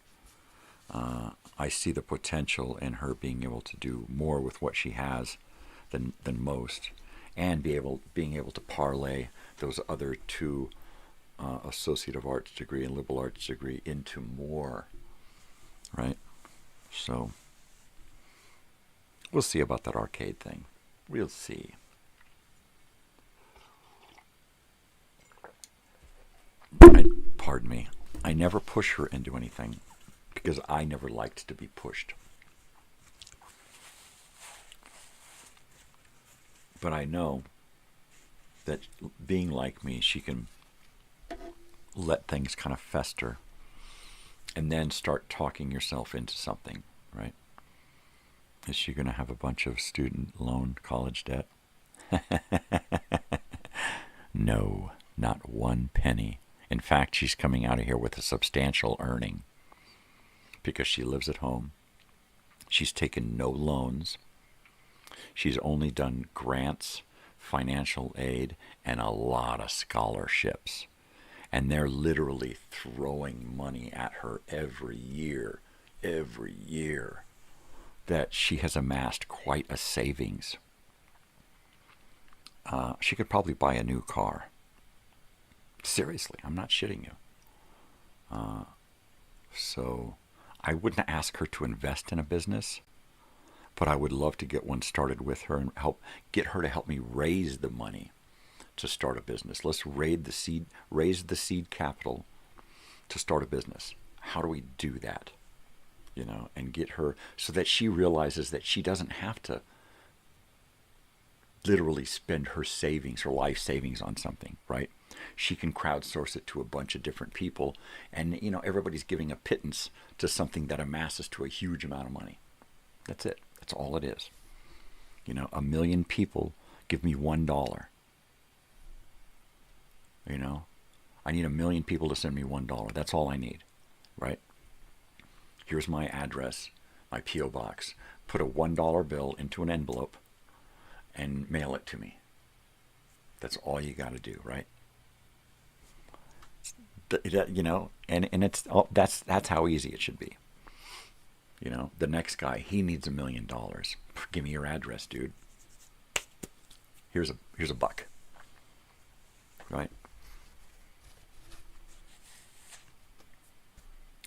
I see the potential in her being able to do more with what she has than most, and being able to parlay those other two Associate of Arts degree and Liberal Arts degree into more, right? So we'll see about that arcade thing. We'll see. Pardon me. I never push her into anything because I never liked to be pushed. But I know that being like me, she can let things kind of fester and then start talking yourself into something, right? Is she going to have a bunch of student loan college debt? No, not one penny. In fact, she's coming out of here with a substantial earning because she lives at home. She's taken no loans. She's only done grants, financial aid, and a lot of scholarships. And they're literally throwing money at her every year, that she has amassed quite a savings. She could probably buy a new car. Seriously, I'm not shitting you. So I wouldn't ask her to invest in a business, but I would love to get one started with her and get her to help me raise the money to start a business. Let's raise the seed capital to start a business. How do we do that? And get her so that she realizes that she doesn't have to literally spend her savings, her life savings on something, right? She can crowdsource it to a bunch of different people, and everybody's giving a pittance to something that amasses to a huge amount of money. That's it. That's all it is. 1 million people give me $1. I need 1 million people to send me $1. That's all I need, right? Here's my address, my P.O. box. Put a $1 bill into an envelope and mail it to me. That's all you got to do, right? And it's that's how easy it should be. The next guy, he needs $1 million. Give me your address, dude. Here's a buck, right?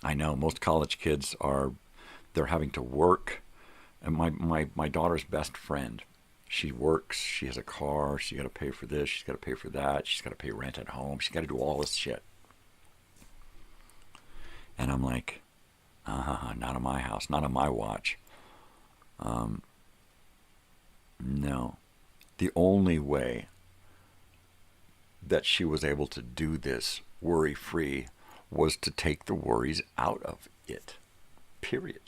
I know most college kids they're having to work. And my daughter's best friend, she works, she has a car, she's got to pay for this, she's got to pay for that, she's got to pay rent at home, she's got to do all this shit. And I'm like, not in my house, not on my watch. No. The only way that she was able to do this worry-free was to take the worries out of it. Period.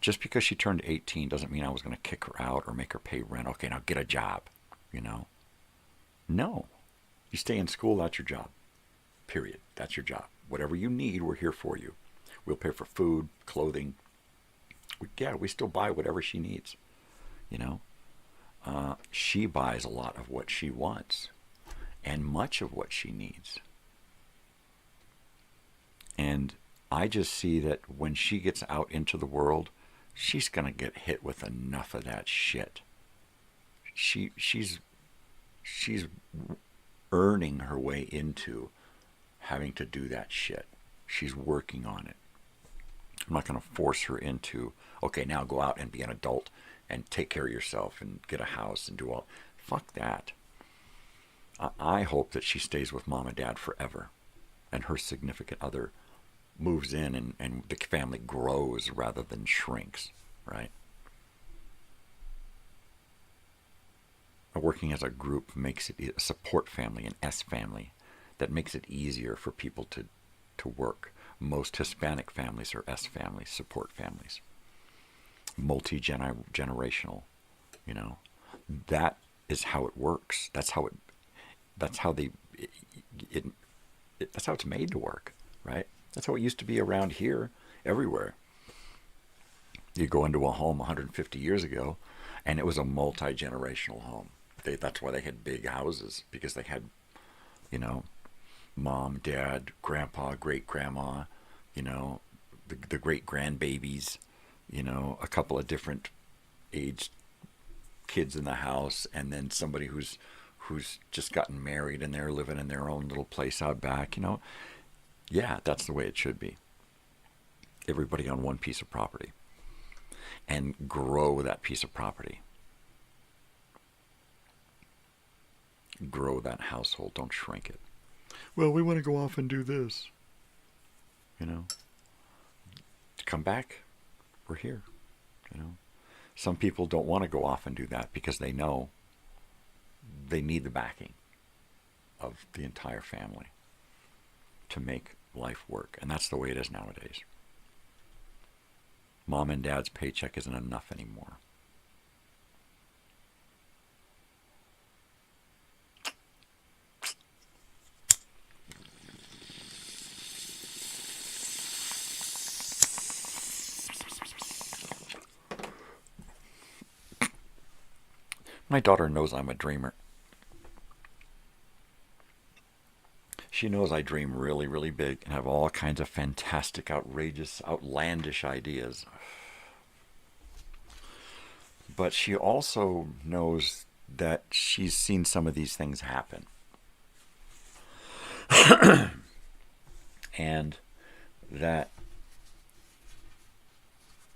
Just because she turned 18 doesn't mean I was going to kick her out or make her pay rent. Okay, now get a job, No. You stay in school, that's your job. Period. That's your job. Whatever you need, we're here for you. We'll pay for food, clothing. We still buy whatever she needs, She buys a lot of what she wants and much of what she needs. And I just see that when she gets out into the world, she's going to get hit with enough of that shit. She's earning her way into having to do that shit. She's working on it. I'm not going to force her into, okay, now go out and be an adult and take care of yourself and get a house and do all. Fuck that. I hope that she stays with mom and dad forever and her significant other moves in and the family grows rather than shrinks, right? Working as a group makes it a support family, an S family, that makes it easier for people to work. Most Hispanic families are S families, support families. Multi-generational, That is how it works. That's how it's made to work, right? That's how it used to be around here, everywhere. You go into a home 150 years ago, and it was a multi-generational home. That's why they had big houses, because they had, you know, mom, dad, grandpa, great-grandma, you know, the great-grandbabies, you know, a couple of different aged kids in the house, and then somebody who's just gotten married and they're living in their own little place out back, you know. Yeah, that's the way it should be. Everybody on one piece of property. And grow that piece of property. Grow that household. Don't shrink it. Well, we want to go off and do this. You know. Come back. We're here. You know. Some people don't want to go off and do that because they know they need the backing of the entire family to make life work. And that's the way it is nowadays. Mom and dad's paycheck isn't enough anymore. My daughter knows I'm a dreamer. She knows I dream really, really big and have all kinds of fantastic, outrageous, outlandish ideas. But she also knows that she's seen some of these things happen. And that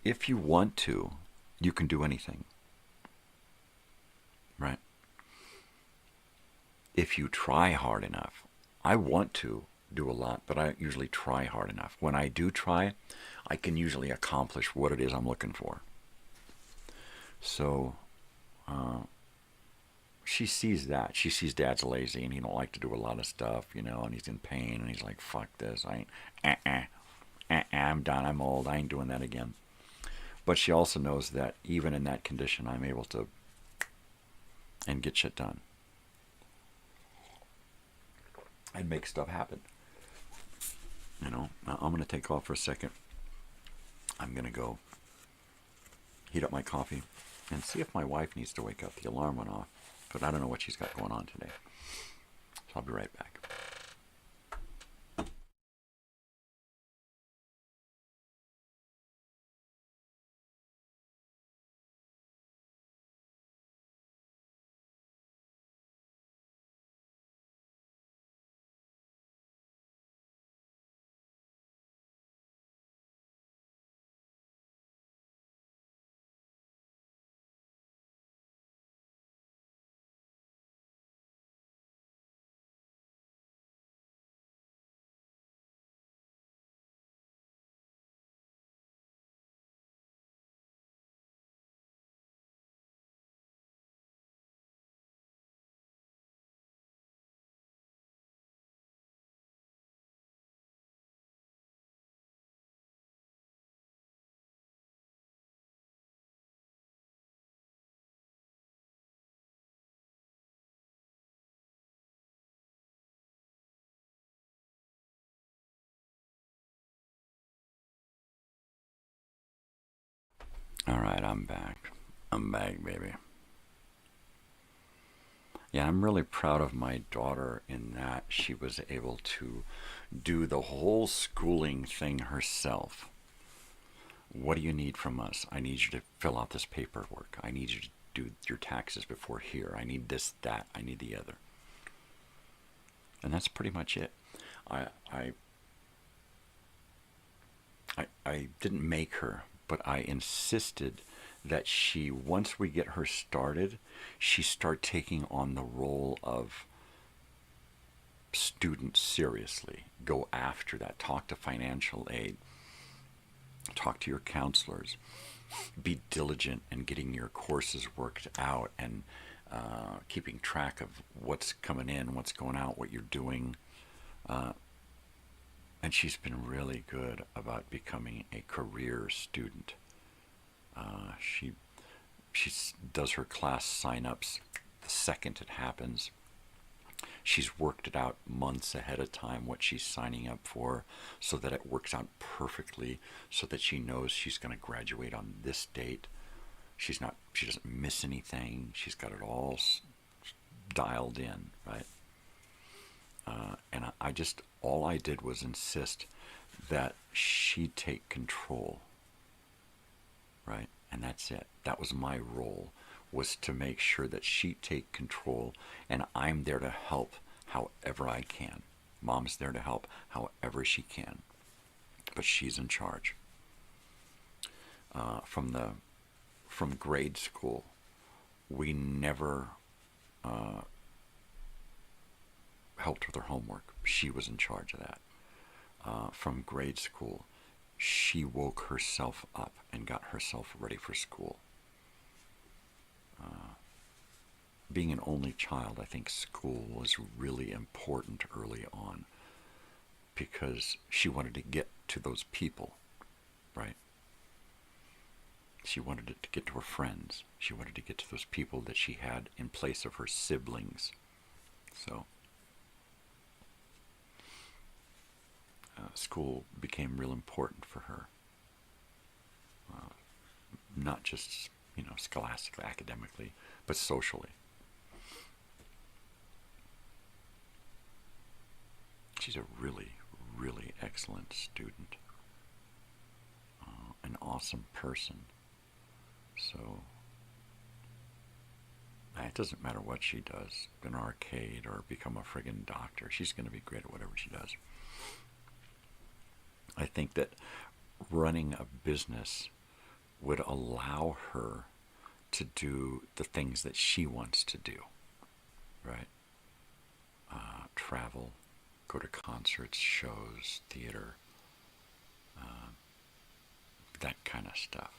if you want to, you can do anything. Right? If you try hard enough. I want to do a lot, but I usually try hard enough. When I do try, I can usually accomplish what it is I'm looking for. So, she sees that. She sees Dad's lazy and he don't like to do a lot of stuff, you know, and he's in pain and he's like, fuck this. I'm done. I'm old. I ain't doing that again. But she also knows that even in that condition, I'm able to and get shit done. And make stuff happen. You know, I'm going to take off for a second. I'm going to go heat up my coffee and see if my wife needs to wake up. The alarm went off, but I don't know what she's got going on today. So I'll be right back. All right, I'm back. I'm back, baby. Yeah, I'm really proud of my daughter in that she was able to do the whole schooling thing herself. What do you need from us? I need you to fill out this paperwork. I need you to do your taxes before here. I need this, that. I need the other. And that's pretty much it. I didn't make her, but I insisted that she, once we get her started, she start taking on the role of student seriously. Go after that. Talk to financial aid. Talk to your counselors. Be diligent in getting your courses worked out and keeping track of what's coming in, what's going out, what you're doing. And she's been really good about becoming a career student. She does her class sign-ups the second it happens. She's worked it out months ahead of time, what she's signing up for, so that it works out perfectly, so that she knows she's going to graduate on this date. She doesn't miss anything. She's got it all dialed in, right? And all I did was insist that she take control, right? And that's it. That was my role, was to make sure that she take control, and I'm there to help however I can. Mom's there to help however she can, but she's in charge. From grade school, we never helped with her homework. She was in charge of that. From grade school, she woke herself up and got herself ready for school. Being an only child, I think school was really important early on, because she wanted to get to those people, right? She wanted to get to her friends. She wanted to get to those people that she had in place of her siblings. So school became real important for her. Not just, scholastically, academically, but socially. She's a really, really excellent student. An awesome person. So it doesn't matter what she does, an arcade or become a friggin' doctor. She's going to be great at whatever she does. I think that running a business would allow her to do the things that she wants to do, right? Travel, go to concerts, shows, theater, that kind of stuff.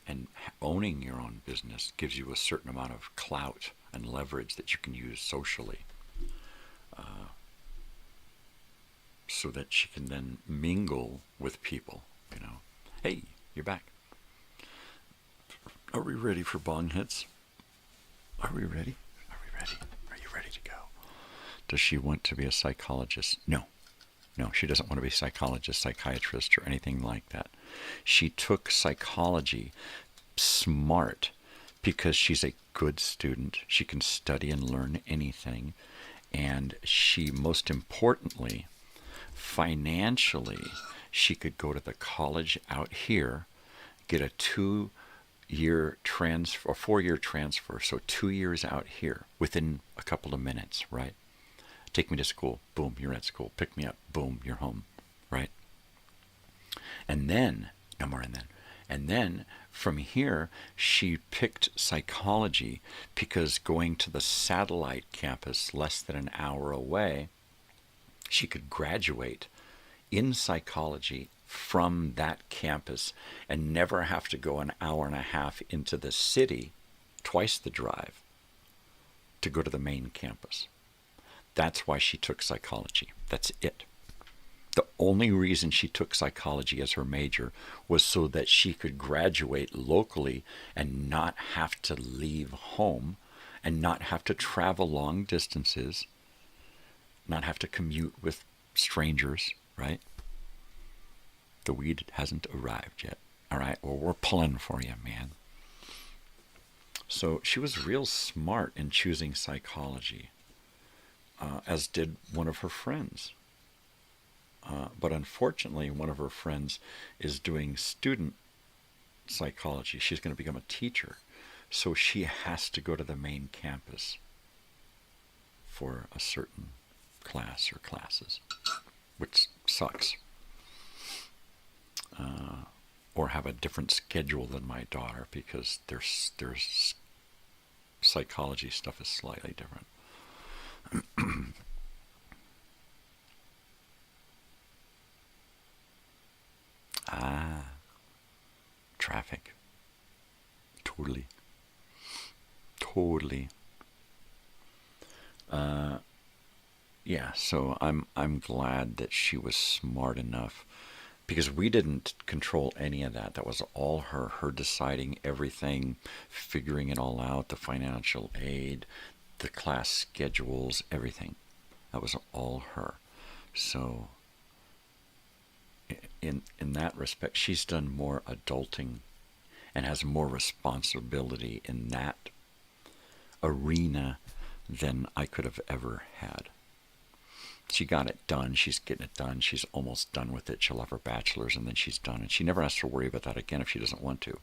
And owning your own business gives you a certain amount of clout and leverage that you can use socially, so that she can then mingle with people, Hey, you're back. Are we ready for bong hits? Are we ready? Are we ready? Are you ready to go? Does she want to be a psychologist? No. No, she doesn't want to be a psychologist, psychiatrist, or anything like that. She took psychology smart because she's a good student. She can study and learn anything. And she, most importantly, financially, she could go to the college out here, get a 2-year transfer, or 4-year transfer, so 2 years out here within a couple of minutes, right? Take me to school, boom, you're at school. Pick me up, boom, you're home, right? And then, no more and then. And then from here, she picked psychology because going to the satellite campus less than an hour away, she could graduate in psychology from that campus and never have to go an hour and a half into the city, twice the drive, to go to the main campus. That's why she took psychology. That's it. The only reason she took psychology as her major was so that she could graduate locally and not have to leave home and not have to travel long distances, not have to commute with strangers, right? The weed hasn't arrived yet, all right? Well, we're pulling for you, man. So she was real smart in choosing psychology, as did one of her friends. But unfortunately, one of her friends is doing student psychology. She's going to become a teacher. So she has to go to the main campus for a certain class or classes, which sucks. Or have a different schedule than my daughter, because their psychology stuff is slightly different. Traffic. Totally. Yeah, so I'm glad that she was smart enough, because we didn't control any of that. That was all her deciding everything, figuring it all out, the financial aid, the class schedules, everything. That was all her. So in that respect, she's done more adulting and has more responsibility in that arena than I could have ever had. She got it done. She's getting it done. She's almost done with it. She'll have her bachelor's and then she's done. And she never has to worry about that again if she doesn't want to.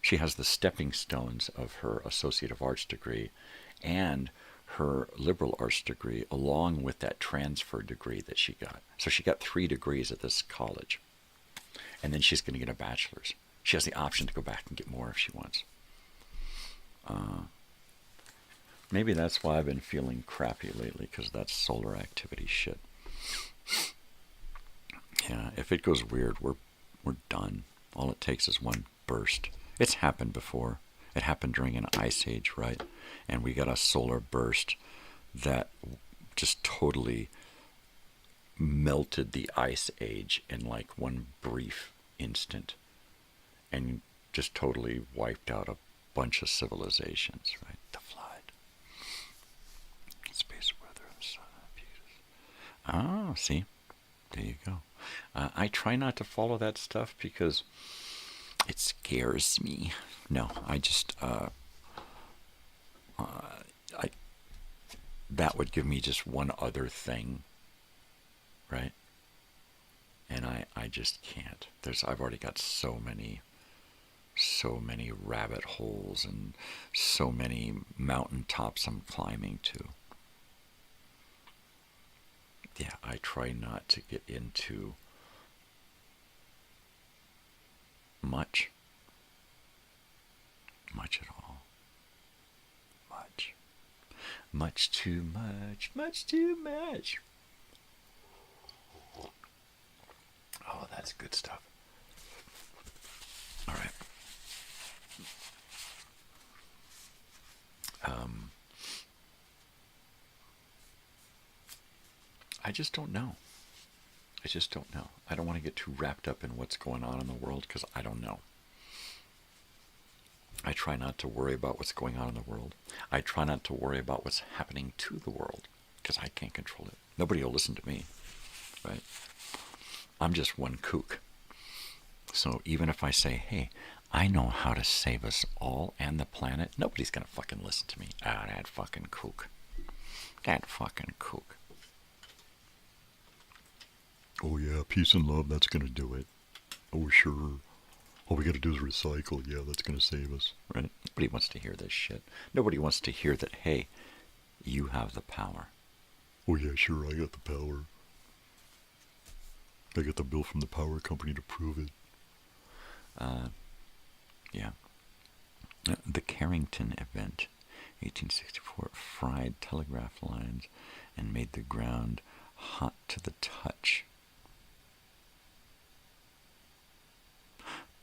She has the stepping stones of her Associate of Arts degree and her liberal arts degree along with that transfer degree that she got. So she got 3 degrees at this college. And then she's going to get a bachelor's. She has the option to go back and get more if she wants. Maybe that's why I've been feeling crappy lately, because that's solar activity shit. Yeah, if it goes weird, we're done. All it takes is one burst. It's happened before. It happened during an ice age, right? And we got a solar burst that just totally melted the ice age in like one brief instant and just totally wiped out a bunch of civilizations, right? The flood. Space weather and sun abuse. Oh, see? There you go. I try not to follow that stuff because it scares me. No, I just that would give me just one other thing, right? And I just can't. I've already got so many rabbit holes and so many mountaintops I'm climbing to. Yeah, I try not to get into much at all. Much too much. Oh, that's good stuff. All right. I just don't know. I don't want to get too wrapped up in what's going on in the world because I don't know. I try not to worry about what's going on in the world. I try not to worry about what's happening to the world because I can't control it. Nobody will listen to me, right? I'm just one kook. So even if I say, hey, I know how to save us all and the planet, nobody's going to fucking listen to me. That fucking kook. Oh yeah, peace and love, that's going to do it. Oh sure. All we got to do is recycle. Yeah, that's going to save us. Right? Nobody wants to hear this shit. Nobody wants to hear that, hey, you have the power. Oh yeah, sure, I got the power. I got the bill from the power company to prove it. Yeah. The Carrington event, 1864, fried telegraph lines and made the ground hot to the touch.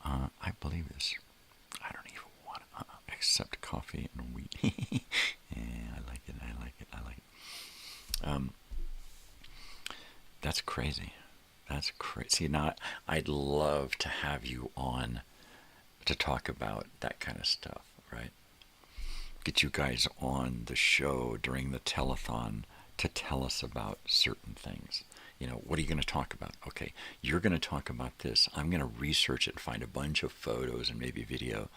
I believe this. I don't even want to accept coffee and wheat. Yeah, I like it. That's crazy. That's crazy. Now, I'd love to have you on to talk about that kind of stuff, right? Get you guys on the show during the telethon to tell us about certain things. You know, what are you going to talk about? Okay, you're going to talk about this. I'm going to research it and find a bunch of photos and maybe video.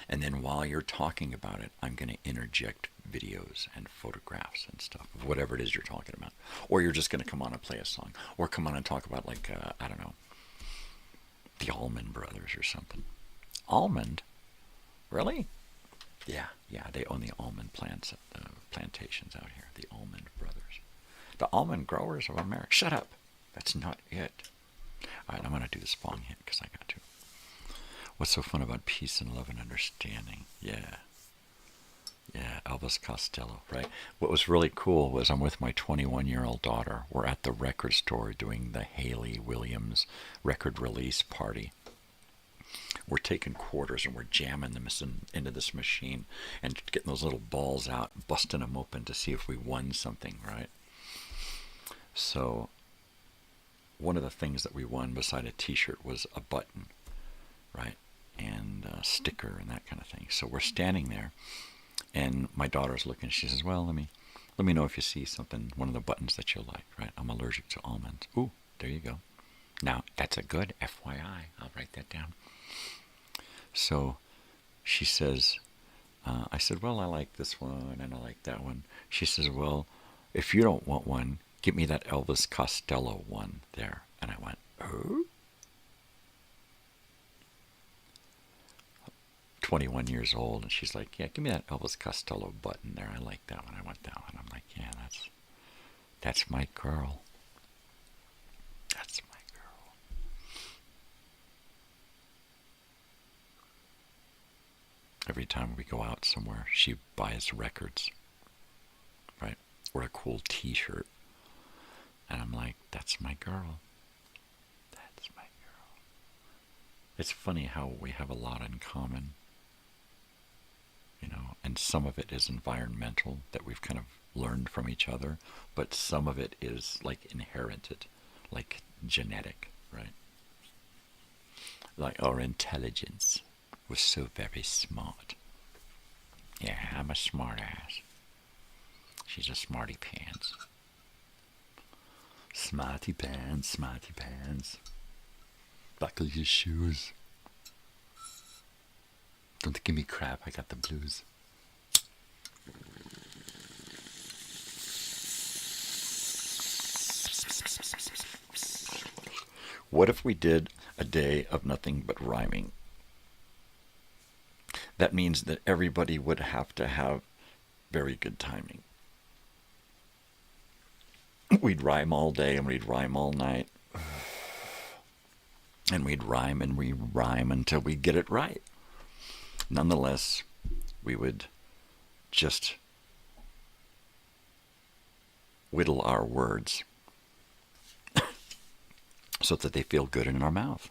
And then while you're talking about it, I'm going to interject videos and photographs and stuff of whatever it is you're talking about. Or you're just going to come on and play a song. Or come on and talk about, like, I don't know, the Allman Brothers or something. Almond? Really? Yeah, they own the almond plantations out here. The Allman Brothers. The almond growers of America. Shut up. That's not it. All right, I'm going to do this Bong hit because I got to. What's so fun about peace and love and understanding? Yeah, Elvis Costello, right? What was really cool was I'm with my 21-year-old daughter. We're at the record store doing the Haley Williams record release party. We're taking quarters and we're jamming them into this machine and getting those little balls out, busting them open to see if we won something, right? So one of the things that we won beside a t-shirt was a button, right? And a sticker and that kind of thing. So we're standing there And my daughter's looking. She says, well, let me know if you see something, one of the buttons that you like, right? I'm allergic to almonds. Ooh, there you go. Now, that's a good FYI. I'll write that down. So she says, I said, well, I like this one and I like that one. She says, well, if you don't want one, get me that Elvis Costello one there. And I went, oh? 21 years old, and she's like, yeah, give me that Elvis Costello button there. I like that one. I want that one. I'm like, yeah, that's my girl. That's my girl. Every time we go out somewhere, she buys records, right? Or a cool t-shirt. And I'm like, that's my girl. That's my girl. It's funny how we have a lot in common. You know, and some of it is environmental that we've kind of learned from each other, but some of it is like inherited, like genetic, right? Like our intelligence was so very smart. Yeah, I'm a smart ass. She's a smarty pants. Smarty pants, smarty pants. Buckle your shoes. Don't give me crap, I got the blues. What if we did a day of nothing but rhyming? That means that everybody would have to have very good timing. We'd rhyme all day and we'd rhyme all night. And we'd rhyme and re-rhyme until we get it right. Nonetheless, we would just whittle our words so that they feel good in our mouth.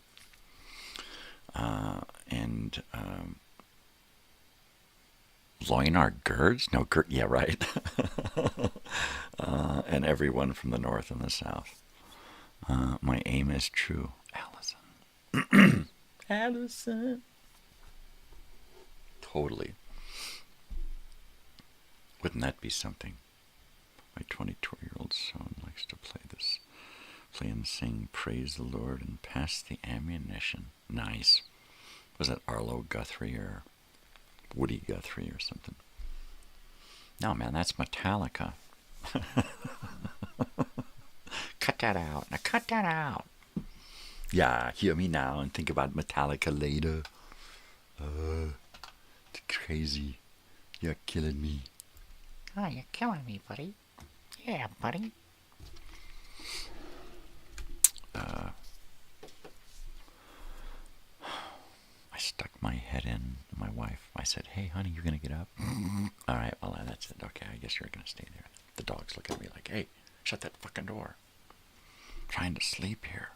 And loin our girds? No, yeah, right. And everyone from the north and the south. My aim is true. Allison. Allison. Totally. Wouldn't that be something? My 22-year-old son likes to play and sing Praise the Lord and pass the ammunition. Nice. Was that Arlo Guthrie or Woody Guthrie or something? No, man, that's Metallica. Cut that out. Now cut that out. Yeah, hear me now and think about Metallica later. It's crazy. You're killing me. Oh, you're killing me, buddy. Yeah, buddy. I stuck my head in my wife. I said, hey, honey, you're going to get up? All right, well, that's it. Okay, I guess you're going to stay there. The dog's looking at me like, hey, shut that fucking door. I'm trying to sleep here.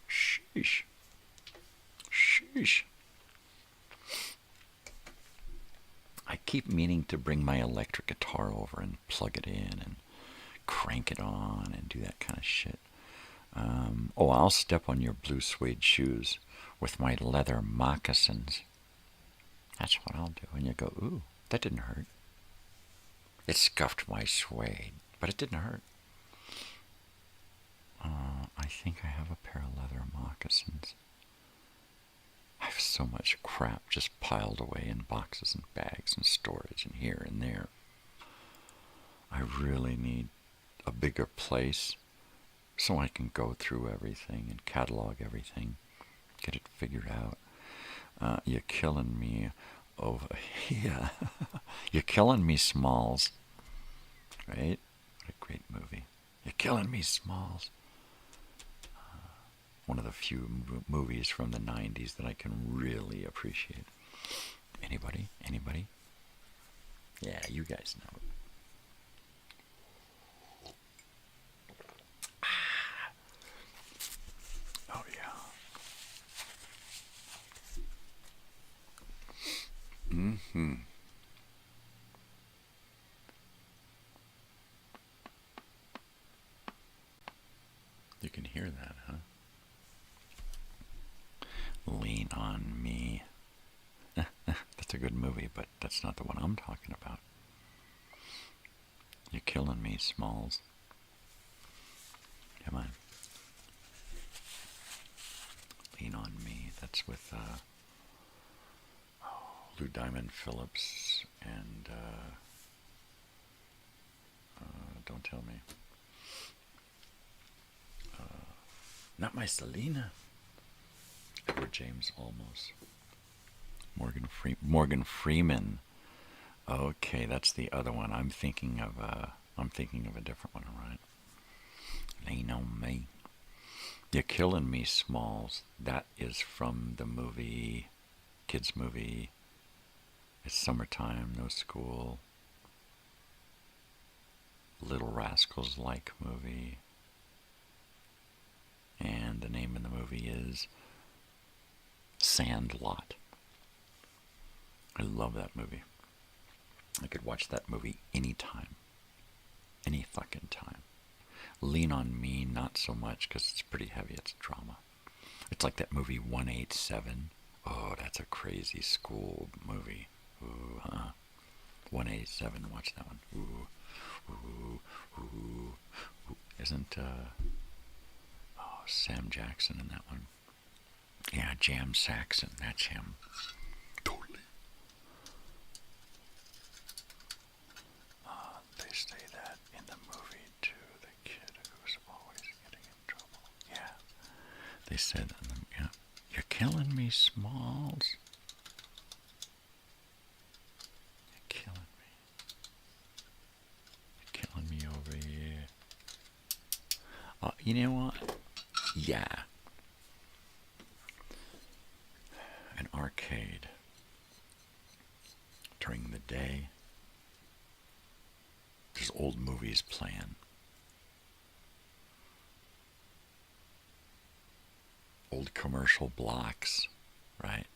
Sheesh. Sheesh. I keep meaning to bring my electric guitar over and plug it in and crank it on and do that kind of shit. I'll step on your blue suede shoes with my leather moccasins. That's what I'll do. And you go, ooh, that didn't hurt. It scuffed my suede, but it didn't hurt. I think I have a pair of leather moccasins. I have so much crap just piled away in boxes and bags and storage and here and there. I really need a bigger place so I can go through everything and catalog everything, get it figured out. You're killing me over here. You're killing me, Smalls. Right? What a great movie. You're killing me, Smalls. One of the few movies from the 90s that I can really appreciate. Anybody? Anybody? Yeah, you guys know it. Oh, yeah. Mm-hmm. You can hear that, huh? Lean on me. That's It's a good movie, but that's not the one I'm talking about. You're killing me, Smalls. Come on. Lean on Me. That's with Lou Diamond Phillips and don't tell me. Not my Selena. Edward James Olmos. Morgan Freeman. Okay, that's the other one. I'm thinking of a different one, all right? Lean on Me. You're Killing Me, Smalls. That is from the movie, kids movie. It's summertime, no school. Little Rascals Like movie. And the name of the movie is Sandlot. I love that movie. I could watch that movie anytime. Any fucking time. Lean on Me, not so much, because it's pretty heavy. It's drama. It's like that movie 187. Oh, that's a crazy school movie. Ooh, 187, watch that one. Ooh, ooh, ooh, ooh. Isn't, Sam Jackson in that one? Yeah, Jam Saxon, that's him. Totally. They say that in the movie, too, the kid who's always getting in trouble. Yeah, they said, yeah, you're killing me, Smalls. You're killing me. You're killing me over here. You know what? Yeah. An arcade during the day. There's old movies playing. Old commercial blocks, right?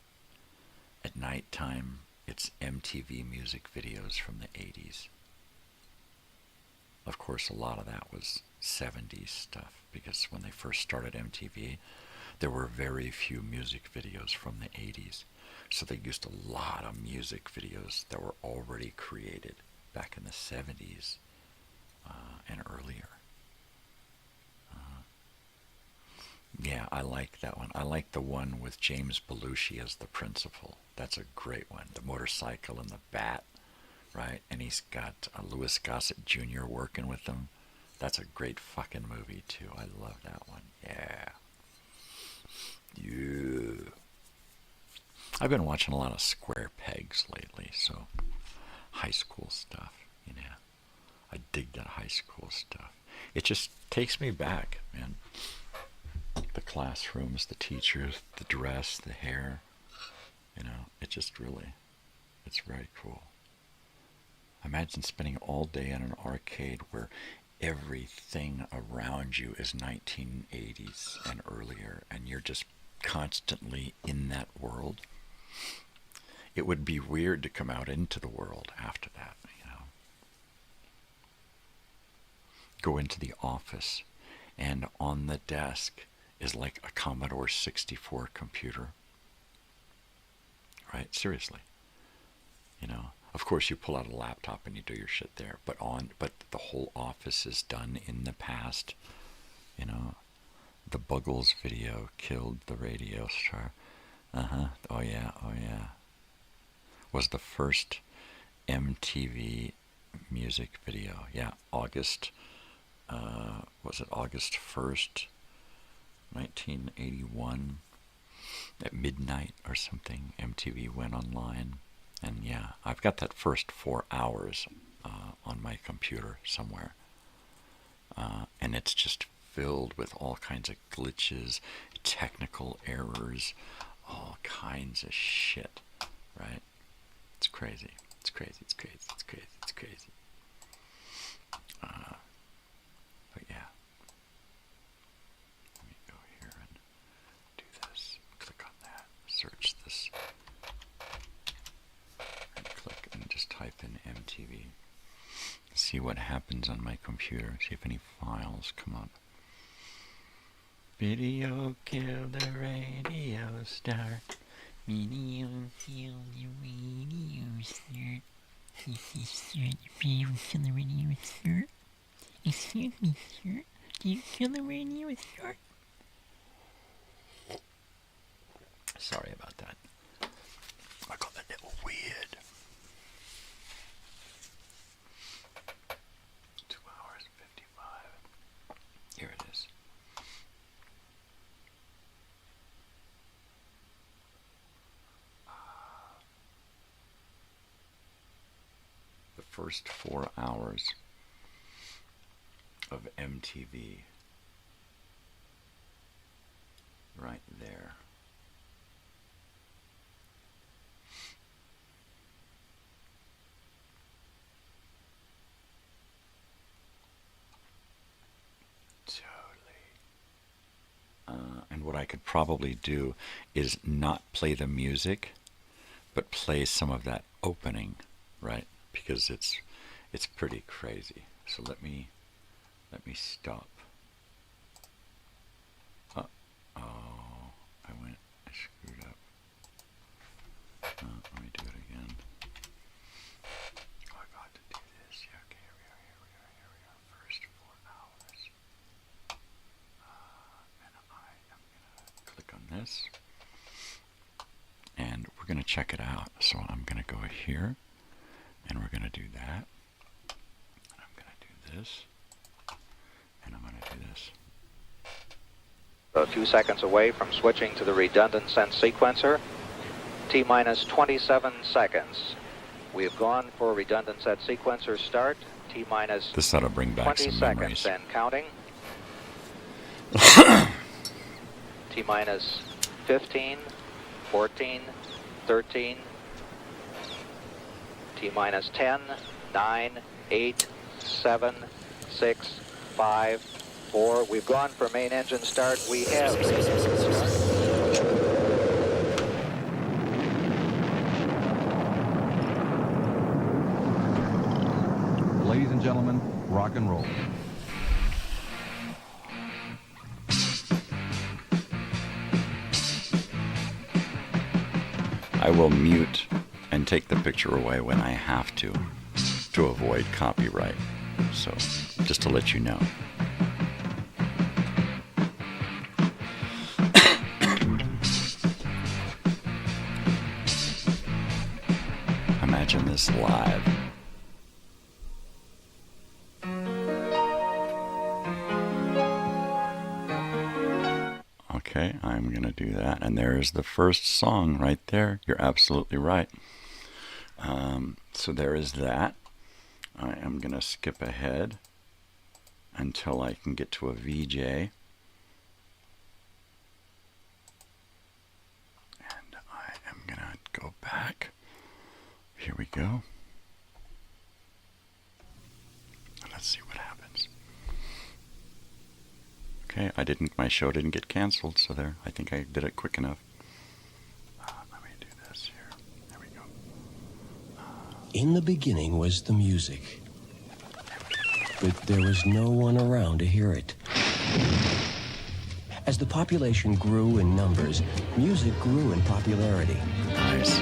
At nighttime, it's MTV music videos from the 80s. Of course, a lot of that was 70s stuff, because when they first started MTV, there were very few music videos from the 80s. So they used a lot of music videos that were already created back in the 70s and earlier. Yeah, I like that one. I like the one with James Belushi as the principal. That's a great one. The motorcycle and the bat, right? And he's got Louis Gossett Jr. working with him. That's a great fucking movie, too. I love that one. Yeah. Yeah. I've been watching a lot of Square Pegs lately, so high school stuff, you know. I dig that high school stuff. It just takes me back, man. The classrooms, the teachers, the dress, the hair, you know, it just really, it's very cool. Imagine spending all day in an arcade where everything around you is 1980s and earlier, and you're just constantly in that world. It would be weird to come out into the world after that, you know. Go into the office, and on the desk is like a Commodore 64 computer. Right? Seriously. You know, of course you pull out a laptop and you do your shit there, but the whole office is done in the past. You know, the Buggles video killed the radio star. Oh yeah. Was the first MTV music video. Yeah, August 1st, 1981, at midnight or something, MTV went online. And yeah, I've got that first 4 hours on my computer somewhere. And it's just filled with all kinds of glitches, technical errors, all kinds of shit, right? It's crazy. It's crazy. It's crazy. It's crazy. It's crazy. But yeah. Let me go here and do this. Click on that. Search this. And click and just type in MTV. See what happens on my computer. See if any files come up. Video killed the radio star. Radio, feel the radio, sir. This is Sir the Radio to the radio, sir. Excuse me, sir. Do you kill the radio, sir? Sorry about that. I got that little weird. 2 hours and 55. Here it is. The first 4 hours of MTV. Right there. And what I could probably do is not play the music, but play some of that opening, right? Because it's pretty crazy. So let me stop. Oh, I screwed up. Let me do it again. Oh, I got to do this. Yeah, okay, here we are. First 4 hours. And I am going to click on this. And we're going to check it out. So I'm going to go here. And we're going to do that. And I'm going to do this. And I'm going to do this. A few seconds away from switching to the redundant sense sequencer. T-minus 27 seconds. We have gone for redundant set sequencer start. T-minus this ought to bring back 20 some seconds memories. and counting. T-minus 15, 14, 13. T-minus 10, 9, 8, 7, 6, 5, 4. We've gone for main engine start. We have main engine start. Ladies and gentlemen, rock and roll. I will mute and take the picture away when I have to avoid copyright. So, just to let you know. Imagine this live. Okay, I'm going to do that. And there's the first song right there. You're absolutely right. So there is that. I am going to skip ahead until I can get to a VJ. And I am going to go back. Here we go. Let's see what happens. Okay, my show didn't get canceled, so there, I think I did it quick enough. Let me do this here. There we go. In the beginning was the music, but there was no one around to hear it. As the population grew in numbers, music grew in popularity. Nice.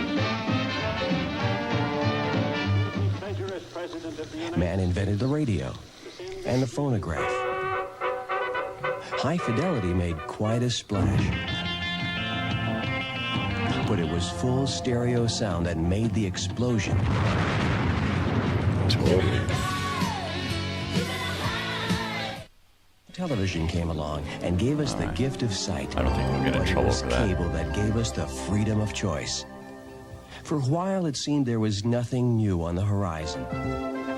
Man invented the radio and the phonograph. High fidelity made quite a splash. But it was full stereo sound that made the explosion. Television came along and gave us the gift of sight. I don't think we'll get in trouble for that. Cable that gave us the freedom of choice. For a while, it seemed there was nothing new on the horizon.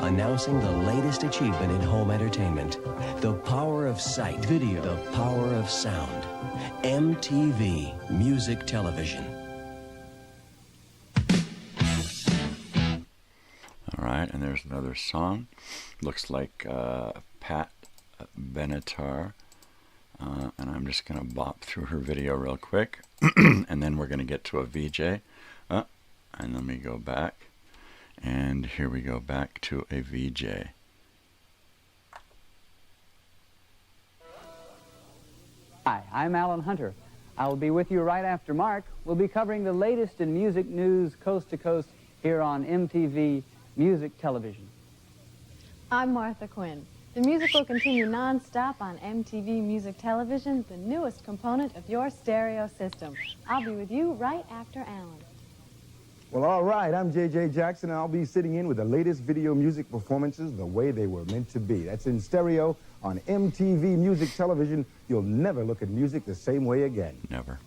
Announcing the latest achievement in home entertainment, the power of sight, video, the power of sound. MTV Music Television. All right, and there's another song. Looks like Pat Benatar. And I'm just going to bop through her video real quick. And then we're going to get to a VJ. And let me go back. And here we go back to a VJ. Hi, I'm Alan Hunter. I will be with you right after Mark. We'll be covering the latest in music news coast to coast here on MTV Music Television. I'm Martha Quinn. The music will continue non-stop on MTV Music Television, the newest component of your stereo system. I'll be with you right after Alan. Well, all right, I'm J.J. Jackson, and I'll be sitting in with the latest video music performances the way they were meant to be. That's in stereo on MTV Music Television. You'll never look at music the same way again. Never.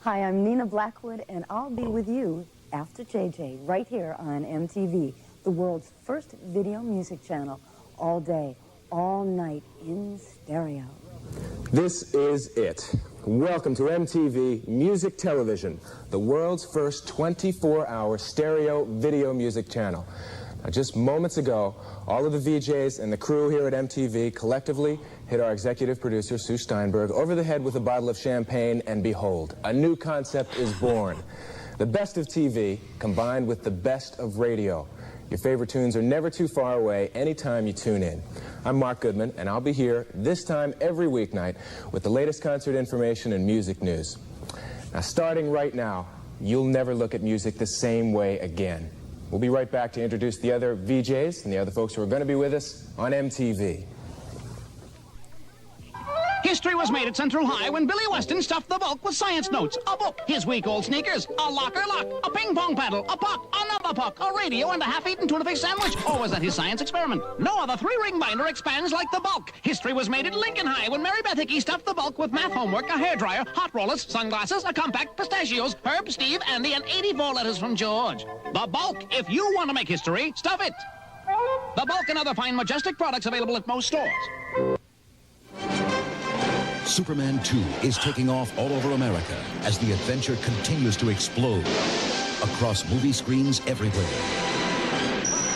Hi, I'm Nina Blackwood, and I'll be with you after JJ right here on MTV, the world's first video music channel, all day, all night, in stereo. This is it. Welcome to MTV Music Television, the world's first 24-hour stereo video music channel. Now, just moments ago, all of the VJs and the crew here at MTV collectively hit our executive producer, Sue Steinberg, over the head with a bottle of champagne, and behold, a new concept is born. The best of TV combined with the best of radio. Your favorite tunes are never too far away anytime you tune in. I'm Mark Goodman, and I'll be here this time every weeknight with the latest concert information and music news. Now, starting right now, you'll never look at music the same way again. We'll be right back to introduce the other VJs and the other folks who are going to be with us on MTV. History was made at Central High when Billy Weston stuffed the bulk with science notes, a book, his week old sneakers, a locker lock, a ping pong paddle, a puck, another puck, a radio, and a half-eaten tuna fish sandwich. Or was that his science experiment? No other three-ring binder expands like the bulk. History was made at Lincoln High when Mary Beth Hickey stuffed the bulk with math homework, a hairdryer, hot rollers, sunglasses, a compact, pistachios, Herb, Steve, Andy, and 84 letters from George. The bulk. If you want to make history, stuff it. The bulk and other fine, majestic products available at most stores. Superman 2 is taking off all over America as the adventure continues to explode across movie screens everywhere.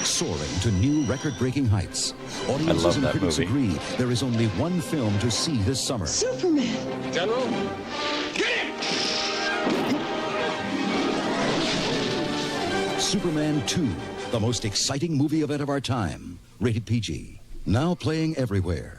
Soaring to new record-breaking heights. Audiences and critics agree there is only one film to see this summer. Superman! General, get it! Superman 2, the most exciting movie event of our time. Rated PG. Now playing everywhere.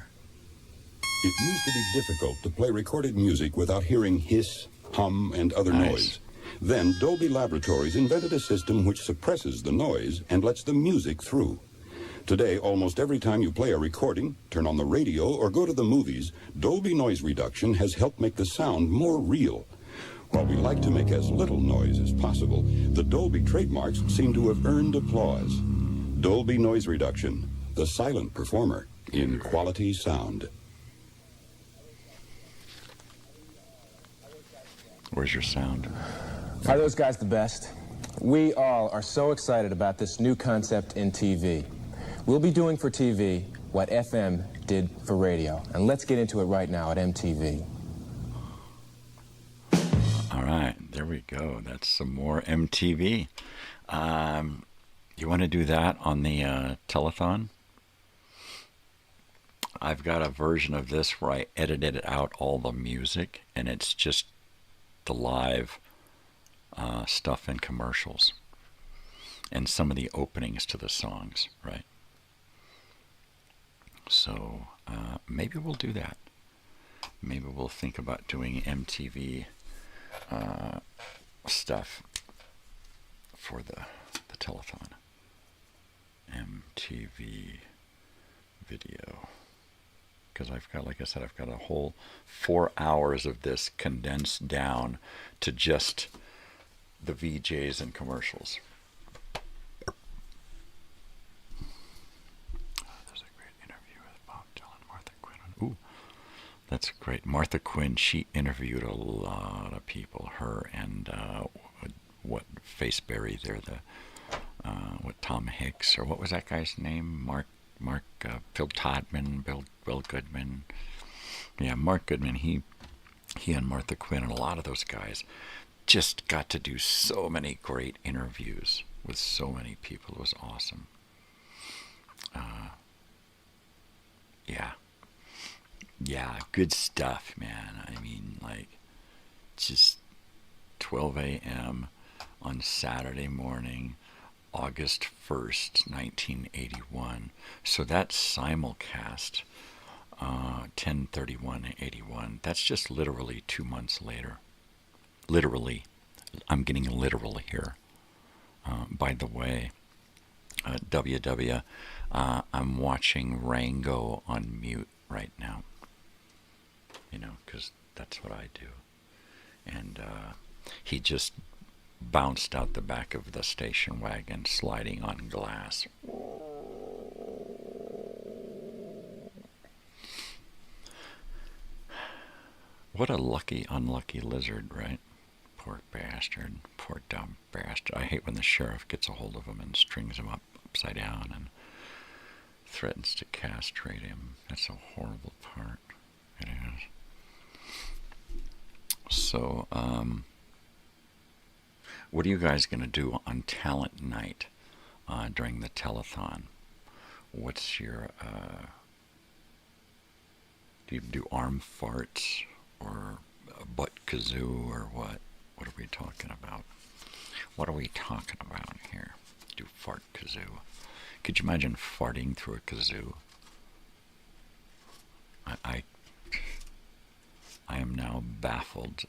It used to be difficult to play recorded music without hearing hiss, hum, and other noise. Then Dolby Laboratories invented a system which suppresses the noise and lets the music through. Today, almost every time you play a recording, turn on the radio, or go to the movies, Dolby Noise Reduction has helped make the sound more real. While we like to make as little noise as possible, the Dolby trademarks seem to have earned applause. Dolby Noise Reduction, the silent performer in quality sound. Where's your sound? Are those guys the best? We all are so excited about this new concept in TV. We'll be doing for TV what FM did for radio. And let's get into it right now at MTV. All right, there we go. That's some more MTV. You want to do that on the telethon? I've got a version of this where I edited out all the music, and it's just the live stuff and commercials and some of the openings to the songs, right? So maybe we'll do that. Maybe we'll think about doing MTV stuff for the telethon. MTV video. Because I've got, like I said, I've got a whole 4 hours of this condensed down to just the VJs and commercials. There's a great interview with Bob Dylan, Martha Quinn. Ooh, that's great. Martha Quinn, she interviewed a lot of people. Her and what Faceberry there, what Tom Hicks, or what was that guy's name? Phil Todman, Bill Goodman. Yeah, Mark Goodman, he and Martha Quinn and a lot of those guys just got to do so many great interviews with so many people. It was awesome. Yeah, good stuff, man. I mean, like, just 12 a.m. on Saturday morning, August 1st, 1981. So that simulcast 10/31/81. That's just literally 2 months later. Literally. I'm getting literal here. By the way, WW, I'm watching Rango on mute right now. You know, because that's what I do. And he just bounced out the back of the station wagon, sliding on glass. What a lucky, unlucky lizard, right? Poor bastard. Poor dumb bastard. I hate when the sheriff gets a hold of him and strings him up upside down and threatens to castrate him. That's a horrible part. It is. So, what are you guys going to do on talent night during the telethon? What's your, do you do arm farts or a butt kazoo or what? What are we talking about? What are we talking about here? Do fart kazoo. Could you imagine farting through a kazoo? I am now baffled.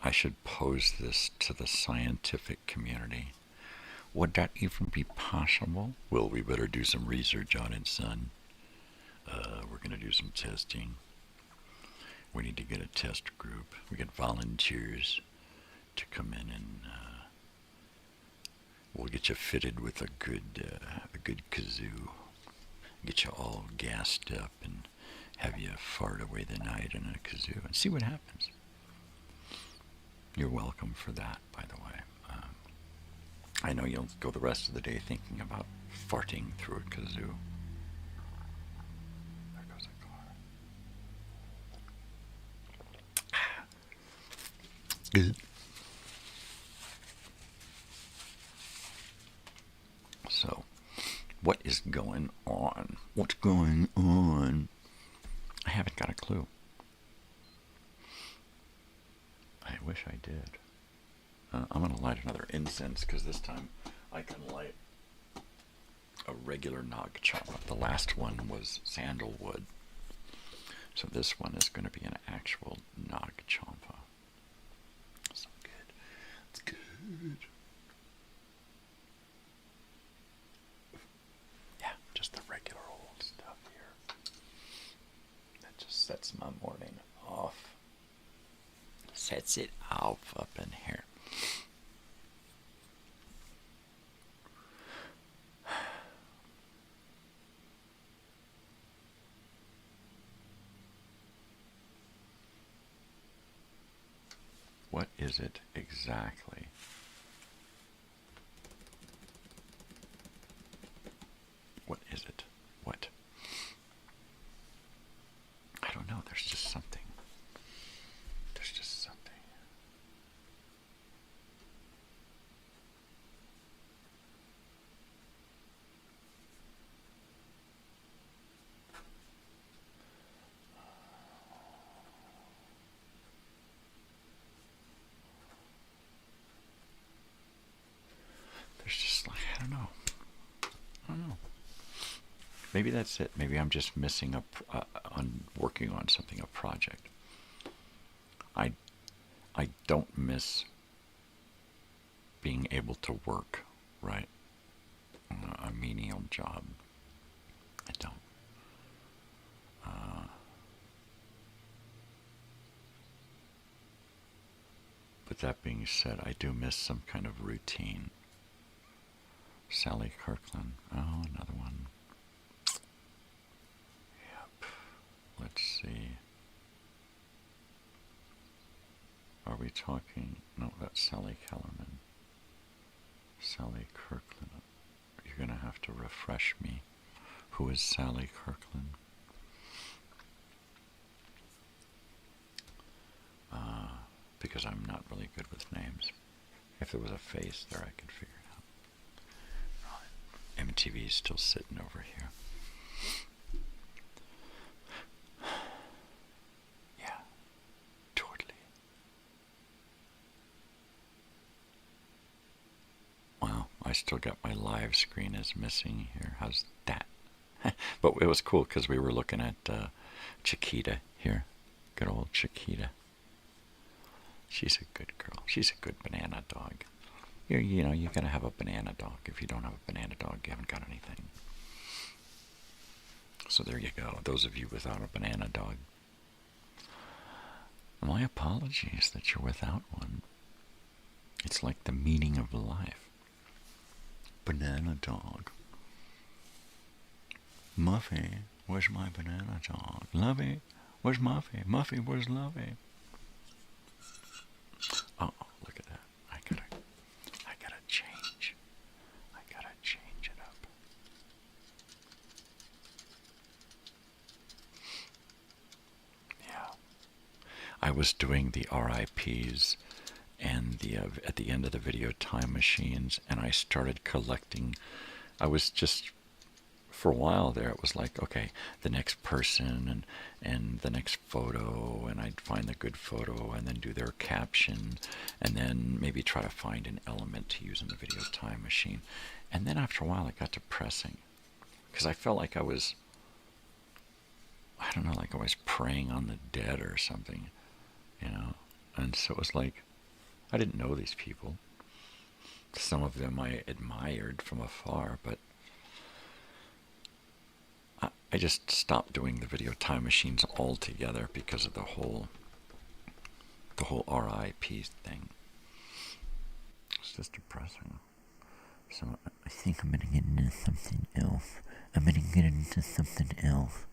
I should pose this to the scientific community. Would that even be possible? Well, we better do some research on it, son. We're going to do some testing. We need to get a test group. We get volunteers to come in and we'll get you fitted with a good kazoo. Get you all gassed up and have you fart away the night in a kazoo and see what happens. You're welcome for that, by the way. I know you'll go the rest of the day thinking about farting through a kazoo. There goes a car. Good. So, what is going on? What's going on? I haven't got a clue. I wish I did. I'm going to light another incense because this time I can light a regular Nag Champa. The last one was sandalwood. So this one is going to be an actual Nag Champa. So good. It's good. Yeah, just the regular old stuff here. That just sets my morning off. Sets it off up in here. What is it exactly? What is it? What? I don't know. There's just something. There's just something. There's just like, I don't know. Maybe that's it. Maybe I'm just missing on working on something, a project. I don't miss being able to work, right? A menial job. I don't. But that being said, I do miss some kind of routine. Sally Kirkland. Oh, another one. Yep. Let's see. Are we talking? No, that's Sally Kellerman. Sally Kirkland. You're going to have to refresh me. Who is Sally Kirkland? Because I'm not really good with names. If there was a face there, I could figure it out. Right. MTV is still sitting over here. Yeah, totally. Wow, I still got my live screen is missing here. How's that? But it was cool because we were looking at Chiquita here. Good old Chiquita. She's a good girl. She's a good banana dog. You know, you got to have a banana dog. If you don't have a banana dog, you haven't got anything. So there you go. Those of you without a banana dog. My apologies that you're without one. It's like the meaning of life. Banana dog. Muffy, where's my banana dog? Lovey, where's Muffy? Muffy, where's Lovey? Oh, look at that. I gotta change. I gotta change it up. Yeah. I was doing the RIPs and the at the end of the video time machines, and I started collecting. I was just, for a while there, it was like, okay, the next person and the next photo, and I'd find the good photo and then do their caption, and then maybe try to find an element to use in the video time machine. And then after a while it got depressing, because I felt like I was, I don't know, like I was preying on the dead or something, you know. And so it was like, I didn't know these people. Some of them I admired from afar, but I just stopped doing the video time machines altogether because of the whole RIP thing. It's just depressing. So I think I'm gonna get into something else.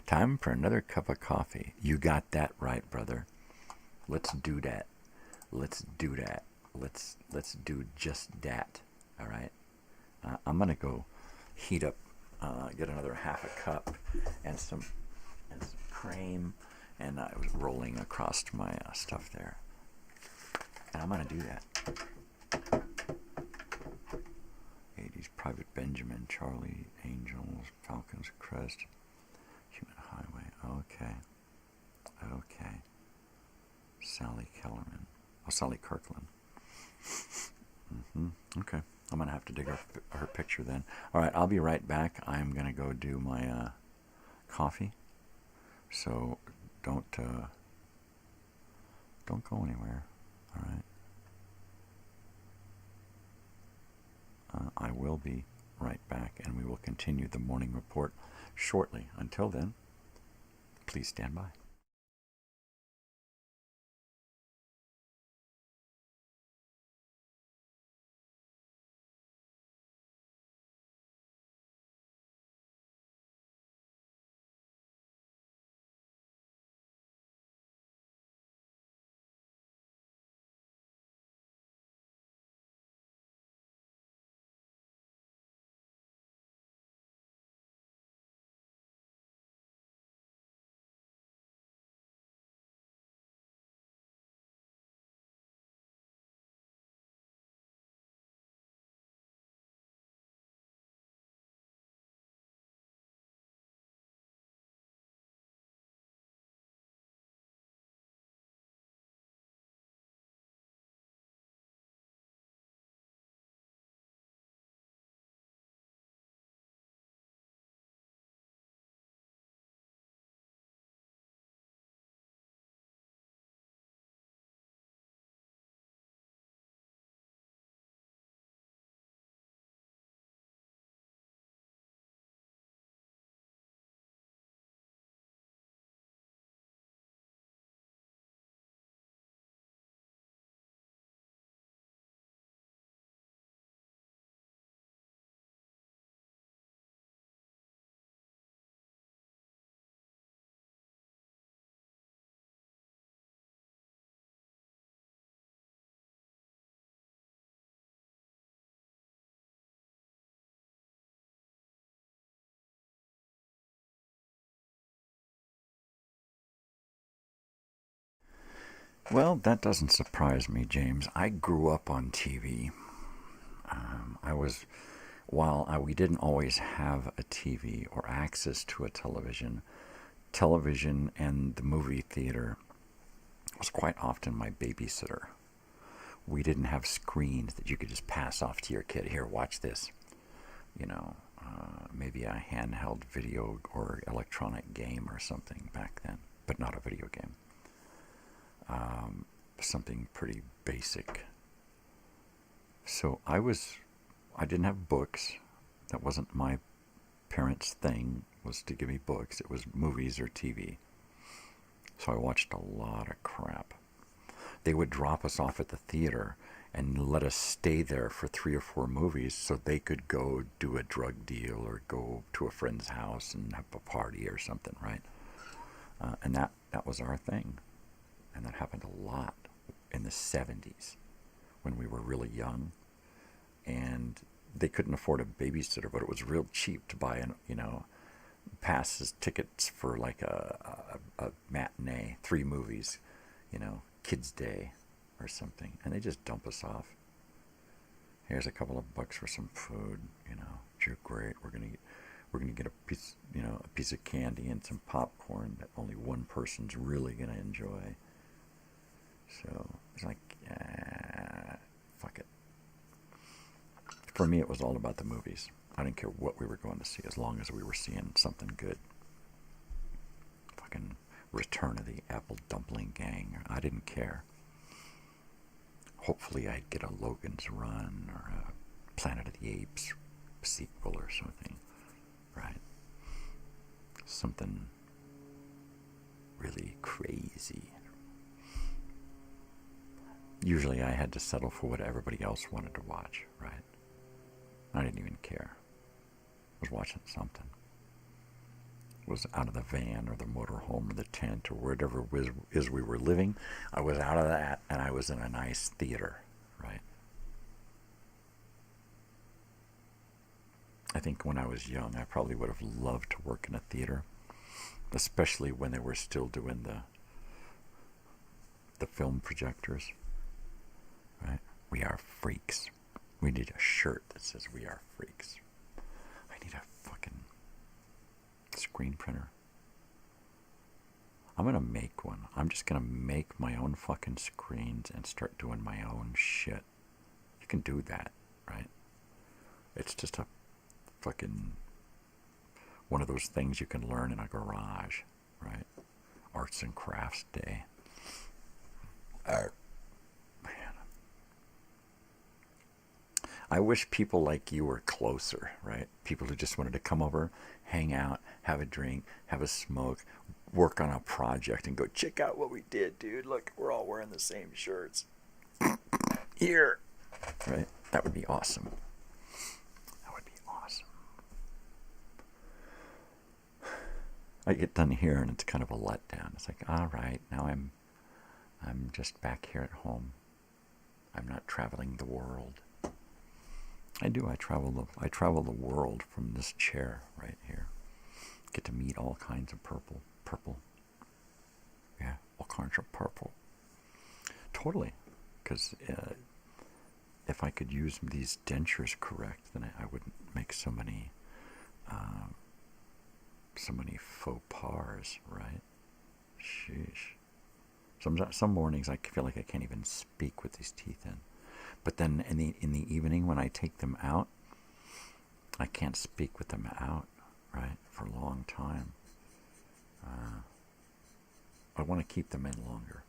Time for another cup of coffee. You got that right, brother. Let's do that. Let's do that. Let's do just that. All right. I'm gonna go heat up. Get another half a cup and some cream, and I was rolling across my stuff there, and I'm gonna do that. 80s Private Benjamin, Charlie Angels, Falcon's Crest, Human Highway. Okay. Sally Kellerman. Oh, Sally Kirkland. Okay. I'm going to have to dig up her picture then. All right, I'll be right back. I'm going to go do my coffee. So don't go anywhere. All right. I will be right back, and we will continue the morning report shortly. Until then, please stand by. Well, that doesn't surprise me, James. I grew up on TV. We didn't always have a TV or access to a television and the movie theater was quite often my babysitter. We didn't have screens that you could just pass off to your kid. Here, watch this. You know, maybe a handheld video or electronic game or something back then, but not a video game. Something pretty basic. So I didn't have books. That wasn't my parents' thing, was to give me books. It was movies or TV. So I watched a lot of crap. They would drop us off at the theater and let us stay there for 3 or 4 movies so they could go do a drug deal or go to a friend's house and have a party or something, right? And that was our thing. And that happened a lot in the 70s when we were really young. And they couldn't afford a babysitter, but it was real cheap to buy, passes, tickets for like a matinee, 3 movies, Kids' Day or something, and they just dump us off. Here's a couple of bucks for some food, you're great. We're gonna get a piece of candy and some popcorn that only one person's really gonna enjoy. So it's like, fuck it. For me, it was all about the movies. I didn't care what we were going to see as long as we were seeing something good. Fucking Return of the Apple Dumpling Gang. I didn't care. Hopefully I'd get a Logan's Run or a Planet of the Apes sequel or something. Right? Something really crazy. Usually I had to settle for what everybody else wanted to watch, right? I didn't even care. I was watching something. Was out of the van or the motorhome or the tent or wherever it is we were living. I was out of that and I was in a nice theater, right? I think when I was young, I probably would have loved to work in a theater, especially when they were still doing the film projectors, right? We are freaks. We need a shirt that says we are freaks. I need a fucking screen printer. I'm gonna make one. I'm just gonna make my own fucking screens and start doing my own shit. You can do that, right? It's just a fucking one of those things you can learn in a garage, right? Arts and crafts day. Man. I wish people like you were closer, right? People who just wanted to come over, hang out, have a drink, have a smoke, work on a project, and go, check out what we did, dude. Look, we're all wearing the same shirts. Here. Right? That would be awesome. That would be awesome. I get done here, and it's kind of a letdown. It's like, all right, now I'm just back here at home. I'm not traveling the world. I do. I travel the world from this chair right here. Get to meet all kinds of purple. Yeah, all kinds of purple. Totally. Because if I could use these dentures correct, then I wouldn't make so many faux pas, right? Sheesh. Some mornings I feel like I can't even speak with these teeth in. But then in the evening when I take them out, I can't speak with them out, right, for a long time. I want to keep them in longer.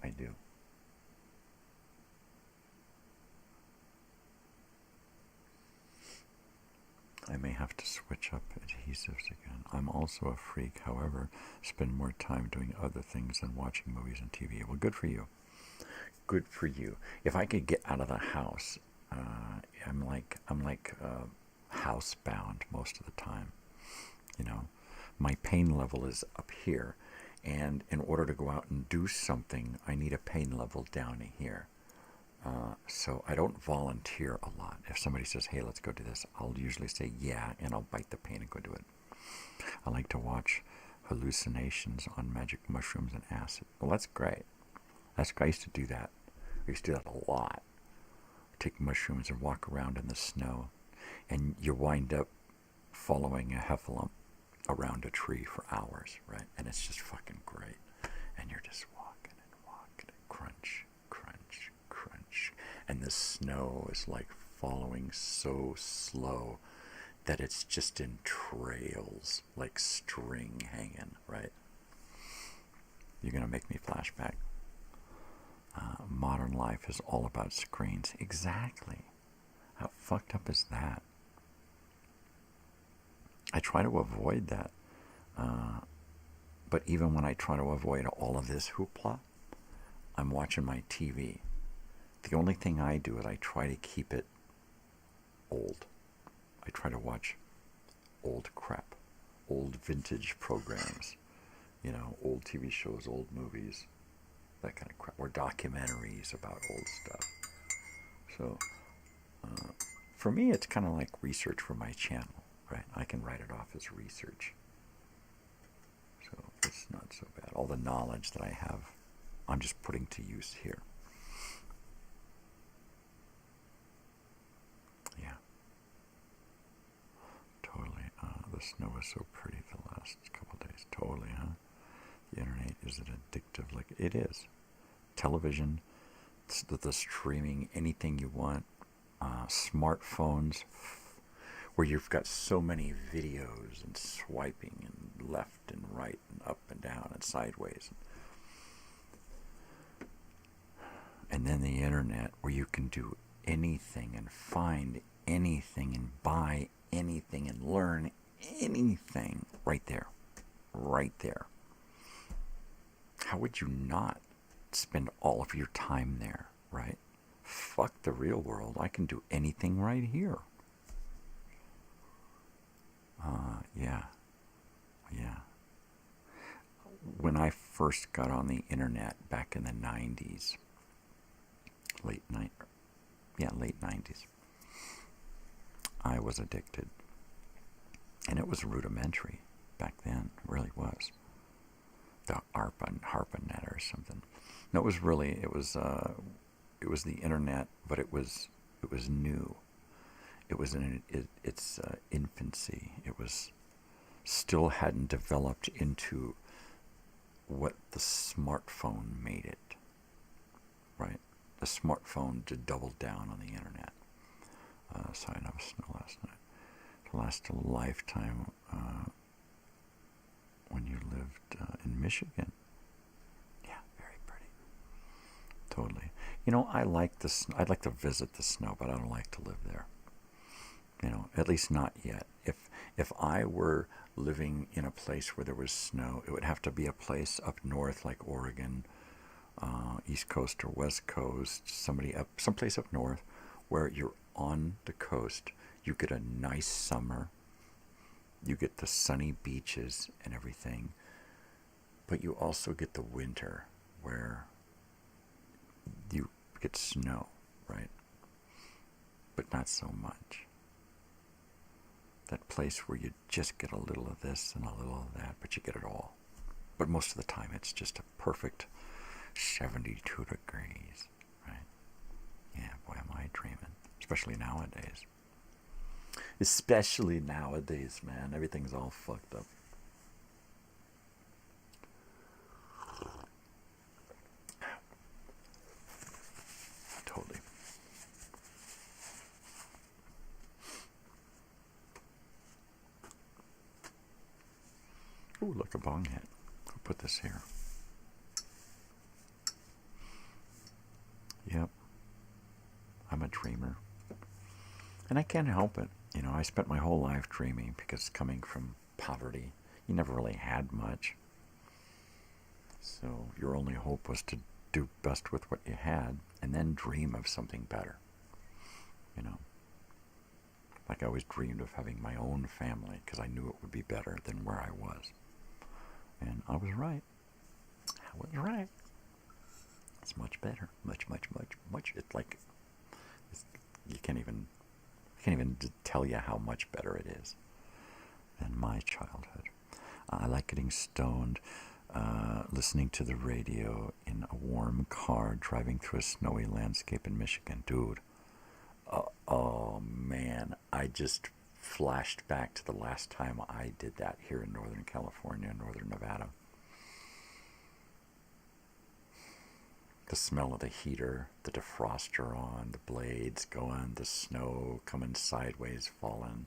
I do. I may have to switch up adhesives again. I'm also a freak, however, spend more time doing other things than watching movies and TV. Well, good for you. Good for you. If I could get out of the house, I'm like housebound most of the time. My pain level is up here, and in order to go out and do something, I need a pain level down here. So I don't volunteer a lot. If somebody says, hey, let's go do this, I'll usually say, yeah, and I'll bite the pain and go do it. I like to watch hallucinations on magic mushrooms and acid. Well, that's great. I used to do that. I used to do that a lot. Take mushrooms and walk around in the snow, and you wind up following a heffalump around a tree for hours, right? And it's just fucking great. And you're just walking and walking and crunch, crunch, crunch. and the snow is like following so slow that it's just in trails, like string hanging, right? You're going to make me flashback. Modern life is all about screens. Exactly. How fucked up is that? I try to avoid that. But even when I try to avoid all of this hoopla, I'm watching my TV. The only thing I do is I try to keep it old. I try to watch old crap, old vintage programs, you know, old TV shows, old movies, that kind of crap, or documentaries about old stuff. So, for me, it's kind of like research for my channel, right? I can write it off as research. So it's not so bad. All the knowledge that I have, I'm just putting to use here. Yeah. Totally. The snow was so pretty the last couple of days. Totally, huh? The internet, is it addictive? Like, it is. Television, the streaming, anything you want. Smartphones, where you've got so many videos and swiping and left and right and up and down and sideways. And then the internet, where you can do anything and find anything and buy anything and learn anything right there. Right there. How would you not spend all of your time there, right? Fuck the real world. I can do anything right here. Yeah. When I first got on the internet back in the 90s, late 90s, I was addicted. And it was rudimentary back then, it really was. The ARPANET or something. No, it was the internet, but it was new. It was in its infancy. It was still hadn't developed into what the smartphone made it. Right? The smartphone just doubled down on the internet. Sorry, enough snow last night. To last a lifetime when you lived in Michigan. Yeah, very pretty. Totally. You know, I'd like to visit the snow, but I don't like to live there. You know, at least not yet. If I were living in a place where there was snow, it would have to be a place up north, like Oregon, East Coast or West Coast, someplace up north, where you're on the coast. You get a nice summer. You get the sunny beaches and everything, but you also get the winter where you get snow, right? But not so much. That place where you just get a little of this and a little of that, but you get it all. But most of the time it's just a perfect 72 degrees, right? Yeah, boy, am I dreaming. Especially nowadays. Especially nowadays, man. Everything's all fucked up. Totally. Ooh, look, a bong hit. I'll put this here. Yep. I'm a dreamer. And I can't help it. You know, I spent my whole life dreaming because coming from poverty, you never really had much. So your only hope was to do best with what you had and then dream of something better. You know, like I always dreamed of having my own family because I knew it would be better than where I was. And I was right. I was right. It's much better. Much. It's like, you can't even tell you how much better it is than my childhood. I like getting stoned, listening to the radio in a warm car, driving through a snowy landscape in Michigan. Dude, oh man, I just flashed back to the last time I did that here in Northern California, Northern Nevada. The the smell of the heater, the defroster on, the blades going, the snow coming sideways, falling,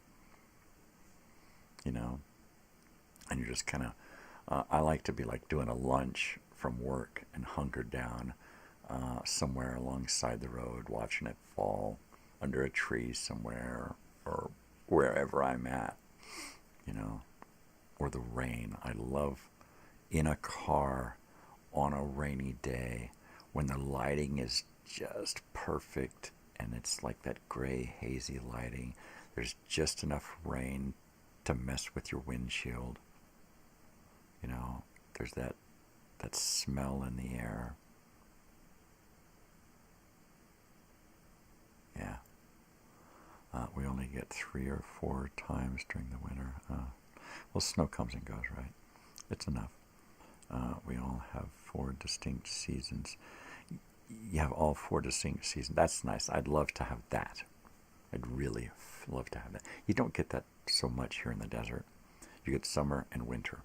you know, and you're just kind of, I like to be like doing a lunch from work and hunkered down somewhere alongside the road, watching it fall under a tree somewhere or wherever I'm at, you know, or the rain. I love in a car on a rainy day when the lighting is just perfect and it's like that gray hazy lighting. There's just enough rain to mess with your windshield. You know, there's that smell in the air. Yeah. We only get 3 or 4 times during the winter. Well, snow comes and goes, right? It's enough. We all have 4 distinct seasons. You have all 4 distinct seasons. That's nice. I'd love to have that. I'd really love to have that. You don't get that so much here in the desert. You get summer and winter.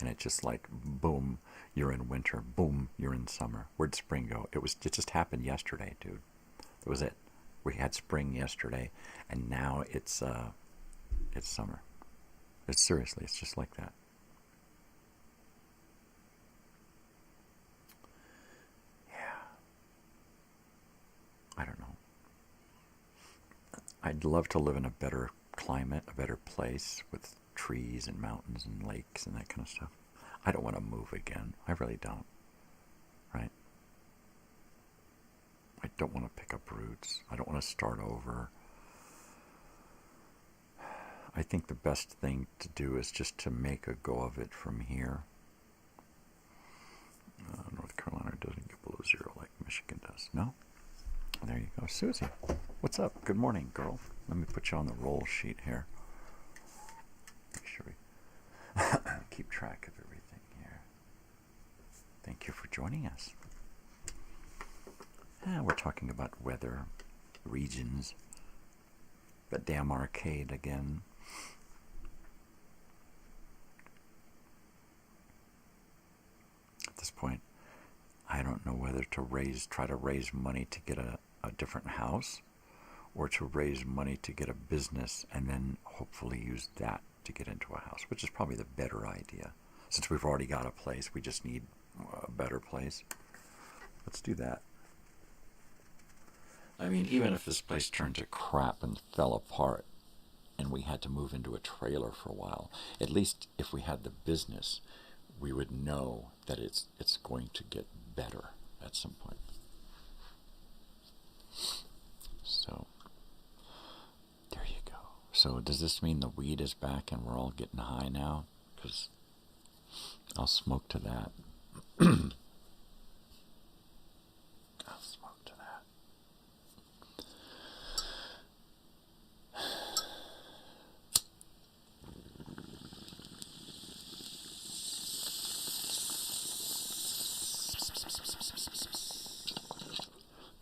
And it's just like, boom, you're in winter. Boom, you're in summer. Where'd spring go? It just happened yesterday, dude. That was it. We had spring yesterday, and now it's summer. Seriously, it's just like that. Yeah. I don't know. I'd love to live in a better climate, a better place with trees and mountains and lakes and that kind of stuff. I don't want to move again. I really don't. Right? I don't want to pick up roots. I don't want to start over. I think the best thing to do is just to make a go of it from here. North Carolina doesn't get below 0 like Michigan does. No? There you go. Susie, what's up? Good morning, girl. Let me put you on the roll sheet here. Make sure we keep track of everything here. Thank you for joining us. We're talking about weather, regions, the damn arcade again. At this point, I don't know whether to try to raise money to get a different house, or to raise money to get a business and then hopefully use that to get into a house, which is probably the better idea. Since we've already got a place, we just need a better place. Let's do that. I mean, even if this place turned to crap and fell apart and we had to move into a trailer for a while, at least if we had the business, we would know that it's going to get better at some point. So, there you go. So does this mean the weed is back and we're all getting high now? Because I'll smoke to that. I'll smoke to that.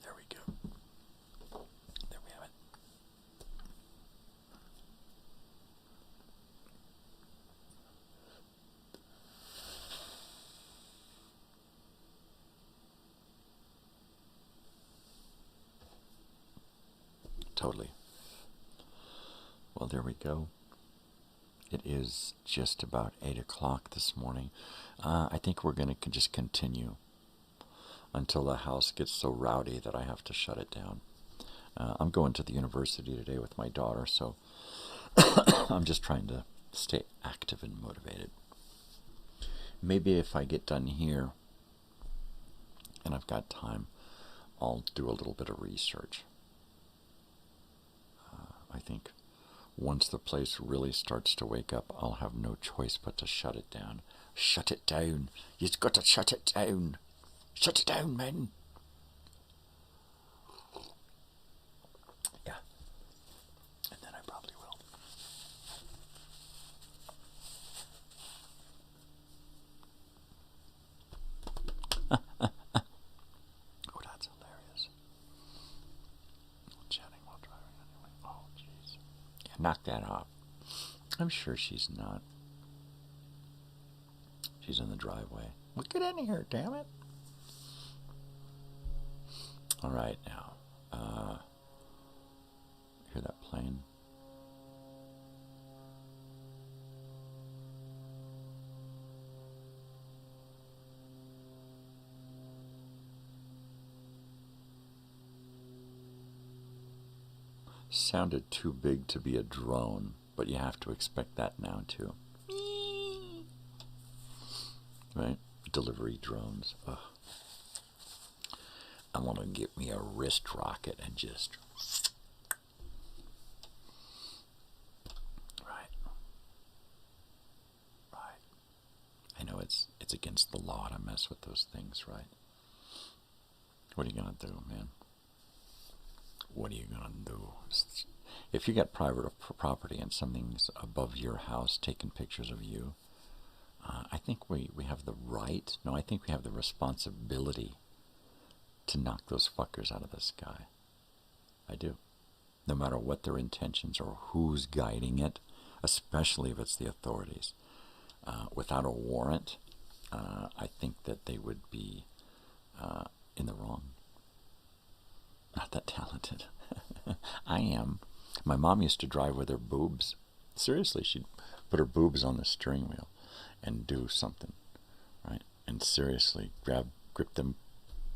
There we go. There we have it. Totally. Well, there we go. It is just about 8 o'clock this morning. I think we're going to just continue until the house gets so rowdy that I have to shut it down. I'm going to the university today with my daughter, so I'm just trying to stay active and motivated. Maybe if I get done here and I've got time, I'll do a little bit of research. I think once the place really starts to wake up, I'll have no choice but to shut it down. Shut it down. You've got to shut it down. Shut it down, man. Yeah. And then I probably will. Oh, that's hilarious. Chatting while driving anyway. Oh, jeez. Yeah, knock that off. I'm sure she's not. She's in the driveway. Well, get in here, damn it. All right, now. Hear that plane? Sounded too big to be a drone, but you have to expect that now too. Right? Delivery drones. Ugh. I want to get me a wrist rocket and just... Right. I know it's against the law to mess with those things, right? What are you going to do, man? What are you going to do? If you got private property and something's above your house taking pictures of you, I think we have the right, no, I think we have the responsibility to knock those fuckers out of the sky. I do. No matter what their intentions or who's guiding it, especially if it's the authorities. Without a warrant, I think that they would be in the wrong. Not that talented. I am. My mom used to drive with her boobs. Seriously, she'd put her boobs on the steering wheel and do something, right? And seriously, grip them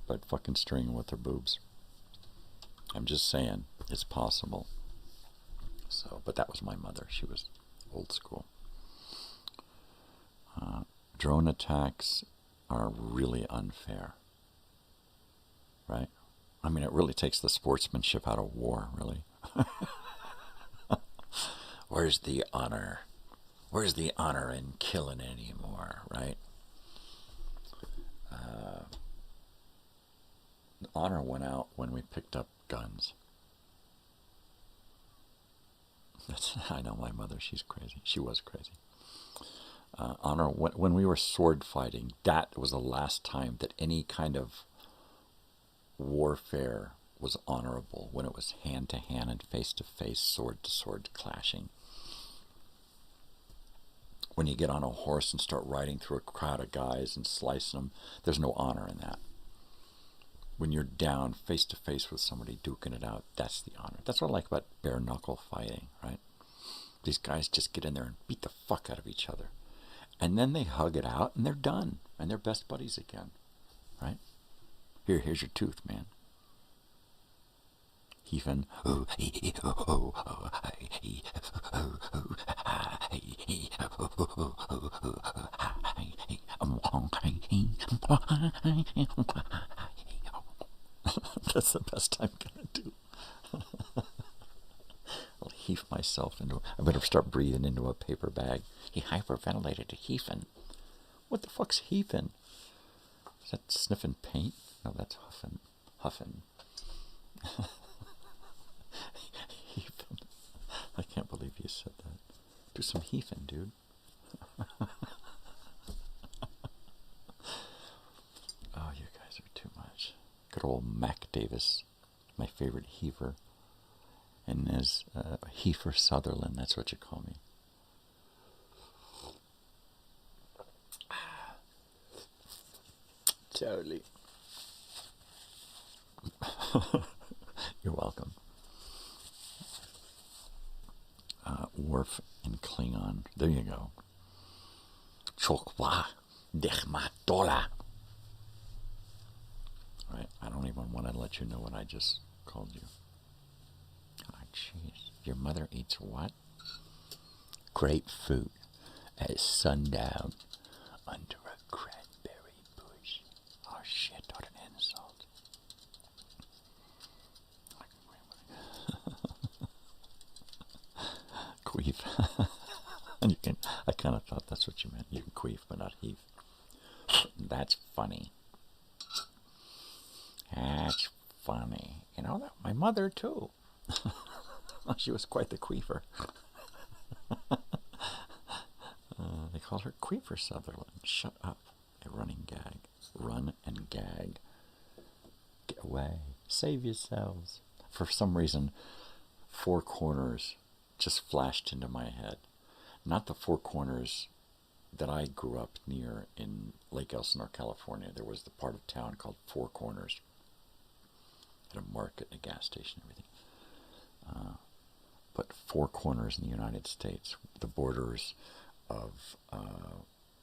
by fucking steering wheel with her boobs. I'm just saying, it's possible. So, but that was my mother. She was old school. Drone attacks are really unfair, right? I mean, it really takes the sportsmanship out of war, really. Where's the honor? Where's the honor in killing anymore, right? The honor went out when we picked up guns. I know my mother, she's crazy. She was crazy. Honor, when we were sword fighting, that was the last time that any kind of warfare was honorable, when it was hand to hand and face to face, sword to sword clashing. When you get on a horse and start riding through a crowd of guys and slicing them, there's no honor in that. When you're down face to face with somebody duking it out, that's the honor. That's what I like about bare knuckle fighting, right? These guys just get in there and beat the fuck out of each other. And then they hug it out and they're done. And they're best buddies again, right? Here's your tooth, man. Heefin. That's the best I'm gonna do. I'll heave myself into. I better start breathing into a paper bag. He hyperventilated to heefin. What the fuck's heefin? Is that sniffing paint? No, that's huffing. Heefin. I can't believe you said that. Do some heefin, dude. Oh, you guys are too much. Good old Mac Davis, my favorite heaver. And as Heifer Sutherland, that's what you call me. Totally. You're welcome. Worf in Klingon. There you go. Chokwa dechmatola. Right, I don't even want to let you know what I just called you. Oh, jeez. Your mother eats what? Grapefruit at sundown under a cranberry bush. Oh, shit, what an insult. Queef. And you can, I kind of thought that's what you meant. You can queef, but not heave. That's funny. That's funny. You know, that, my mother, too. She was quite the queefer. They call her Queefer Sutherland. Shut up. A running gag. Run and gag. Get away. Save yourselves. For some reason, Four Corners just flashed into my head. Not the Four Corners that I grew up near in Lake Elsinore, California. There was the part of town called Four Corners. at a market and a gas station and everything. But four corners in the United States, the borders of,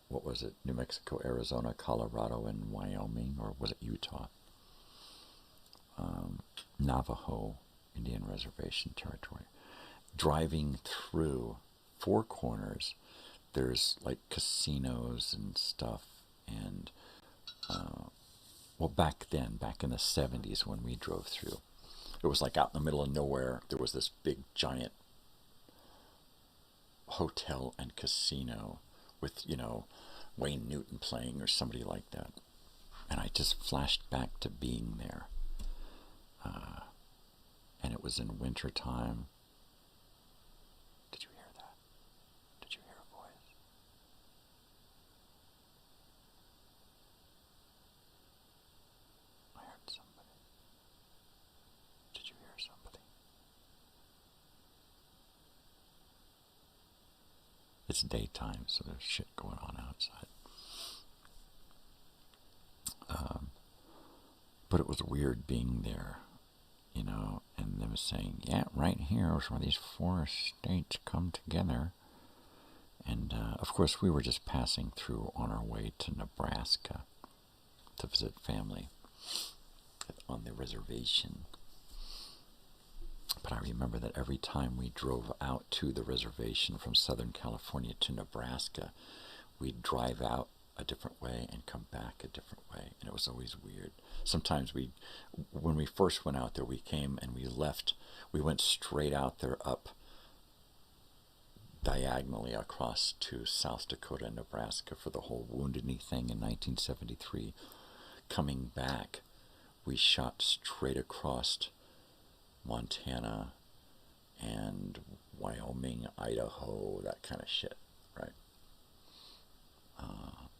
what was it, New Mexico, Arizona, Colorado, and Wyoming, or was it Utah? Navajo Indian Reservation territory. Driving through four corners, there's like casinos and stuff, and well, back then, back in the 70s when we drove through, it was like out in the middle of nowhere. There was this big giant hotel and casino with, you know, Wayne Newton playing or somebody like that. And I just flashed back to being there. And it was in winter time. Did you hear that? Did you hear a voice? I heard somebody. Did you hear somebody? It's daytime, so there's shit going on outside. But it was weird being there, you know, and they were saying, yeah, right here is where these four states come together. And, of course, we were just passing through on our way to Nebraska to visit family on the reservation. But I remember that every time we drove out to the reservation from Southern California to Nebraska, we'd drive out a different way and come back a different way, and it was always weird. Sometimes when we first went out there, we came and we went straight out there up diagonally across to South Dakota and Nebraska for the whole Wounded Knee thing in 1973. Coming back, we shot straight across Montana and Wyoming, Idaho, that kind of shit, right?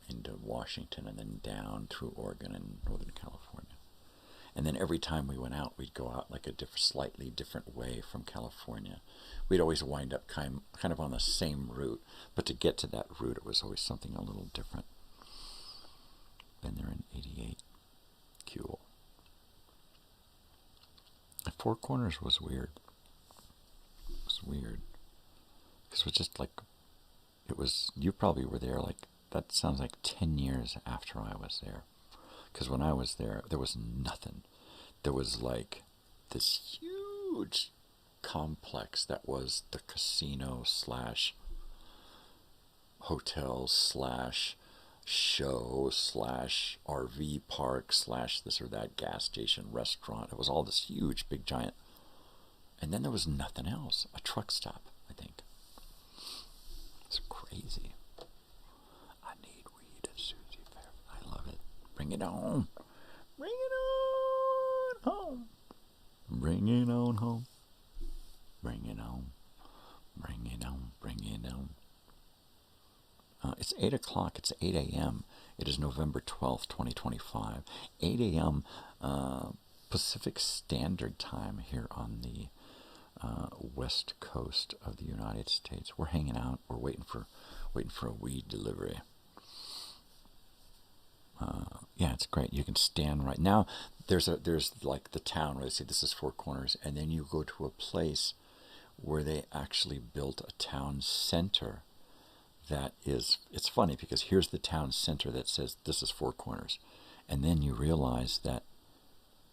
Into Washington and then down through Oregon and Northern California. And then every time we went out, we'd go out like a slightly different way from California. We'd always wind up kind of on the same route, but to get to that route, it was always something a little different. Been there in 88. Cool. The Four Corners was weird. It was weird. Because it was just like, you probably were there like, that sounds like 10 years after I was there. Because when I was there, there was nothing. There was like this huge complex that was the casino / hotel / show / RV park / this or that gas station, restaurant. It was all this huge, big, giant. And then there was nothing else. A truck stop, I think. It's crazy. I need weed at Susie Fair. I love it. Bring it on. Bring it on home. Bring it on home. Bring it on. Bring it on. Bring it on. It's 8 o'clock. It's 8 a.m. It is November 12th, 2025. 8 a.m. Pacific Standard Time here on the west coast of the United States. We're hanging out. We're waiting for a weed delivery. Yeah, it's great. You can stand right now. There's like the town where they say this is Four Corners, and then you go to a place where they actually built a town center. It's funny because here's the town center that says this is Four Corners, and then you realize that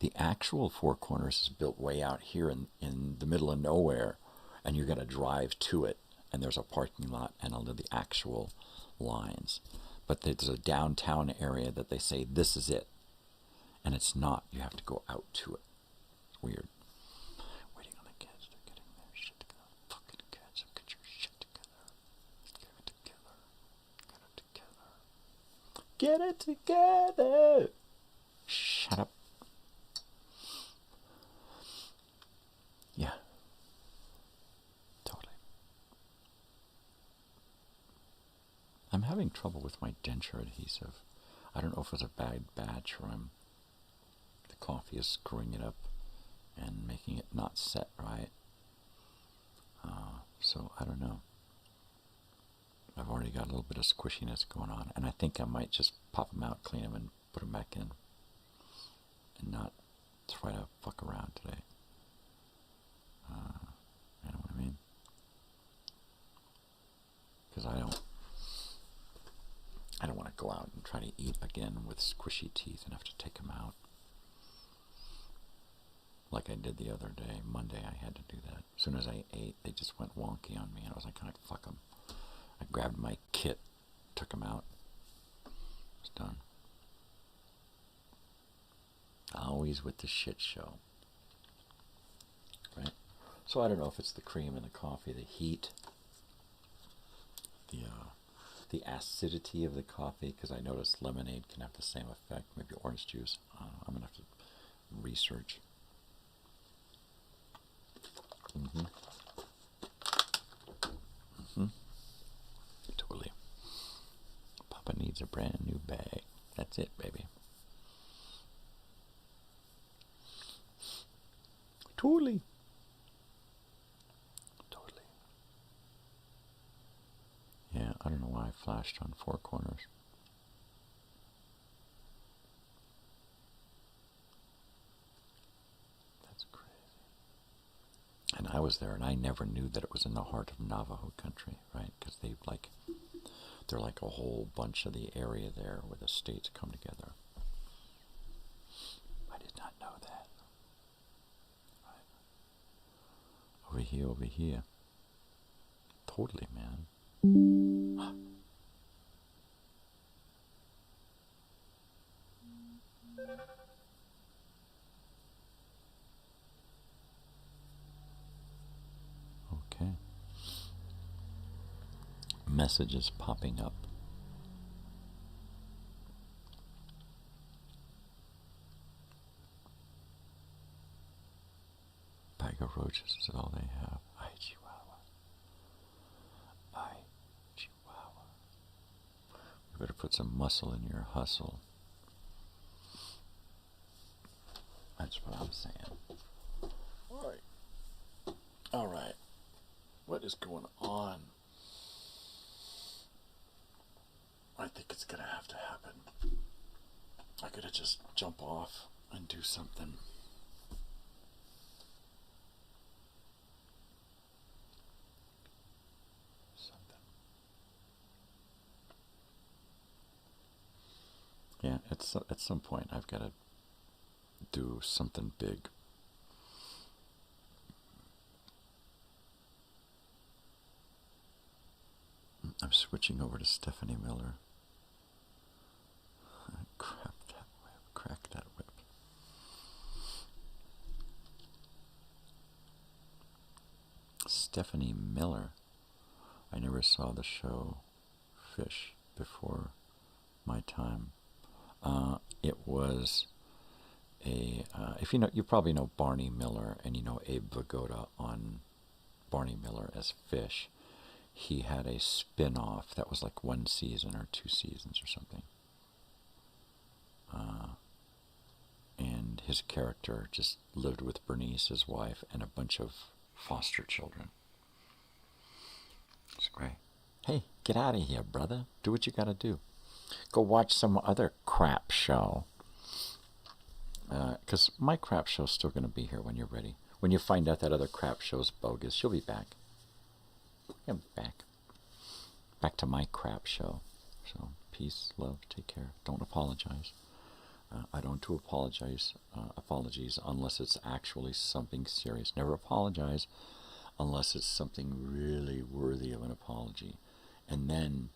the actual Four Corners is built way out here in the middle of nowhere, and you're going to drive to it, and there's a parking lot and all of the actual lines. But there's a downtown area that they say this is it, and it's not. You have to go out to it. It's weird. Waiting on the kids. They're getting their shit together. Fucking kids, get your shit together. Get it together. Get it together. Shut up. Yeah. Totally. I'm having trouble with my denture adhesive. I don't know if it's a bad batch or the coffee is screwing it up and making it not set right. So I don't know. I've already got a little bit of squishiness going on, and I think I might just pop them out, clean them, and put them back in, and not try to fuck around today. You know what I mean? Because I don't want to go out and try to eat again with squishy teeth and have to take them out. Like I did the other day. Monday I had to do that. As soon as I ate, they just went wonky on me, and I was like, "Can I fuck them?" I grabbed my kit, took them out. It's done. Always with the shit show. Right? So I don't know if it's the cream in the coffee, the heat, the acidity of the coffee, because I noticed lemonade can have the same effect. Maybe orange juice. I'm going to have to research. Totally. Papa needs a brand new bag. That's it, baby. Totally. Yeah, I don't know why I flashed on Four Corners. That's crazy. And I was there, and I never knew that it was in the heart of Navajo country, right? Because they're like a whole bunch of the area there where the states come together. I did not know that. Right. Over here. Totally, man. Okay. Messages popping up. Bag of roaches is all they have. Ay, Chihuahua. Ay, Chihuahua. You better put some muscle in your hustle. That's what I'm saying. All right. What is going on? I think it's gonna have to happen. I gotta just jump off and do something. Yeah, at some point I've got to do something big. I'm switching over to Stephanie Miller. Crack that whip. Stephanie Miller. I never saw the show Fish before my time. It was if you probably know Barney Miller, and you know Abe Vigoda on Barney Miller as Fish. He had a spin-off that was like 1 season or 2 seasons or something. And his character just lived with Bernice, his wife, and a bunch of foster children. It's great. Hey, get out of here, brother. Do what you gotta do. Go watch some other crap show. Because my crap show's still going to be here when you're ready. When you find out that other crap show's bogus, you'll be back. I'm back. Back to my crap show. So, peace, love, take care. Don't apologize. I don't do apologies unless it's actually something serious. Never apologize unless it's something really worthy of an apology. And then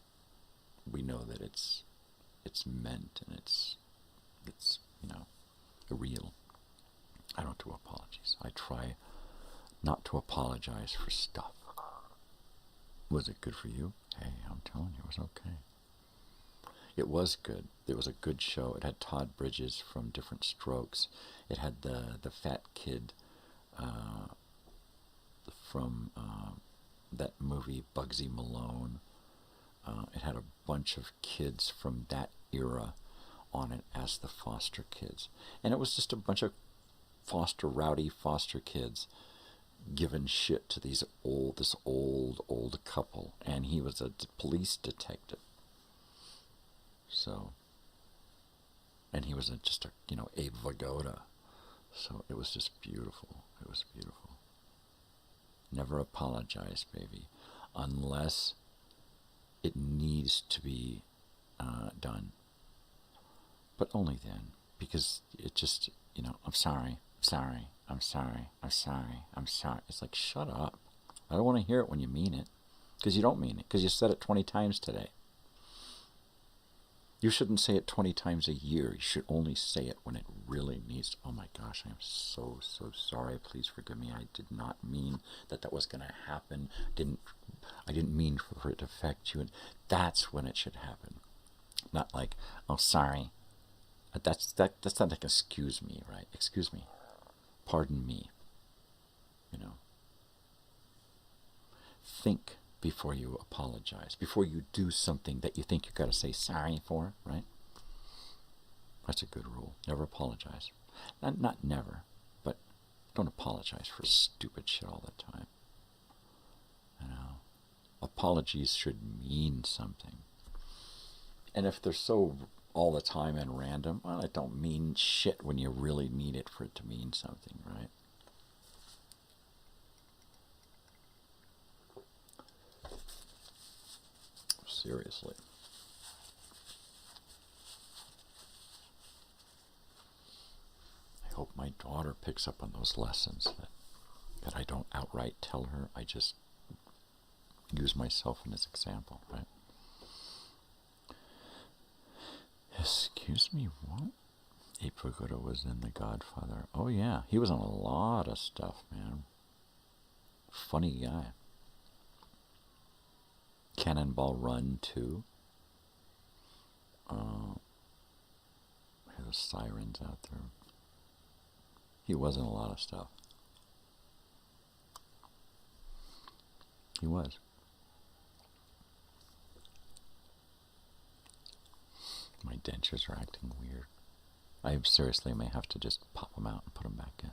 we know that it's meant and it's real. I don't do apologies. I try not to apologize for stuff. Was it good for you? Hey, I'm telling you, it was okay. It was good. It was a good show. It had Todd Bridges from Different Strokes. It had the fat kid from that movie Bugsy Malone. It had a bunch of kids from that era on it as the foster kids. And it was just a bunch of rowdy foster kids giving shit to this old couple. And he was a police detective. So, and he was just Abe Vigoda. So it was just beautiful. It was beautiful. Never apologize, baby, unless it needs to be done. But only then, because it just, I'm sorry. I'm sorry. It's like, shut up. I don't want to hear it when you mean it, because you don't mean it, because you said it 20 times today. You shouldn't say it 20 times a year. You should only say it when it really needs. Oh my gosh, I am so sorry. Please forgive me. I did not mean that was going to happen. I didn't mean for it to affect you. And that's when it should happen. Not like, oh, sorry. That's not like excuse me, right? Excuse me. Pardon me. Think before you apologize, before you do something that you think you've got to say sorry for, right? That's a good rule. Never apologize. Not never, but don't apologize for stupid shit all the time. Apologies should mean something. And if they're so all the time and random, well, it don't mean shit when you really need it for it to mean something, right? Seriously. I hope my daughter picks up on those lessons, that I don't outright tell her. I just use myself in as example, right? Excuse me, what? Abe Vigoda was in The Godfather. Oh yeah, he was on a lot of stuff, man. Funny guy. Cannonball Run 2. There's sirens out there. He was in a lot of stuff. He was. My dentures are acting weird. I seriously may have to just pop them out and put them back in.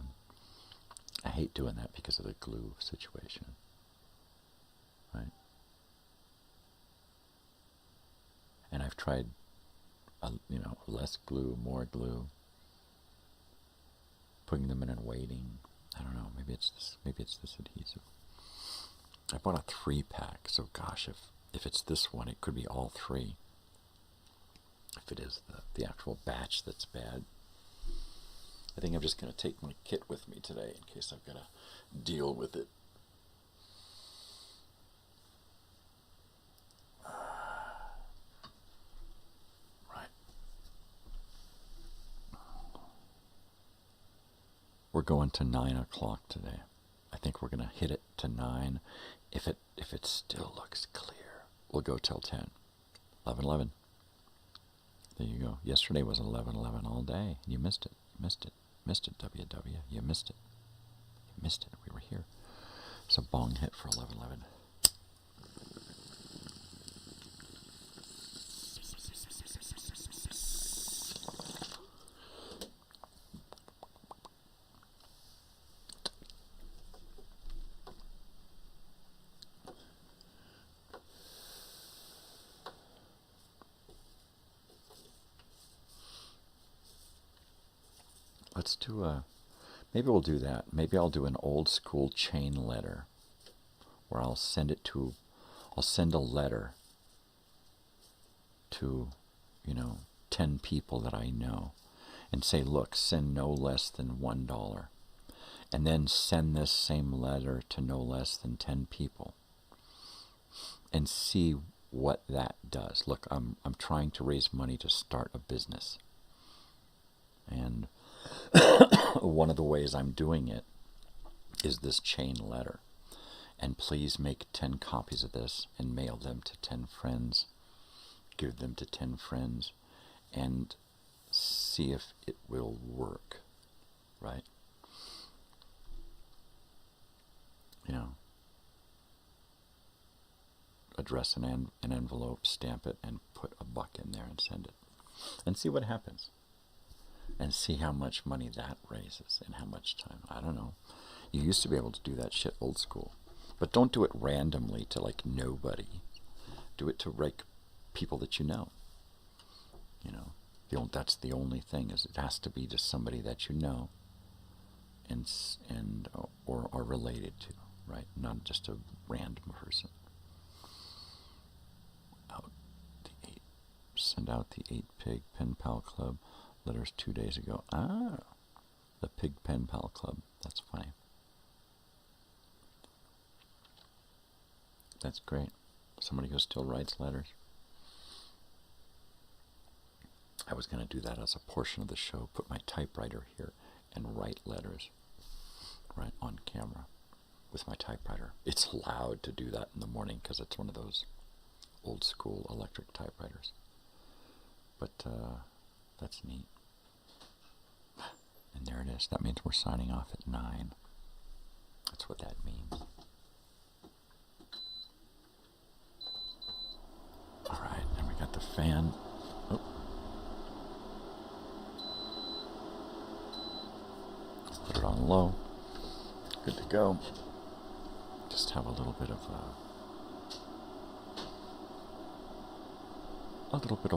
I hate doing that because of the glue situation. Right? And I've tried, less glue, more glue, putting them in and waiting. I don't know. Maybe it's this adhesive. I bought a 3-pack, so gosh, if it's this one, it could be all 3. If it is the actual batch that's bad. I think I'm just going to take my kit with me today in case I've got to deal with it. Right. We're going to 9 o'clock today. I think we're going to hit it to 9. If it still looks clear, we'll go till 10. 11:11. There you go. Yesterday was 11:11 all day. You missed it. Missed it, WW. You missed it. You missed it. We were here. So Bong hit for 11:11. Let's do maybe we'll do that. Maybe I'll do an old school chain letter where I'll send a letter to, 10 people that I know and say, look, send no less than $1. And then send this same letter to no less than 10 people and see what that does. Look, I'm trying to raise money to start a business. And one of the ways I'm doing it is this chain letter. And please make 10 copies of this and mail them to 10 friends. Give them to 10 friends and see if it will work. Right? Address an envelope, stamp it, and put $1 in there and send it. And see what happens. And see how much money that raises and how much time. I don't know. You used to be able to do that shit old school. But don't do it randomly to nobody. Do it to people that you know. That's the only thing, is it has to be to somebody that you know. or are related to, right? Not just a random person. Send out the 8-Pig Pen Pal Club letters 2 days ago. Ah, the Pig Pen Pal Club. That's funny. That's great. Somebody who still writes letters. I was going to do that as a portion of the show, put my typewriter here and write letters right on camera with my typewriter. It's loud to do that in the morning because it's one of those old school electric typewriters. But that's neat. And there it is. That means we're signing off at 9. That's what that means. All right, and we got the fan. Oh. Put it on low. Good to go. Just have a little bit of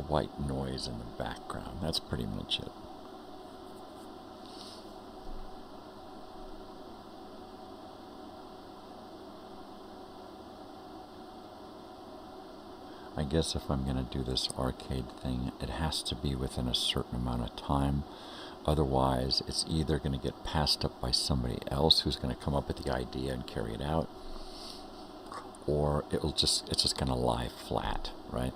white noise in the background. That's pretty much it. I guess if I'm going to do this arcade thing, it has to be within a certain amount of time. Otherwise, it's either going to get passed up by somebody else who's going to come up with the idea and carry it out, or it's just going to lie flat, right?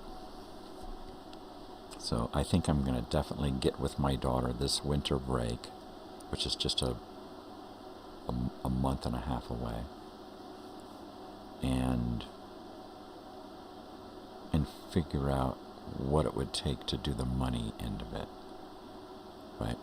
So I think I'm going to definitely get with my daughter this winter break, which is just a month and a half away, and figure out what it would take to do the money end of it, right?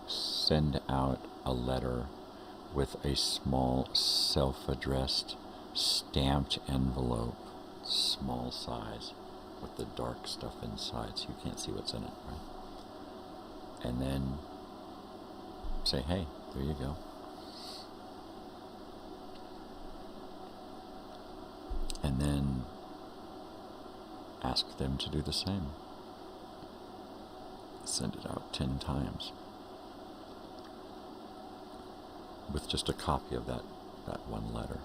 Send out a letter with a small self-addressed stamped envelope, small size, with the dark stuff inside so you can't see what's in it, right? And then say, hey, there you go. And then ask them to do the same. Send it out 10 times. With just a copy of that one letter.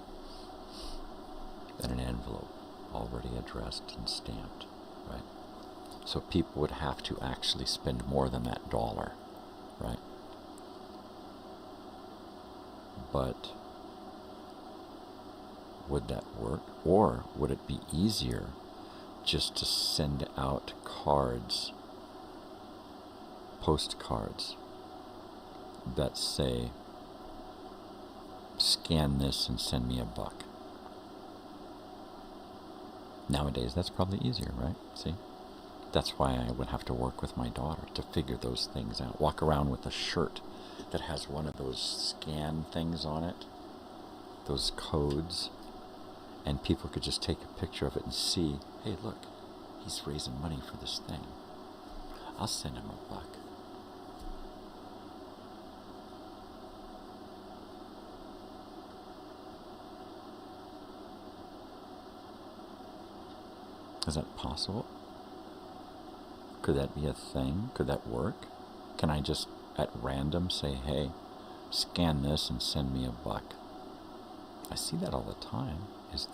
And an envelope already addressed and stamped, right? So people would have to actually spend more than that $1, right? But would that work? Or would it be easier just to send out cards, postcards, that say, scan this and send me $1? Nowadays, that's probably easier, right? See? That's why I would have to work with my daughter to figure those things out. Walk around with a shirt that has one of those scan things on it, those codes, and people could just take a picture of it and see, hey, look, he's raising money for this thing. I'll send him $1. Is that possible? Could that be a thing? Could that work? Can I just at random say, hey, scan this and send me $1? I see that all the time. Is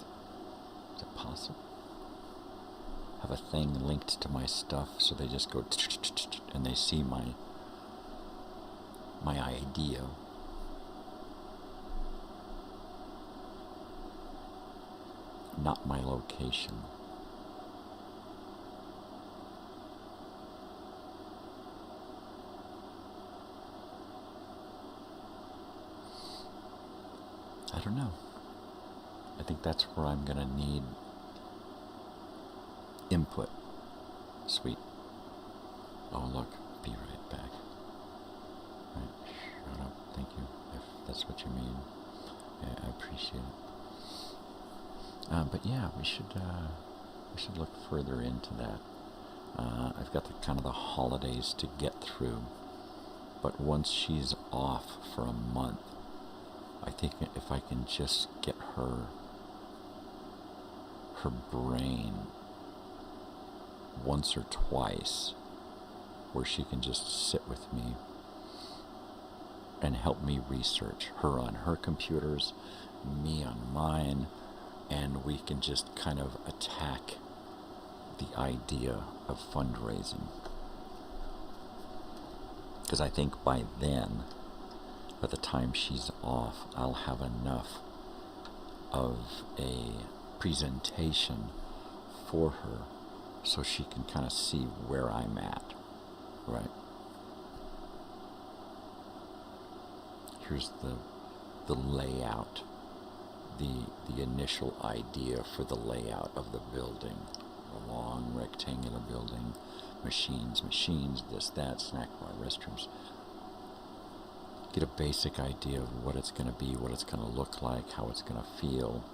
it possible? Have a thing linked to my stuff so they just go and they see my idea. Not my location. I don't know. I think that's where I'm going to need input. Sweet. Oh, look. Be right back. Right. Shut up. Thank you. If that's what you mean. Yeah, I appreciate it. But yeah, we should look further into that. I've got the holidays to get through. But once she's off for a month, I think if I can just get her brain once or twice where she can just sit with me and help me research, her on her computers, me on mine, and we can just kind of attack the idea of fundraising. Because I think by then, by the time she's off, I'll have enough of a presentation for her so she can kind of see where I'm at, right? Here's the layout, the initial idea for the layout of the building. A long rectangular building, machines, this, that, snack bar, restrooms. Get a basic idea of what it's going to be, what it's going to look like, how it's going to feel.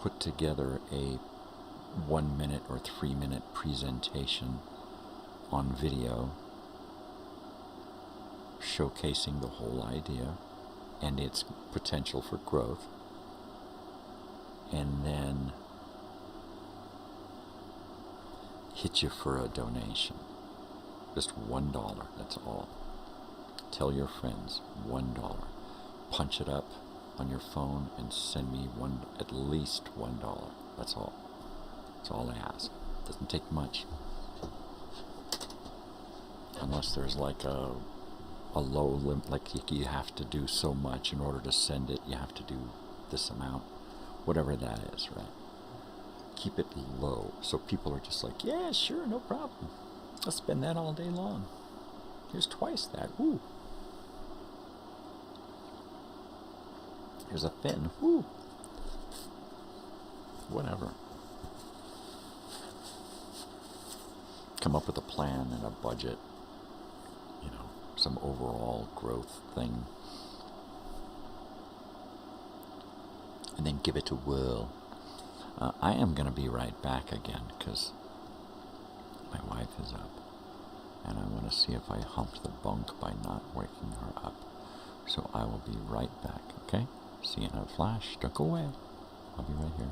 Put together a 1 minute or 3 minute presentation on video showcasing the whole idea and its potential for growth, and then hit you for a donation. Just $1, that's all. Tell your friends, $1. Punch it up on your phone and send me at least $1. That's all. That's all I ask. Doesn't take much. Unless there's like a low limit, like you have to do so much in order to send it, you have to do this amount, whatever that is, right? Keep it low so people are just like, yeah, sure, no problem. I'll spend that all day long. Here's twice that. Ooh. Here's a fin. Ooh. Whatever. Come up with a plan and a budget. You know, some overall growth thing. And then give it to Will. I am going to be right back again because my wife is up. And I want to see if I humped the bunk by not waking her up. So I will be right back, okay? See you in a flash. Don't go away. I'll be right here.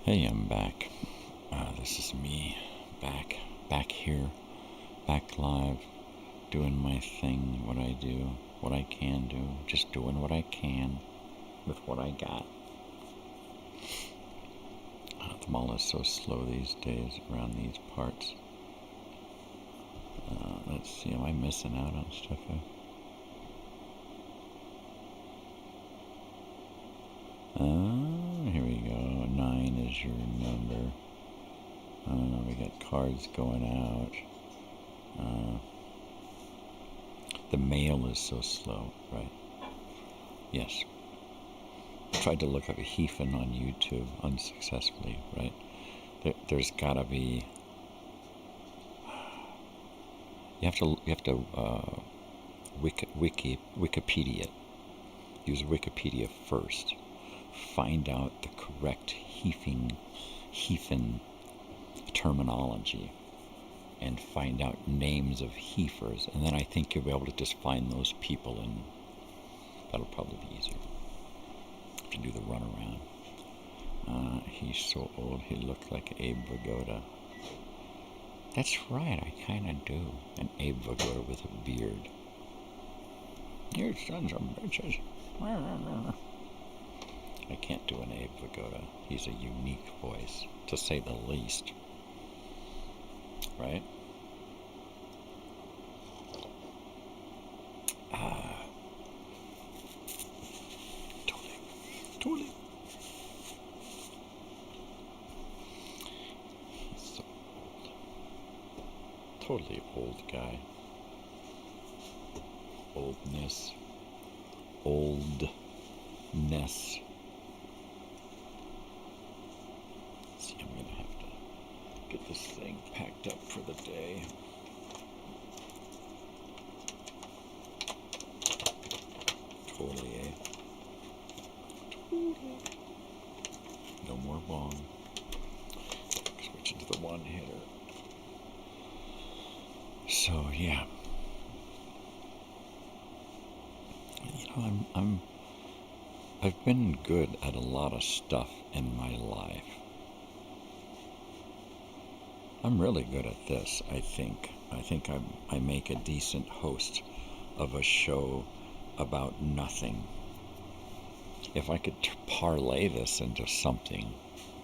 Hey, I'm back. This is me, back here, back live, doing my thing, what I do, what I can do, just doing what I can with what I got. The mall is so slow these days around these parts. Let's see, am I missing out on stuff? Here we go. 9 is your number. We got cards going out. The mail is so slow, right? Yes. I tried to look up a Hefen on YouTube unsuccessfully, right? There's gotta be. You have to Wikipedia it. Use Wikipedia first. Find out the correct Hefen terminology, and find out names of heifers, and then I think you'll be able to just find those people, and that'll probably be easier to do the runaround. He's so old, he looked like Abe Vigoda. That's right, I kind of do. An Abe Vigoda with a beard. You sons of bitches. I can't do an Abe Vigoda. He's a unique voice, to say the least. Right? Totally. He's so old. Totally old guy. Oldness. Oldness. See, I'm gonna have to get this thing packed up for the day. Totally, eh? Totally. No more Bong. Switching to the one hitter. So yeah. You know, I've been good at a lot of stuff in my life. I'm really good at this, I think. I think I make a decent host of a show about nothing. If I could parlay this into something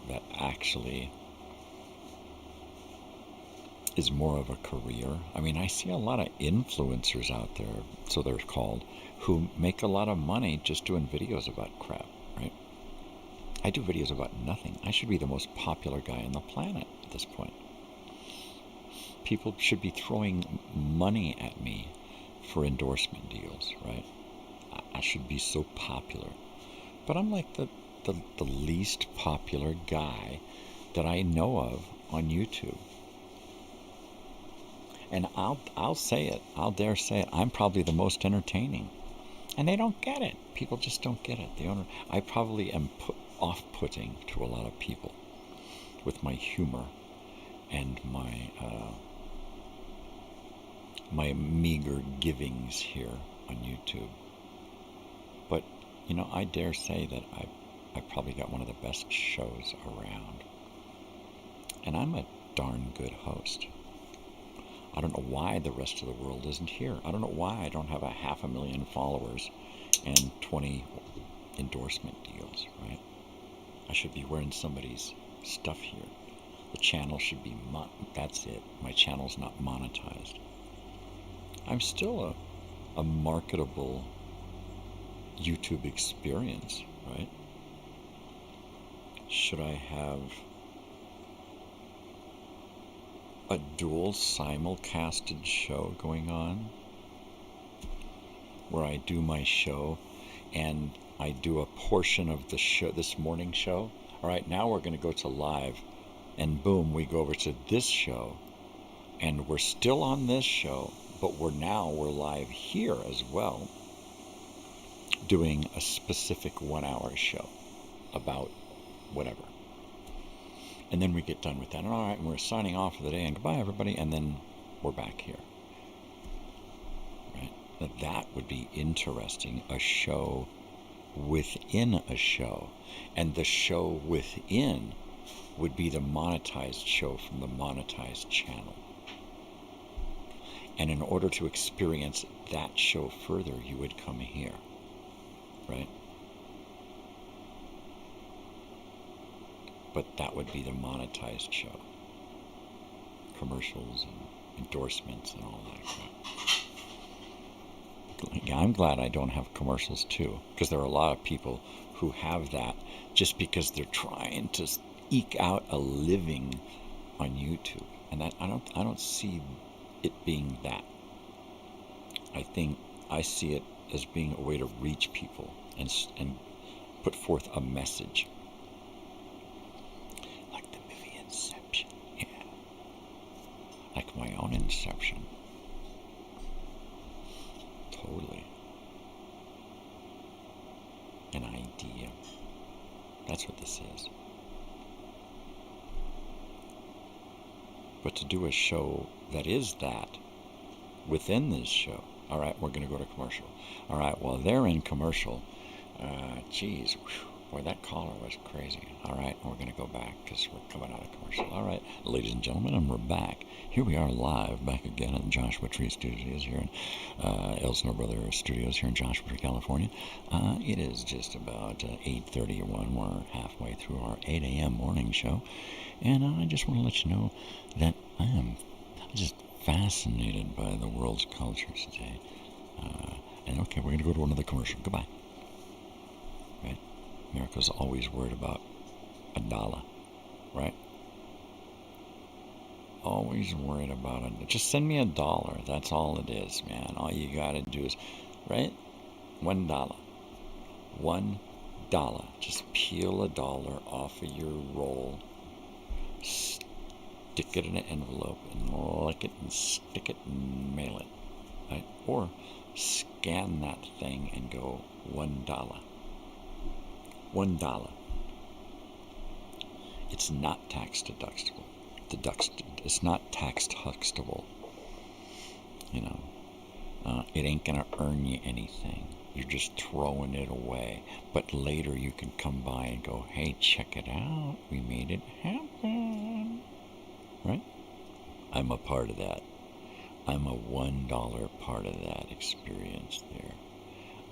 that actually is more of a career. I mean, I see a lot of influencers out there, so they're called, who make a lot of money just doing videos about crap, right? I do videos about nothing. I should be the most popular guy on the planet at this point. People should be throwing money at me for endorsement deals, right? I should be so popular. But I'm like the least popular guy that I know of on YouTube. And I'll say it. I'll dare say it. I'm probably the most entertaining. And they don't get it. People just don't get it. I probably am off-putting to a lot of people with my humor and my meager givings here on YouTube. But, you know, I dare say that I probably got one of the best shows around. And I'm a darn good host. I don't know why the rest of the world isn't here. I don't know why I don't have 500,000 followers and 20 endorsement deals, right? I should be wearing somebody's stuff here. The channel should be, that's it. My channel's not monetized. I'm still a marketable YouTube experience, right? Should I have a dual simulcasted show going on where I do my show and I do a portion of the show, this morning show? All right, now we're going to go to live, and boom, we go over to this show, and we're still on this show, but we're live here as well, doing a specific 1-hour show about whatever. And then we get done with that. And all right, and we're signing off for the day, and goodbye, everybody, and then we're back here. Right? Now, that would be interesting, a show within a show. And the show within would be the monetized show from the monetized channel. And in order to experience that show further, you would come here, right? But that would be the monetized show. Commercials and endorsements and all that crap. Yeah, I'm glad I don't have commercials too, because there are a lot of people who have that just because they're trying to eke out a living on YouTube, and that I don't see it being that. I think I see it as being a way to reach people and put forth a message, like the movie Inception, yeah, like my own Inception. Totally. An idea. That's what this is. But to do a show that is that within this show, all right, we're going to go to commercial. All right, well, they're in commercial. Geez, boy, that caller was crazy. All right, we're going to go back because we're coming out of commercial. All right, ladies and gentlemen, and we're back. Here we are live, back again in Joshua Tree Studios here in Elsner Brothers Studios here in Joshua Tree, California. It is just about 8:31. We're halfway through our 8 a.m. morning show. And I just want to let you know that I am just fascinated by the world's cultures today. And okay, we're going to go to another commercial. Goodbye. Right? America's always worried about $1, right? Always worried about it. Just send me $1. That's all it is, man. All you got to do is, right? $1. $1. Just peel $1 off of your roll. Stick it in an envelope and lick it and stick it and mail it, right? Or scan that thing and go $1. $1. It's not tax deductible. It's not tax deductible. You know, it ain't gonna earn you anything. You're just throwing it away. But later you can come by and go, hey, check it out. We made it happen. Right? I'm a part of that. I'm a $1 part of that experience there.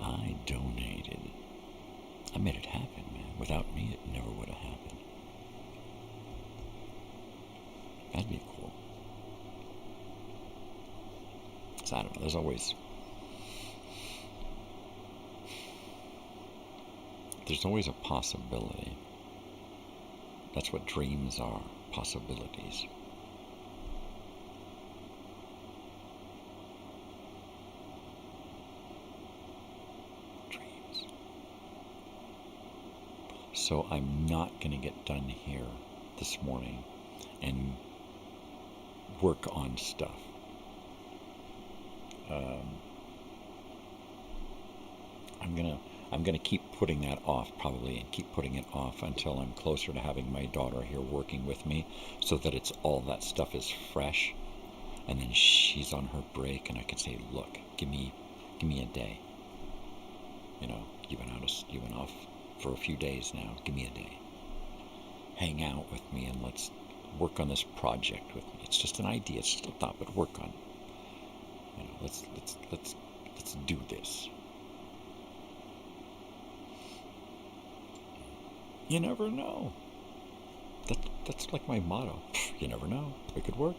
I donated. I made it happen, man. Without me, it never would have happened. That'd be cool. So I don't know. There's always a possibility. That's what dreams are. Possibilities. Dreams. So I'm not going to get done here this morning and work on stuff. I'm gonna keep putting that off probably, and keep putting it off until I'm closer to having my daughter here working with me, so that it's all that stuff is fresh, and then she's on her break, and I can say, look, give me a day. You know, you went off for a few days now. Give me a day. Hang out with me and let's work on this project with me. It's just an idea. It's just a thought, but work on. You know, let's do this. You never know. That's like my motto. You never know. It could work.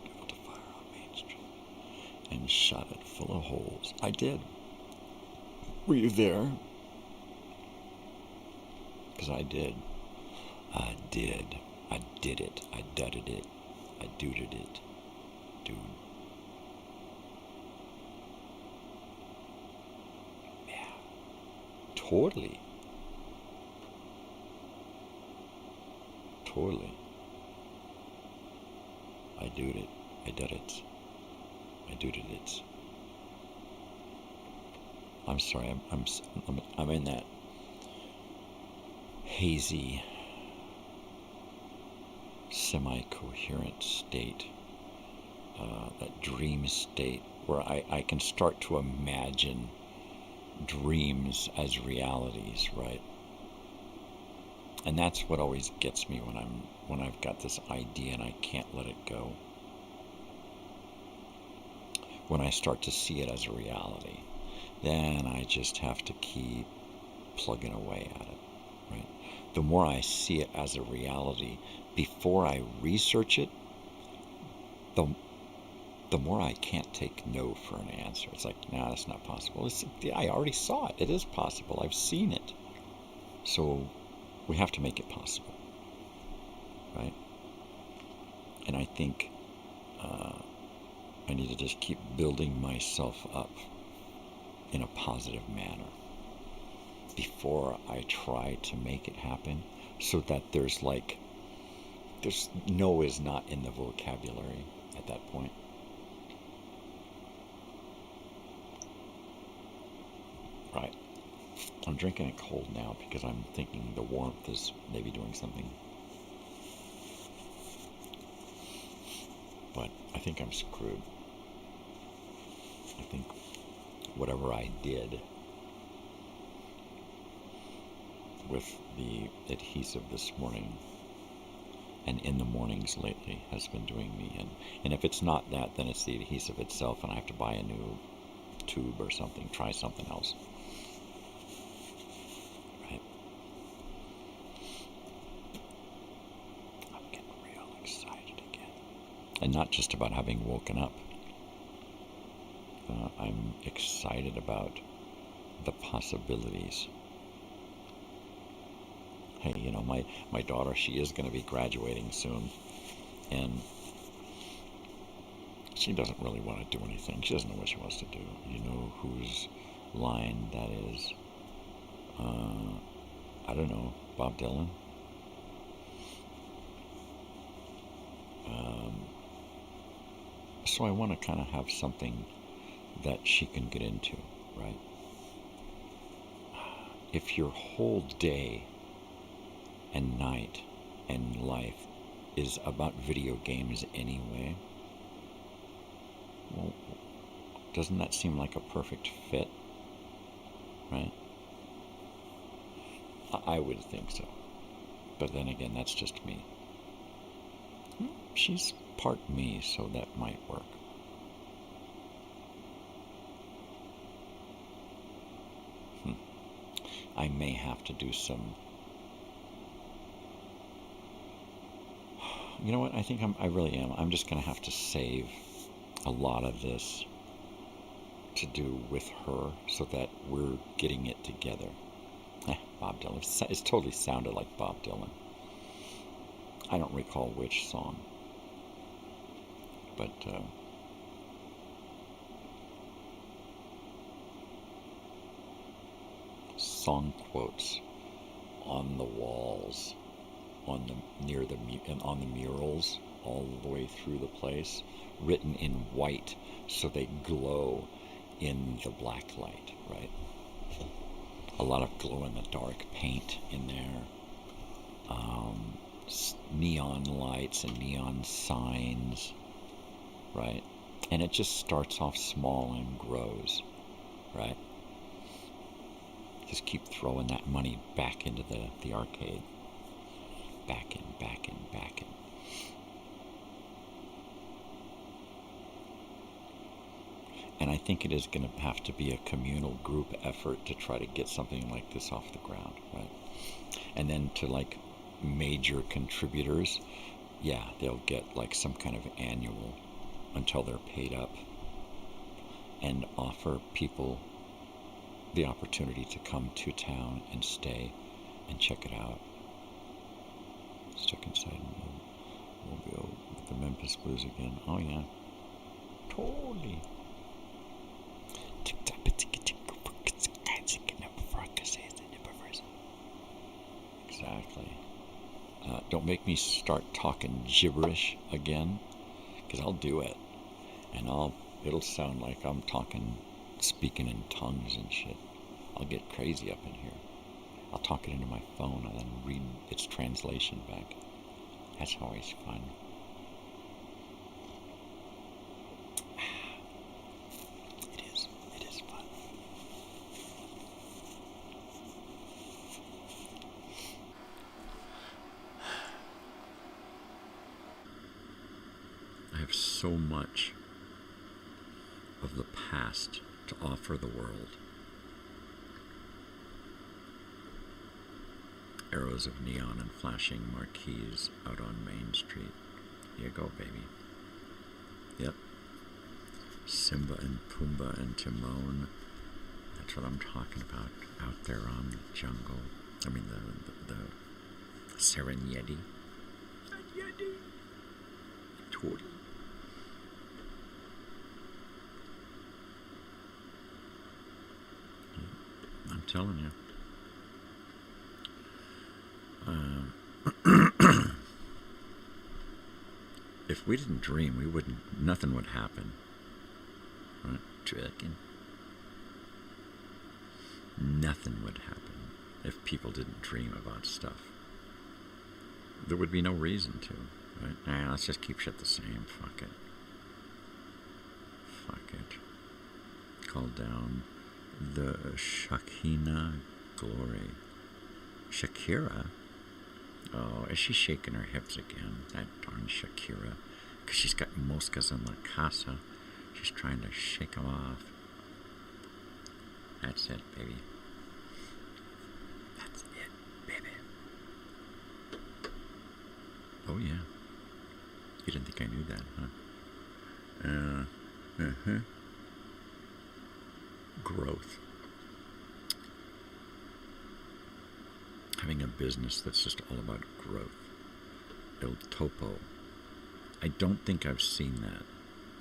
Built a fire on Main Street and shot it full of holes. I did. Were you there? Because I did. I did. I did it. I dudded it. I duded it. Dude. Totally. I did it. I did it. I did it. I'm sorry. I'm in that hazy, semi-coherent state, that dream state where I can start to imagine dreams as realities, right? And that's what always gets me when I've got this idea and I can't let it go. When I start to see it as a reality, then I just have to keep plugging away at it, right? The more I see it as a reality before I research it, the more I can't take no for an answer. It's like, nah, that's not possible. I already saw it. It is possible. I've seen it. So we have to make it possible, right? And I think I need to just keep building myself up in a positive manner before I try to make it happen, so that there's no is not in the vocabulary at that point. Right. I'm drinking it cold now because I'm thinking the warmth is maybe doing something. But I think I'm screwed. I think whatever I did with the adhesive this morning and in the mornings lately has been doing me in. And if it's not that, then it's the adhesive itself, and I have to buy a new tube or something, try something else. Right? I'm getting real excited again. And not just about having woken up. I'm excited about the possibilities. Hey, you know, my daughter, she is going to be graduating soon, and she doesn't really want to do anything. She doesn't know what she wants to do. You know whose line that is? I don't know, Bob Dylan? So I want to kind of have something that she can get into, right? If your whole day and night and life is about video games anyway, well, doesn't that seem like a perfect fit, right? I would think so. But then again, that's just me. She's part me, so that might work. I may have to do some... You know what? I think I really am. I'm just going to have to save a lot of this to do with her so that we're getting it together. Bob Dylan. It's totally sounded like Bob Dylan. I don't recall which song. But... song quotes on the walls, on the murals, all the way through the place, written in white, so they glow in the black light, right? A lot of glow-in-the-dark paint in there, neon lights and neon signs, right? And it just starts off small and grows, right? Just keep throwing that money back into the arcade. Back in. And I think it is going to have to be a communal group effort to try to get something like this off the ground, right? And then to like major contributors, yeah, they'll get like some kind of annual until they're paid up, and offer people the opportunity to come to town and stay and check it out. Stuck inside Mobile with the Memphis Blues again. Oh yeah, totally. Exactly. Don't make me start talking gibberish again, because I'll do it, and it'll sound like I'm speaking in tongues and shit. I'll get crazy up in here. I'll talk it into my phone and then read its translation back. That's always fun. It is fun. so much of the past to offer the world. Arrows of neon and flashing marquees out on Main Street. Here you go, baby. Yep. Simba and Pumbaa and Timon. That's what I'm talking about out there on the jungle. I mean, the Serengeti. Serengeti. Totally. I'm telling you. If we didn't dream, nothing would happen. Right? Trucking. Nothing would happen if people didn't dream about stuff. There would be no reason to, right? Nah, let's just keep shit the same. Fuck it. Fuck it. Call down the Shekinah glory. Shakira? Oh, is she shaking her hips again? That darn Shakira. Because she's got moscas in la casa. She's trying to shake them off. That's it, baby. That's it, baby. Oh, yeah. You didn't think I knew that, huh? Growth. Having a business that's just all about growth. El Topo. I don't think I've seen that.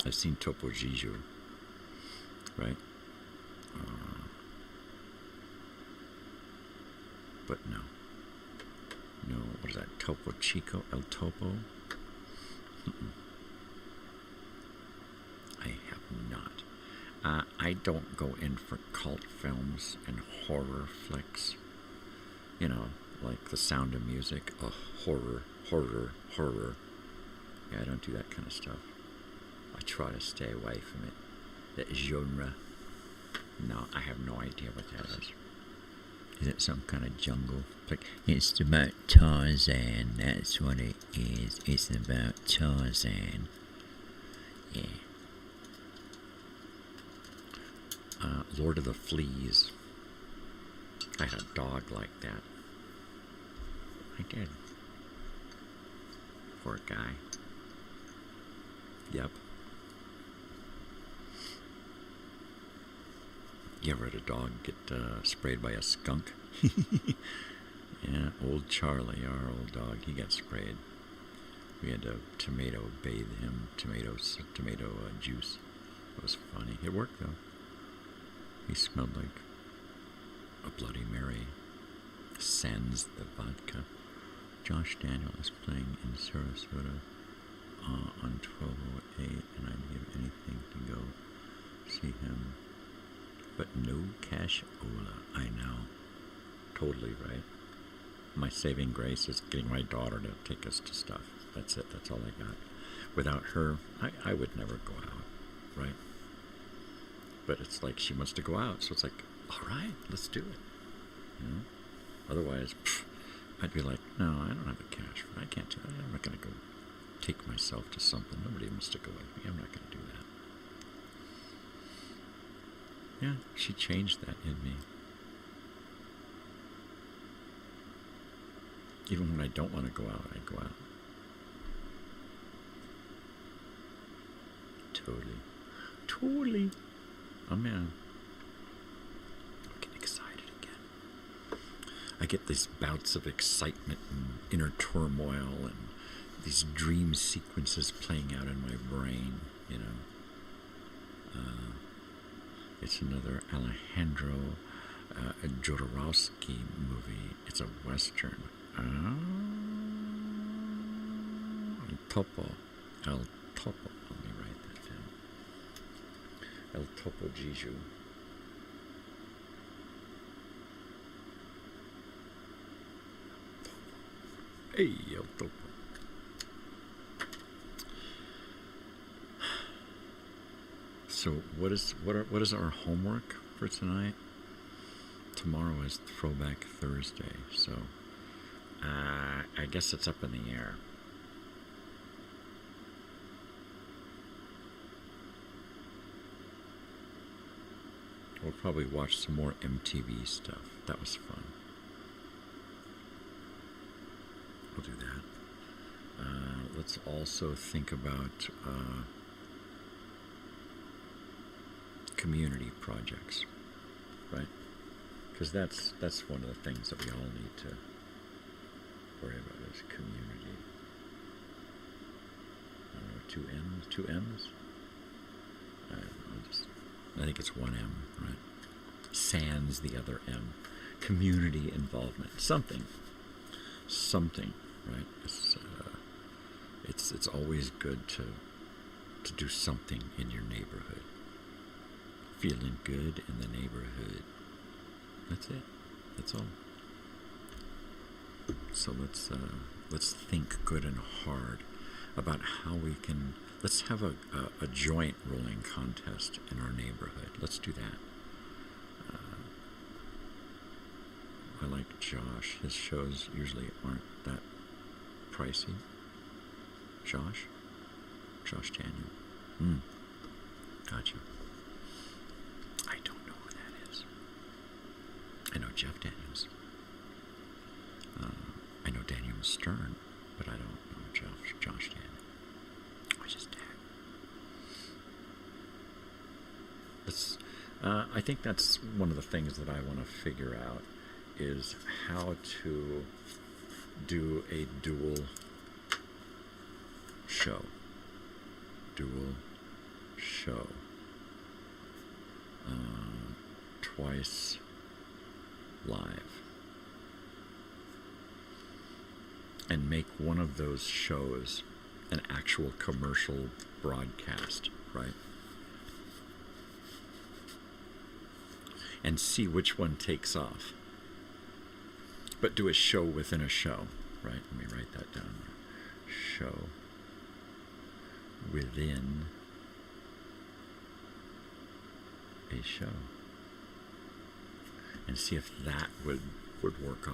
I've seen Topo Giju, right? But no. No, what is that? Topo Chico? El Topo? I have not. I don't go in for cult films and horror flicks. You know, like The Sound of Music. Oh, horror. Yeah, I don't do that kind of stuff. I try to stay away from it. That genre. No, I have no idea what that is. Is it some kind of jungle? Like, it's about Tarzan. That's what it is. It's about Tarzan. Yeah. Lord of the Fleas. I had a dog like that. I did. Poor guy. Yep. You ever had a dog get sprayed by a skunk? Yeah, old Charlie, our old dog, he got sprayed. We had to tomato bathe him, tomato juice. It was funny. It worked, though. He smelled like a Bloody Mary. Sans the vodka. Josh Daniel is playing in Sarasota on 1208, and I'd give anything to go see him. But no cashola, I know. Totally right. My saving grace is getting my daughter to take us to stuff. That's it. That's all I got. Without her, I would never go out, right? But it's like she wants to go out, so it's like, all right, let's do it. You know? Otherwise, I'd be like, no, I don't have the cash. I can't do that. I'm not going to go take myself to something. Nobody wants to go with me. I'm not going to do that. Yeah, she changed that in me. Even when I don't want to go out, I go out. Totally. Oh, man. I'm getting excited again. I get these bouts of excitement and inner turmoil and these dream sequences playing out in my brain, you know. It's another Alejandro Jodorowsky movie. It's a Western. El Topo. Let me write that down. El Topo Giju. Hey, El Topo. So what is our homework for tonight? Tomorrow is Throwback Thursday, so I guess it's up in the air. We'll probably watch some more MTV stuff. That was fun. We'll do that. Let's also think about community projects, right? Because that's one of the things that we all need to worry about is community. I don't know, two M's? I think it's one M, right? Sans the other M. Community involvement. Something, right? It's always good to do something in your neighborhood. Feeling good in the neighborhood. That's it. That's all. So let's think good and hard about how we can. Let's have a joint rolling contest in our neighborhood. Let's do that. I like Josh. His shows usually aren't that pricey. Josh Daniel. Gotcha. I don't know who that is. I know Jeff Daniels. I know Daniel Stern, but I don't know Josh Daniel. What's his dad? I think that's one of the things that I want to figure out is how to do a dual show. Twice live. And make one of those shows an actual commercial broadcast, right? And see which one takes off. But do a show within a show, right? Let me write that down. Show within a show. And see if that would work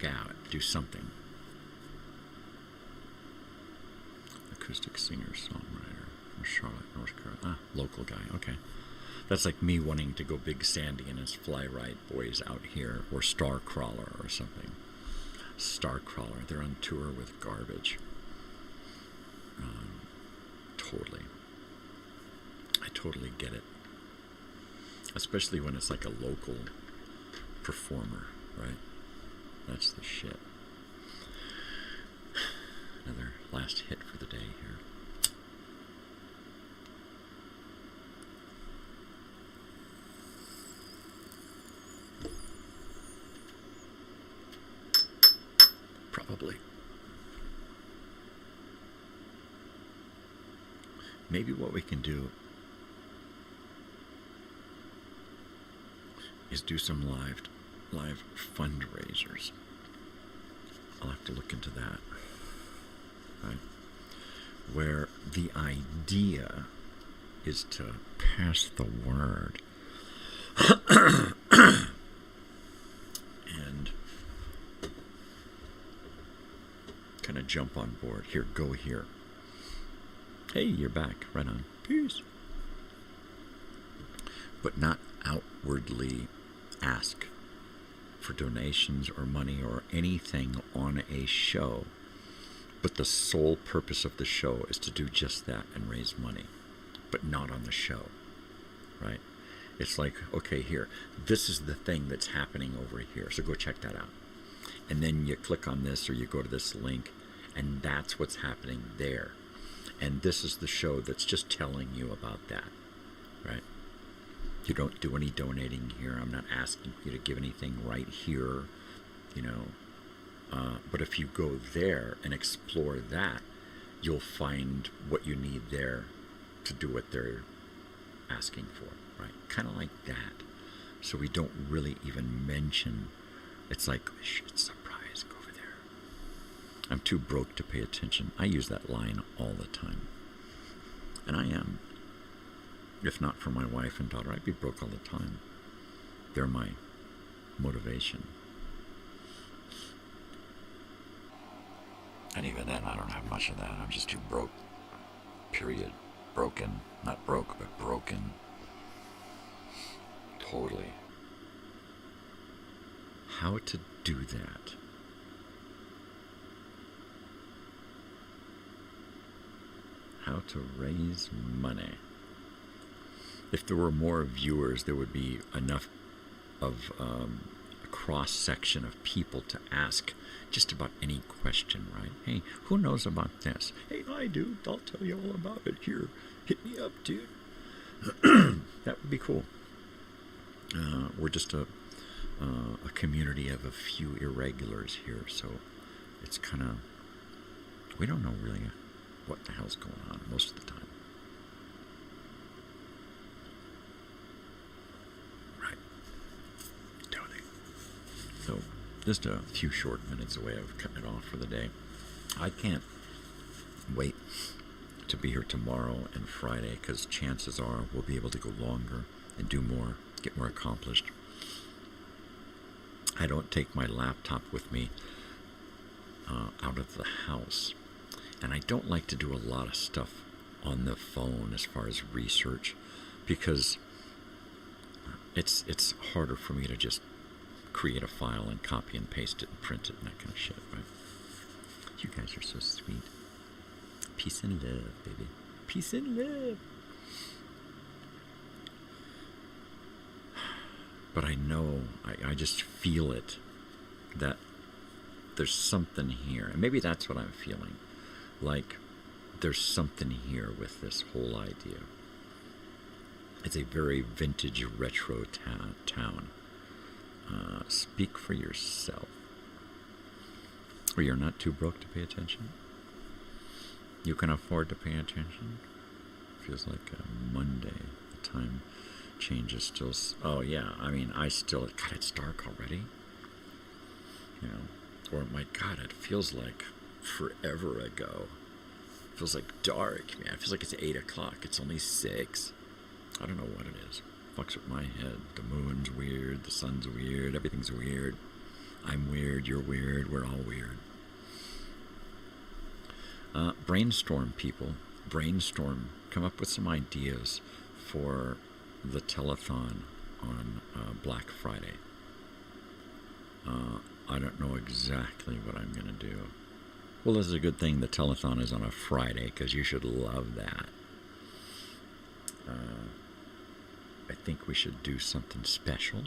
out, do something. Acoustic singer, songwriter from Charlotte, North Carolina. Local guy, okay. That's like me wanting to go Big Sandy and his Fly Right Boys out here, or Starcrawler or something. Starcrawler, they're on tour with Garbage. Totally. I totally get it. Especially when it's like a local performer, right? That's the shit. Another last hit for the day here. Probably. Maybe what we can do is do some live fundraisers. I'll have to look into that. Right? Where the idea is to pass the word and kind of jump on board. Here, go here. Hey, you're back. Right on. Peace. But not outwardly ask for donations or money or anything on a show. But the sole purpose of the show is to do just that and raise money. But not on the show. Right? It's like, okay, here. This is the thing that's happening over here. So go check that out. And then you click on this or you go to this link. And that's what's happening there. And this is the show that's just telling you about that, right? You don't do any donating here. I'm not asking you to give anything right here, you know. But if you go there and explore that, you'll find what you need there to do what they're asking for, right? Kind of like that. So we don't really even mention. It's like, shit, surprise, go over there. I'm too broke to pay attention. I use that line all the time. And I am. If not for my wife and daughter, I'd be broke all the time. They're my motivation. And even then, I don't have much of that. I'm just too broke. Period. Broken. Not broke, but broken. how to do that. How to raise money. If there were more viewers, there would be enough of a cross-section of people to ask just about any question, right? Hey, who knows about this? Hey, I do. I'll tell you all about it. Here, hit me up, dude. That would be cool. We're just a community of a few irregulars here, so it's kind of, we don't know really what the hell's going on most of the time. Right. Totally. So, just a few short minutes away of cutting it off for the day. I can't wait to be here tomorrow and Friday, because chances are we'll be able to go longer and do more, get more accomplished. I don't take my laptop with me out of the house, and I don't like to do a lot of stuff on the phone as far as research, because it's harder for me to just create a file and copy and paste it and print it and that kind of shit, right? You guys are so sweet. Peace and love, baby. Peace and love. But I know, I just feel it, that there's something here. And maybe that's what I'm feeling. Like, there's something here with this whole idea. It's a very vintage retro town. Speak for yourself. Or you're not too broke to pay attention. You can afford to pay attention. Feels like a Monday. The time changes still. Oh yeah, I mean, I still. God, it's dark already. You know, or my God, it feels like forever ago. It feels like dark, man. It feels like it's 8 o'clock. It's only 6. I don't know what it is. Fucks with my head. The moon's weird. The sun's weird. Everything's weird. I'm weird. You're weird. We're all weird. Brainstorm, people. Brainstorm. Come up with some ideas for the telethon on Black Friday. I don't know exactly what I'm going to do. Well, this is a good thing the telethon is on a Friday, because you should love that. I think we should do something special.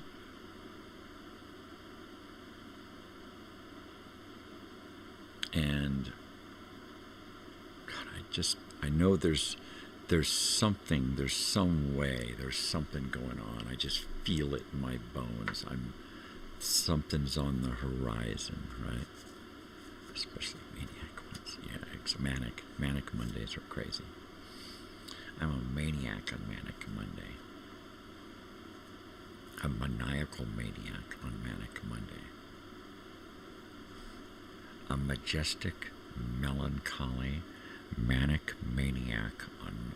And God, I know there's something, there's some way, there's something going on. I just feel it in my bones. Something's on the horizon, right? Especially maniac ones. Yeah, manic Mondays are crazy. I'm a maniac on Manic Monday. A maniacal maniac on Manic Monday. A majestic, melancholy, manic maniac on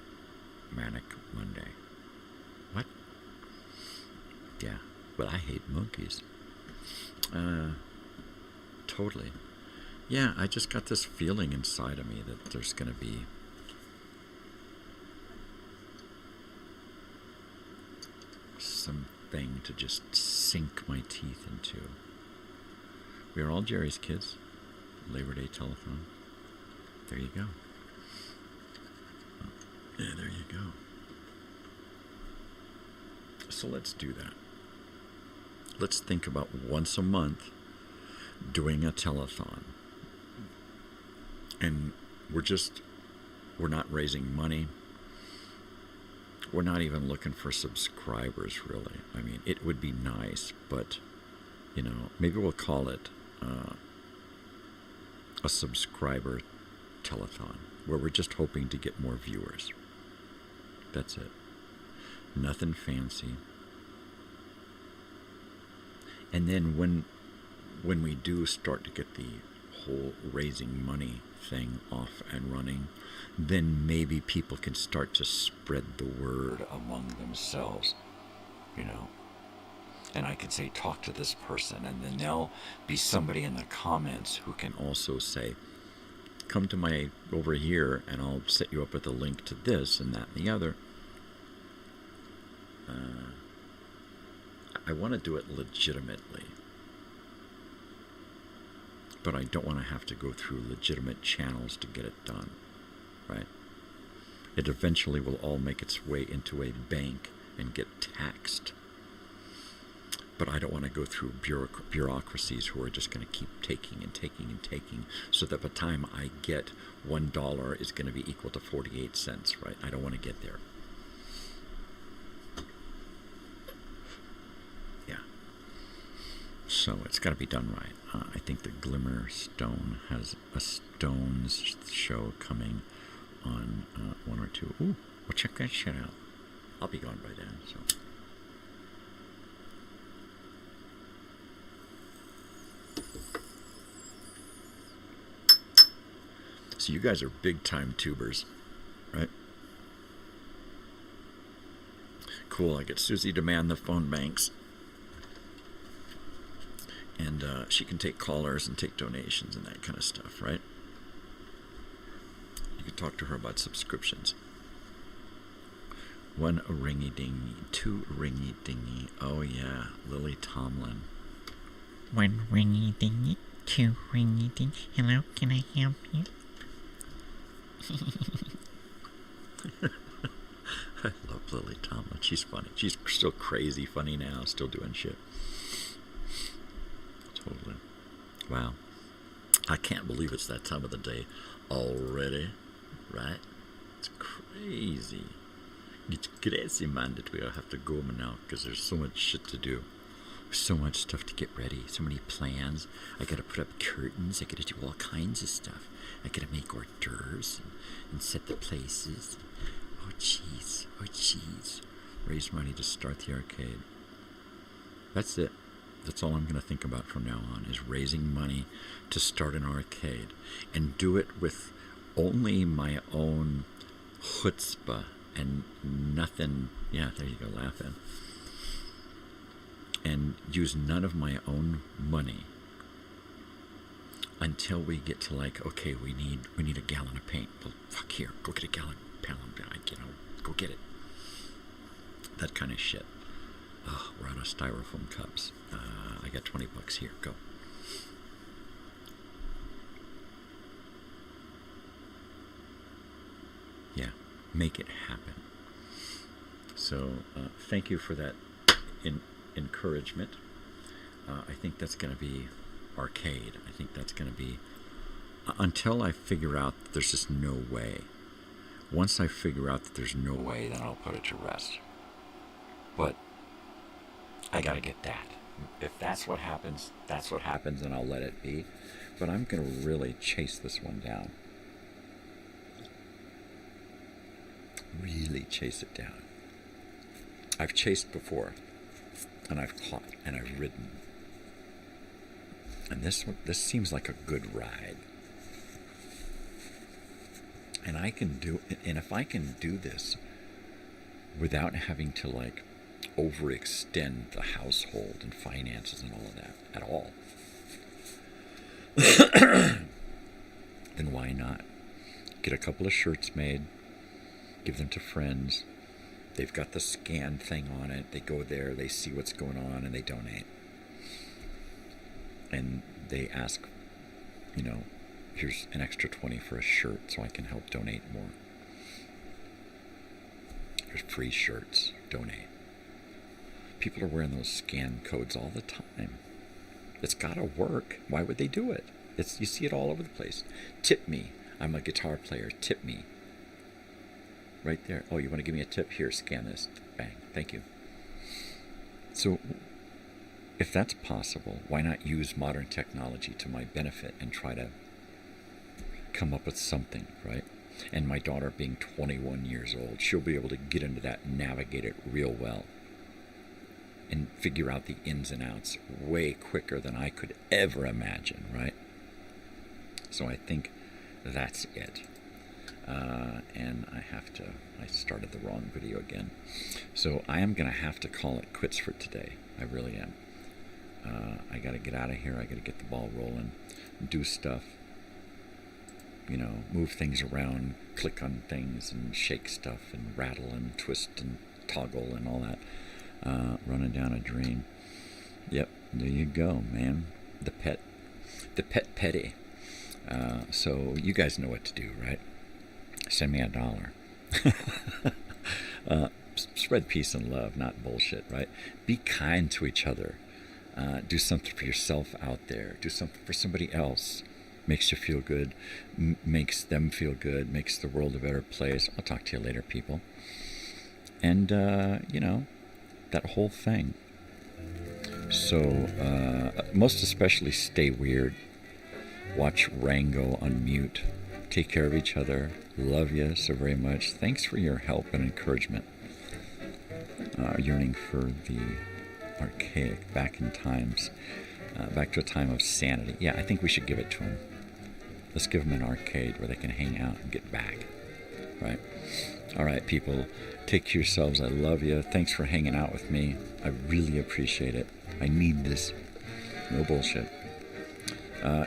Manic Monday. What? Yeah, but I hate monkeys. Totally. Yeah, I just got this feeling inside of me that there's going to be something to just sink my teeth into. We are all Jerry's kids. Labor Day telethon. There you go. Yeah, there you go. So let's do that. Let's think about once a month doing a telethon. And we're not raising money. We're not even looking for subscribers, really. I mean, it would be nice, but, you know, maybe we'll call it a subscriber telethon, where we're just hoping to get more viewers. That's it. Nothing fancy. And then when we do start to get the whole raising money thing off and running, then maybe people can start to spread the word among themselves, you know. And I can say, talk to this person, and then there'll be somebody in the comments who can also say, come to my over here, and I'll set you up with a link to this and that and the other. I want to do it legitimately. but I don't want to have to go through legitimate channels to get it done, right? It eventually will all make its way into a bank and get taxed. But I don't want to go through bureaucracies who are just going to keep taking and taking and taking, so that by the time I get $1 is going to be equal to 48 cents, right? I don't want to get there. Yeah. So it's got to be done right. I think the Glimmer Stone has a Stones show coming on 1 or 2. Ooh, well, check that shit out. I'll be gone by then, so... So you guys are big-time tubers, right? Cool, I get Susie to man the phone banks. And she can take callers and take donations and that kind of stuff, right? You can talk to her about subscriptions. 1 a ringy-dingy, 2 a ringy-dingy. Oh, yeah, Lily Tomlin. 1 ringy-dingy, 2 ringy-dingy. Hello, can I help you? I love Lily Tomlin. She's funny. She's still crazy funny now, still doing shit. Totally. Wow. I can't believe it's that time of the day already, right? It's crazy. It's crazy, man, that we all have to go now because there's so much shit to do. So much stuff to get ready, so many plans. I gotta put up curtains, I gotta do all kinds of stuff. I gotta make hors d'oeuvres and set the places. Oh jeez, oh jeez. Raise money to start the arcade. That's it. That's all I'm gonna think about from now on, is raising money to start an arcade. And do it with only my own chutzpah and nothing. Yeah, there you go, laughing. And use none of my own money until we get to, like, okay, we need a gallon of paint. Well, fuck, here, go get a gallon, go get it. That kind of shit. Oh, we're out of styrofoam cups. I got $20 here. Go. Yeah, make it happen. So, thank you for that encouragement. I think that's going to be arcade. I think that's going to be, until I figure out that there's just no way. Once I figure out that there's no way, then I'll put it to rest. But I got to get that. If that's what happens, and I'll let it be. But I'm going to really chase this one down. Really chase it down. I've chased before. And I've caught, and I've ridden. And this seems like a good ride. And I can do it, and if I can do this without having to, like, overextend the household and finances and all of that at all, then why not? Get a couple of shirts made, give them to friends. They've got the scan thing on it. They go there, they see what's going on, and they donate. And they ask, here's an extra 20 for a shirt so I can help donate more. There's free shirts. Donate. People are wearing those scan codes all the time. It's got to work. Why would they do it? You see it all over the place. Tip me. I'm a guitar player. Tip me. Right there. Oh, you want to give me a tip? Here, scan this. Bang. Thank you. So, if that's possible, why not use modern technology to my benefit and try to come up with something, right? And my daughter being 21 years old, she'll be able to get into that and navigate it real well and figure out the ins and outs way quicker than I could ever imagine, right? So I think that's it. And I started the wrong video again. So I am going to have to call it quits for today. I really am. I got to get out of here. I got to get the ball rolling, do stuff, move things around, click on things and shake stuff and rattle and twist and toggle and all that. Running down a drain. Yep, there you go, man. The pet. the pet petty. So you guys know what to do, right? Send me $1. Spread peace and love, not bullshit, right? Be kind to each other. Do something for yourself out there. Do something for somebody else. Makes you feel good, makes them feel good, makes the world a better place. I'll talk to you later, people. And, that whole thing. So, most especially stay weird. Watch Rango on mute. Take care of each other. Love you so very much. Thanks for your help and encouragement. Yearning for the archaic, back to a time of sanity. Yeah, I think we should give it to them. Let's give them an arcade where they can hang out and get back. Right? All right, people. Take care of yourselves. I love you. Thanks for hanging out with me. I really appreciate it. I need this. No bullshit.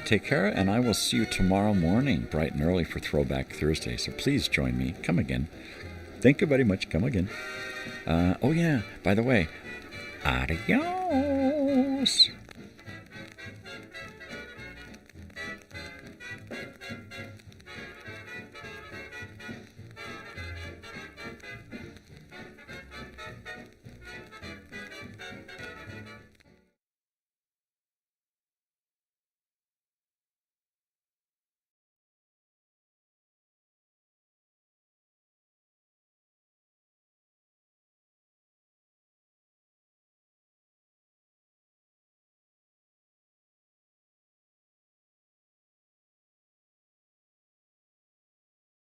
Take care, and I will see you tomorrow morning, bright and early, for Throwback Thursday. So please join me. Come again. Thank you very much. Come again. Oh, yeah. By the way, adios.